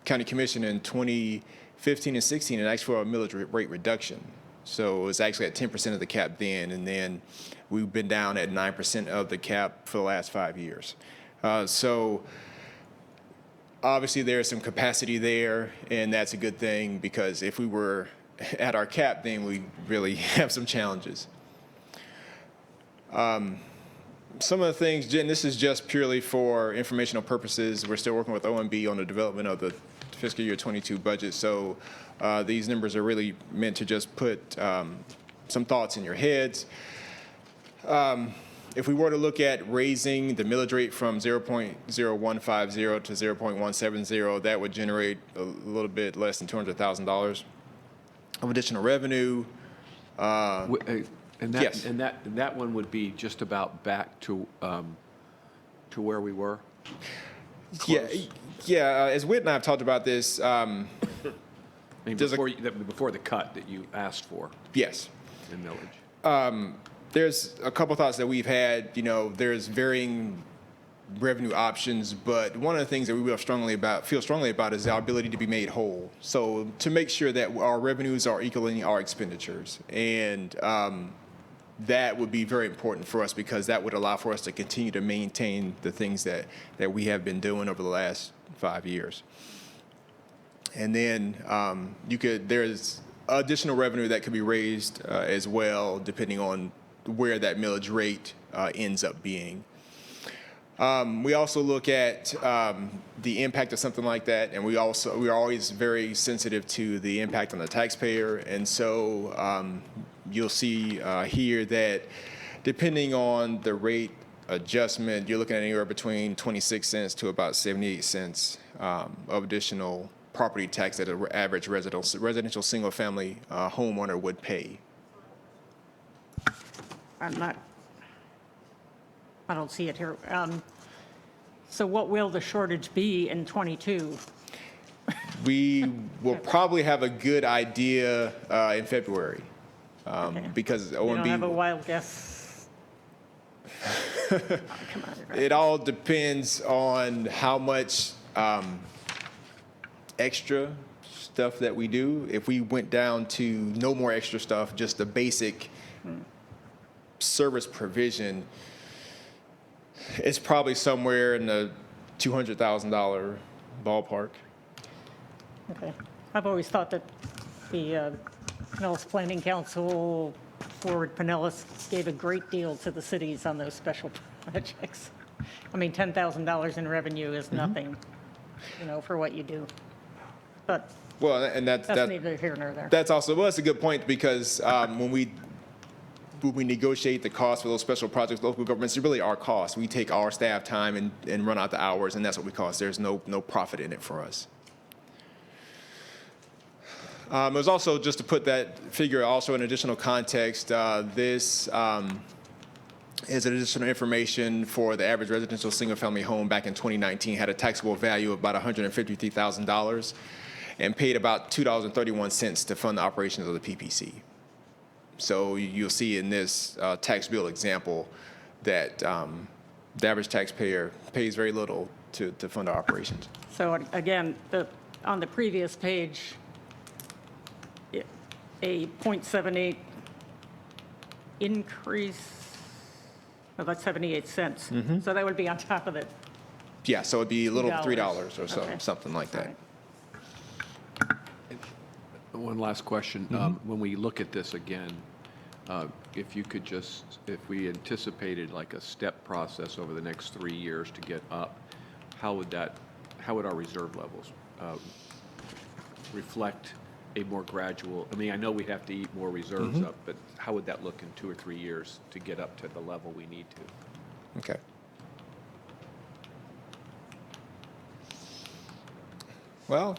county commission in 2015 and 16 and asked for a millage rate reduction. So it was actually at 10% of the cap then, and then we've been down at 9% of the cap for the last 5 years. So obviously there's some capacity there, and that's a good thing, because if we were at our cap, then we really have some challenges. Some of the things, Jen, this is just purely for informational purposes. We're still working with OMB on the development of the fiscal year 22 budget. So these numbers are really meant to just put some thoughts in your heads. If we were to look at raising the millage rate from 0.0150 to 0.170, that would generate a little bit less than $200,000 of additional revenue. And that, yes. and that one would be just about back to where we were? Close. Yeah. As Whit and I have talked about this. I mean, before the cut that you asked for. Yes. In millage. There's a couple thoughts that we've had. You know, there's varying revenue options, but one of the things that we feel strongly about is our ability to be made whole. So to make sure that our revenues are equaling our expenditures, and that would be very important for us, because that would allow for us to continue to maintain the things that we have been doing over the last 5 years. And then there's additional revenue that could be raised as well, depending on where that millage rate ends up being. We also look at the impact of something like that, and we are always very sensitive to the impact on the taxpayer. And so you'll see here that depending on the rate adjustment, you're looking at anywhere between 26 cents to about 78 cents of additional property tax that an average residential single-family homeowner would pay. I don't see it here. So what will the shortage be in '22? We will probably have a good idea in February, because OMB. You don't have a wild guess? Oh, come on. It all depends on how much extra stuff that we do. If we went down to no more extra stuff, just the basic service provision, it's probably somewhere in the $200,000 ballpark. Okay. I've always thought that the Pinellas Planning Council Forward Pinellas gave a great deal to the cities on those special projects. I mean, $10,000 in revenue is nothing, for what you do. But Well, and that's neither here nor there. that's also, well, that's a good point, because when we negotiate the cost for those special projects, local governments, it really are costs. We take our staff time and run out the hours, and that's what we cost. There's no profit in it for us. It was also, just to put that figure also in additional context, this is additional information for the average residential single-family home back in 2019, had a taxable value of about $153,000 and paid about $2.31 to fund the operations of the PPC. So you'll see in this tax bill example that the average taxpayer pays very little to fund our operations. So again, on the previous page, a 0.78 increase, well, that's 78 cents. So that would be on top of it. Yeah, so it'd be a little $3 $3 or so, Okay. something like that. One last question. When we look at this again, if you could if we anticipated like a step process over the next 3 years to get up, how would our reserve levels reflect a more gradual, I mean, I know we have to eat more reserves up, but how would that look in 2 or 3 years to get up to the level we need to? Okay. Well,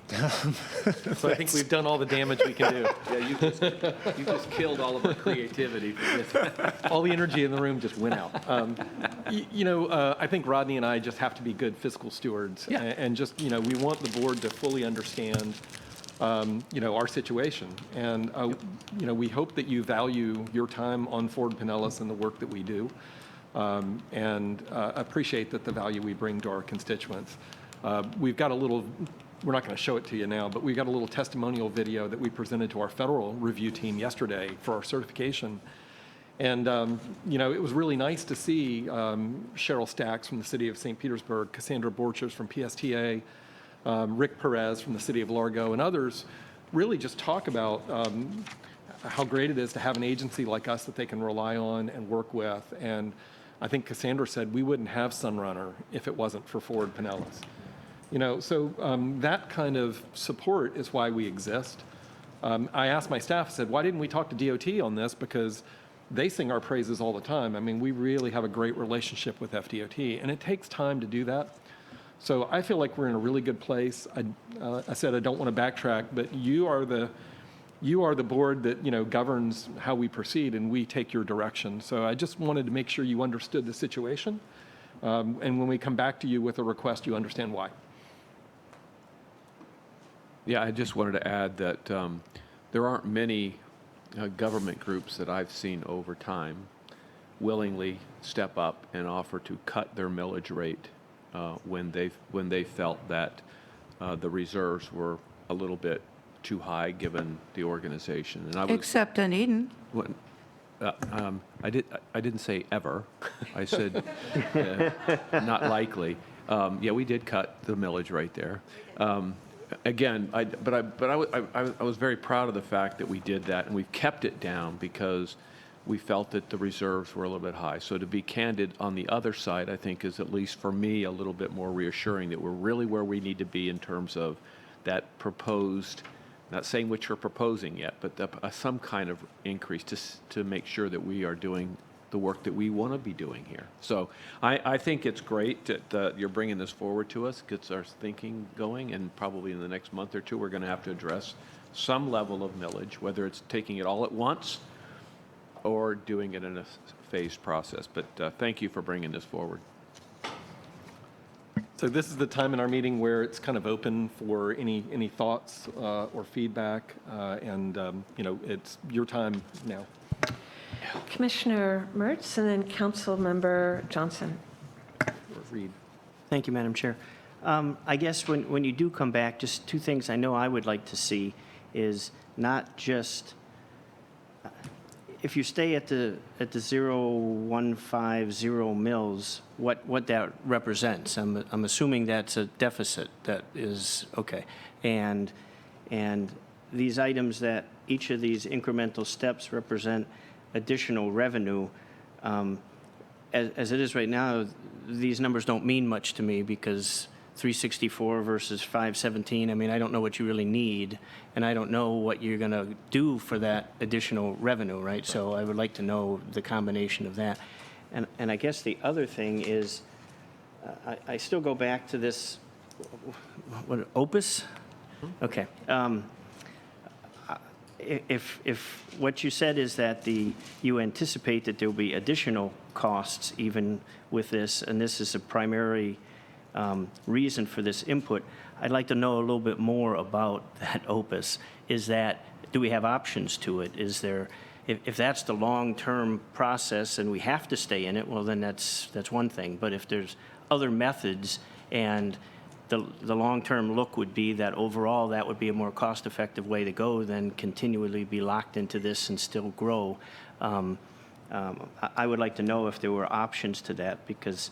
So I think we've done all the damage we can do. Yeah, you just killed all of our creativity for this. All the energy in the room just went out. I think Rodney and I just have to be good fiscal stewards. Yeah. And just, we want the board to fully understand, our situation. And, we hope that you value your time on Ford Pinellas and the work that we do, and appreciate that the value we bring to our constituents. We've got we're not going to show it to you now, but we got a little testimonial video that we presented to our federal review team yesterday for our certification. And, it was really nice to see Cheryl Stacks from the city of St. Petersburg, Cassandra Borchers from PSTA, Rick Perez from the city of Largo, and others really just talk about how great it is to have an agency like us that they can rely on and work with. And I think Cassandra said we wouldn't have Sunrunner if it wasn't for Ford Pinellas. So that kind of support is why we exist. I asked my staff, I said, why didn't we talk to DOT on this? Because they sing our praises all the time. I mean, we really have a great relationship with FDOT, and it takes time to do that. So I feel like we're in a really good place. I said I don't want to backtrack, but you are the board that, governs how we proceed, and we take your direction. So I just wanted to make sure you understood the situation. And when we come back to you with a request, you understand why. Yeah, I just wanted to add that there aren't many government groups that I've seen over time willingly step up and offer to cut their millage rate when they felt that the reserves were a little bit too high given the organization. And Except Dunedin. I didn't say ever. I said not likely. Yeah, we did cut the millage rate there. Again, I was very proud of the fact that we did that, and we've kept it down because we felt that the reserves were a little bit high. So to be candid on the other side, I think is, at least for me, a little bit more reassuring that we're really where we need to be in terms of that proposed, not saying which we're proposing yet, but some kind of increase to make sure that we are doing the work that we want to be doing here. So I think it's great that you're bringing this forward to us, gets our thinking going, and probably in the next month or two, we're going to have to address some level of millage, whether it's taking it all at once or doing it in a phased process. But thank you for bringing this forward. So this is the time in our meeting where it's kind of open for any thoughts or feedback, and it's your time now. Commissioner Mertz and then Councilmember Johnson. Reed. Thank you, Madam Chair. I guess when you do come back, just two things I know I would like to see is not just, if you stay at the 0.150 mils, what that represents. I'm assuming that's a deficit that is, okay. And these items that each of these incremental steps represent, additional revenue. As it is right now, these numbers don't mean much to me because 364 versus 517, I mean, I don't know what you really need, and I don't know what you're going to do for that additional revenue, right? So I would like to know the combination of that. And I guess the other thing is, I still go back to this, what, Opus? Okay. If what you said is that you anticipate that there will be additional costs even with this, and this is a primary reason for this input, I'd like to know a little bit more about that Opus. Do we have options to it? Is there, if that's the long-term process and we have to stay in it, well, then that's one thing. But if there's other methods, and the long-term look would be that overall that would be a more cost-effective way to go than continually be locked into this and still grow. I would like to know if there were options to that, because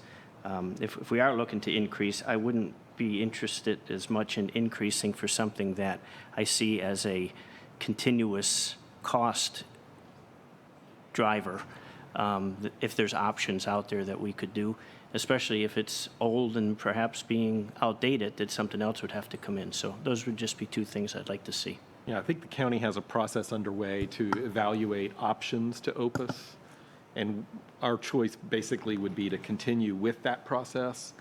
if we are looking to increase, I wouldn't be interested as much in increasing for something that I see as a continuous cost driver. If there's options out there that we could do, especially if it's old and perhaps being outdated, that something else would have to come in. So those would just be two things I'd like to see. Yeah, I think the county has a process underway to evaluate options to Opus, and our choice basically would be to continue with that process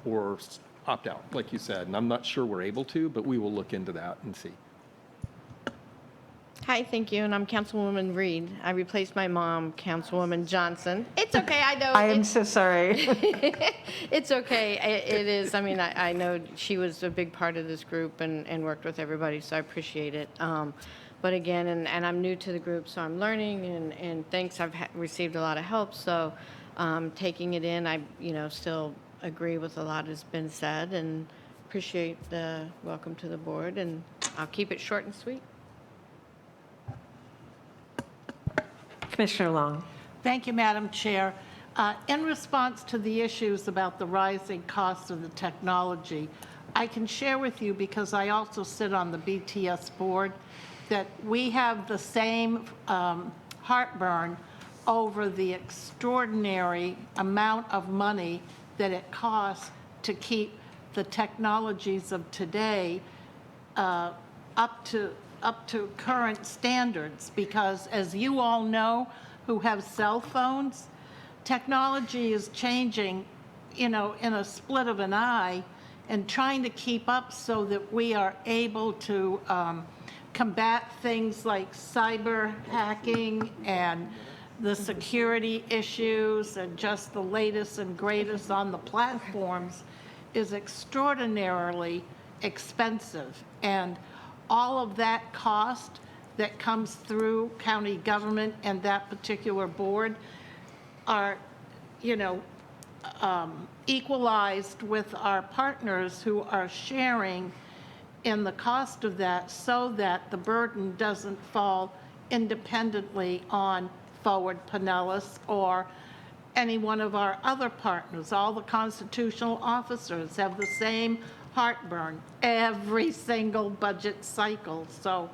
or opt out, like you said. And I'm not sure we're able to, but we will look into that and see. Hi, thank you, and I'm Councilwoman Reed. I replaced my mom, Councilwoman Johnson. It's okay, I know. I am so sorry. It's okay, it is. I mean, I know she was a big part of this group and worked with everybody, so I appreciate it. But again, and I'm new to the group, so I'm learning, and thanks, I've received a lot of help, so taking it in, I still agree with a lot that's been said, and appreciate the welcome to the board, and I'll keep it short and sweet. Commissioner Long. Thank you, Madam Chair. In response to the issues about the rising cost of the technology, I can share with you, because I also sit on the BTS board, that we have the same heartburn over the extraordinary amount of money that it costs to keep the technologies of today up to current standards, because as you all know who have cell phones, technology is changing, in a split of an eye, and trying to keep up so that we are able to combat things like cyber hacking and the security issues and just the latest and greatest on the platforms is extraordinarily expensive. And all of that cost that comes through county government and that particular board are, equalized with our partners who are sharing in the cost of that, so that the burden doesn't fall independently on Forward Pinellas or any one of our other partners. All the constitutional officers have the same heartburn every single budget cycle. So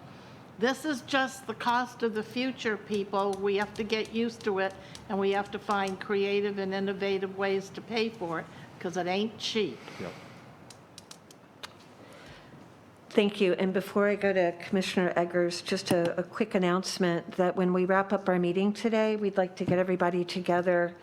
this is just the cost of the future, people. We have to get used to it, and we have to find creative and innovative ways to pay for it, because it ain't cheap. Yep. Thank you. And before I go to Commissioner Eggers, just a quick announcement that when we wrap up our meeting today, we'd like to get everybody together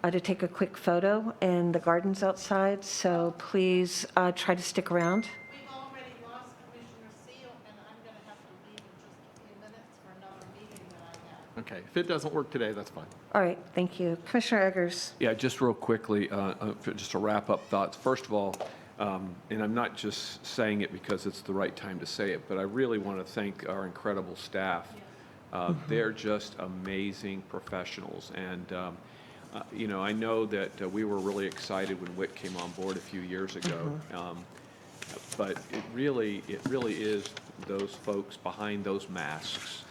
to take a quick photo in the gardens outside. So please try to stick around. We've already lost Commissioner Seal, and I'm going to have to leave in just a few minutes for another meeting that I have. Okay, if it doesn't work today, that's fine. All right, thank you. Commissioner Eggers. Yeah, just real quickly, just to wrap up thoughts. First of all, and I'm not just saying it because it's the right time to say it, but I really want to thank our incredible staff. They're just amazing professionals. And, I know that we were really excited when Whit came on board a few years ago. But it really is those folks behind those masks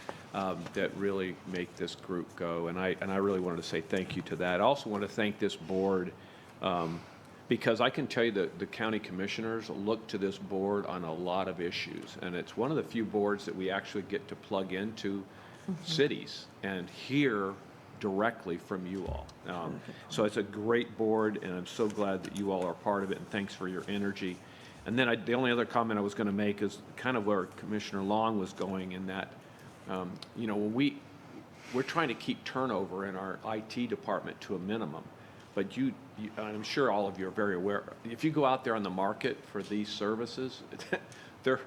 that really make this group go. And I really wanted to say thank you to that. I also want to thank this board, because I can tell you that the county commissioners look to this board on a lot of issues. And it's one of the few boards that we actually get to plug into cities and hear directly from you all. So it's a great board, and I'm so glad that you all are part of it, and thanks for your energy. And then the only other comment I was going to make is kind of where Commissioner Long was going in that, you know, when we're trying to keep turnover in our IT department to a minimum, but I'm sure all of you are very aware, if you go out there on the market for these services, they're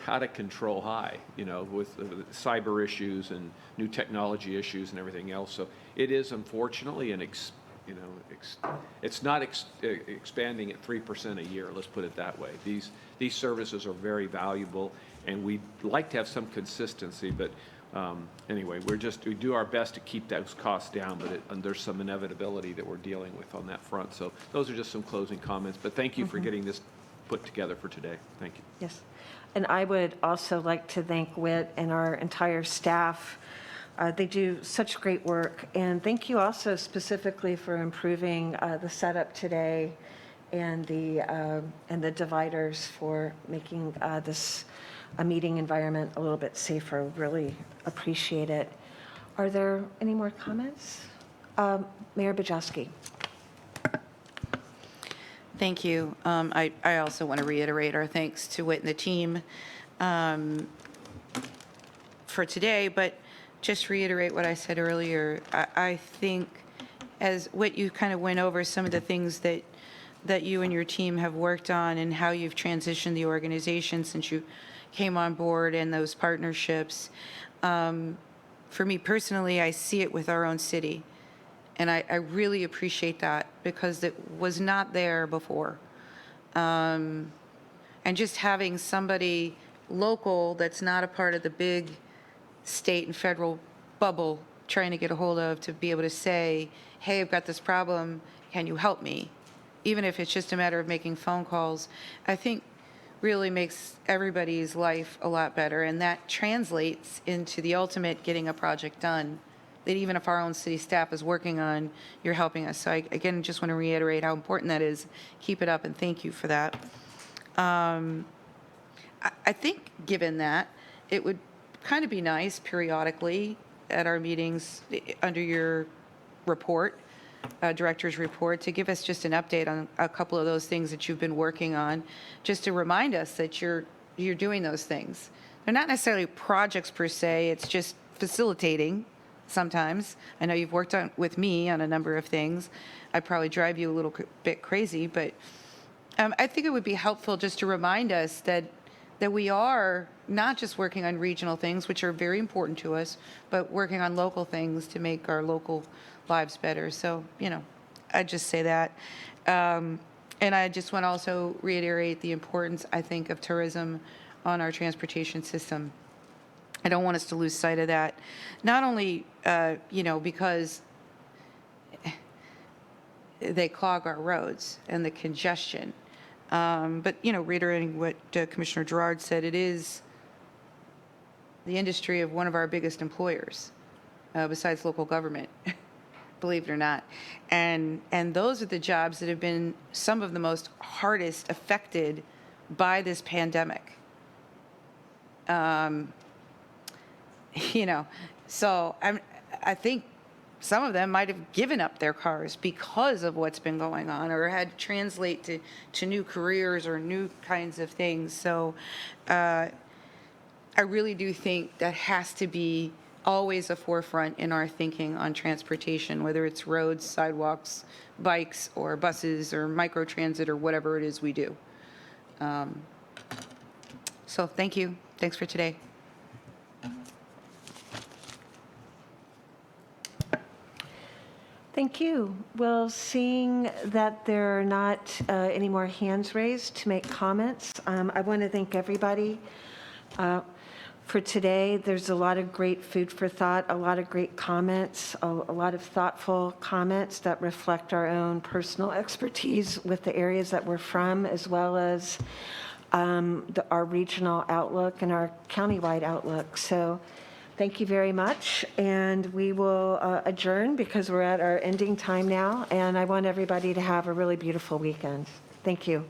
out of control high, you know, with cyber issues and new technology issues and everything else. So it is unfortunately it's not expanding at 3% a year. Let's put it that way. These services are very valuable, and we'd like to have some consistency. But anyway, we do our best to keep those costs down. But there's some inevitability that we're dealing with on that front. So those are just some closing comments. But thank you for getting this put together for today. Thank you. Yes. And I would also like to thank WIT and our entire staff. They do such great work. And thank you also specifically for improving the setup today and the dividers for making this a meeting environment a little bit safer. Really appreciate it. Are there any more comments? Mayor Bajowski. Thank you. I also want to reiterate our thanks to Whit and the team for today, but just reiterate what I said earlier. I think, as Whit, you kind of went over some of the things that you and your team have worked on and how you've transitioned the organization since you came on board and those partnerships. For me personally, I see it with our own city. And I really appreciate that because it was not there before. And just having somebody local that's not a part of the big state and federal bubble trying to get a hold of to be able to say, hey, I've got this problem, can you help me? Even if it's just a matter of making phone calls, I think really makes everybody's life a lot better. And that translates into the ultimate getting a project done. That even if our own city staff is working on, you're helping us. So I, again, just want to reiterate how important that is. Keep it up, and thank you for that. I think, given that, it would kind of be nice periodically at our meetings under your report, director's report, to give us just an update on a couple of those things that you've been working on, just to remind us that you're doing those things. They're not necessarily projects per se, it's just facilitating. Sometimes. I know you've worked with me on a number of things. I probably drive you a little bit crazy, but I think it would be helpful just to remind us that we are not just working on regional things, which are very important to us, but working on local things to make our local lives better. So, you know, I just say that. And I just want to also reiterate the importance, I think, of tourism on our transportation system. I don't want us to lose sight of that. Not only, you know, because they clog our roads and the congestion, but, you know, reiterating what Commissioner Gerard said, it is the industry of one of our biggest employers, besides local government, believe it or not. And those are the jobs that have been some of the most hardest affected by this pandemic. You know, so I think some of them might have given up their cars because of what's been going on, or had to translate to new careers or new kinds of things. So I really do think that has to be always a forefront in our thinking on transportation, whether it's roads, sidewalks, bikes, or buses, or microtransit, or whatever it is we do. So thank you. Thanks for today. Thank you. Well, seeing that there are not any more hands raised to make comments, I want to thank everybody for today. There's a lot of great food for thought, a lot of great comments, a lot of thoughtful comments that reflect our own personal expertise with the areas that we're from, as well as our regional outlook and our countywide outlook. So thank you very much, and we will adjourn because we're at our ending time now, and I want everybody to have a really beautiful weekend. Thank you.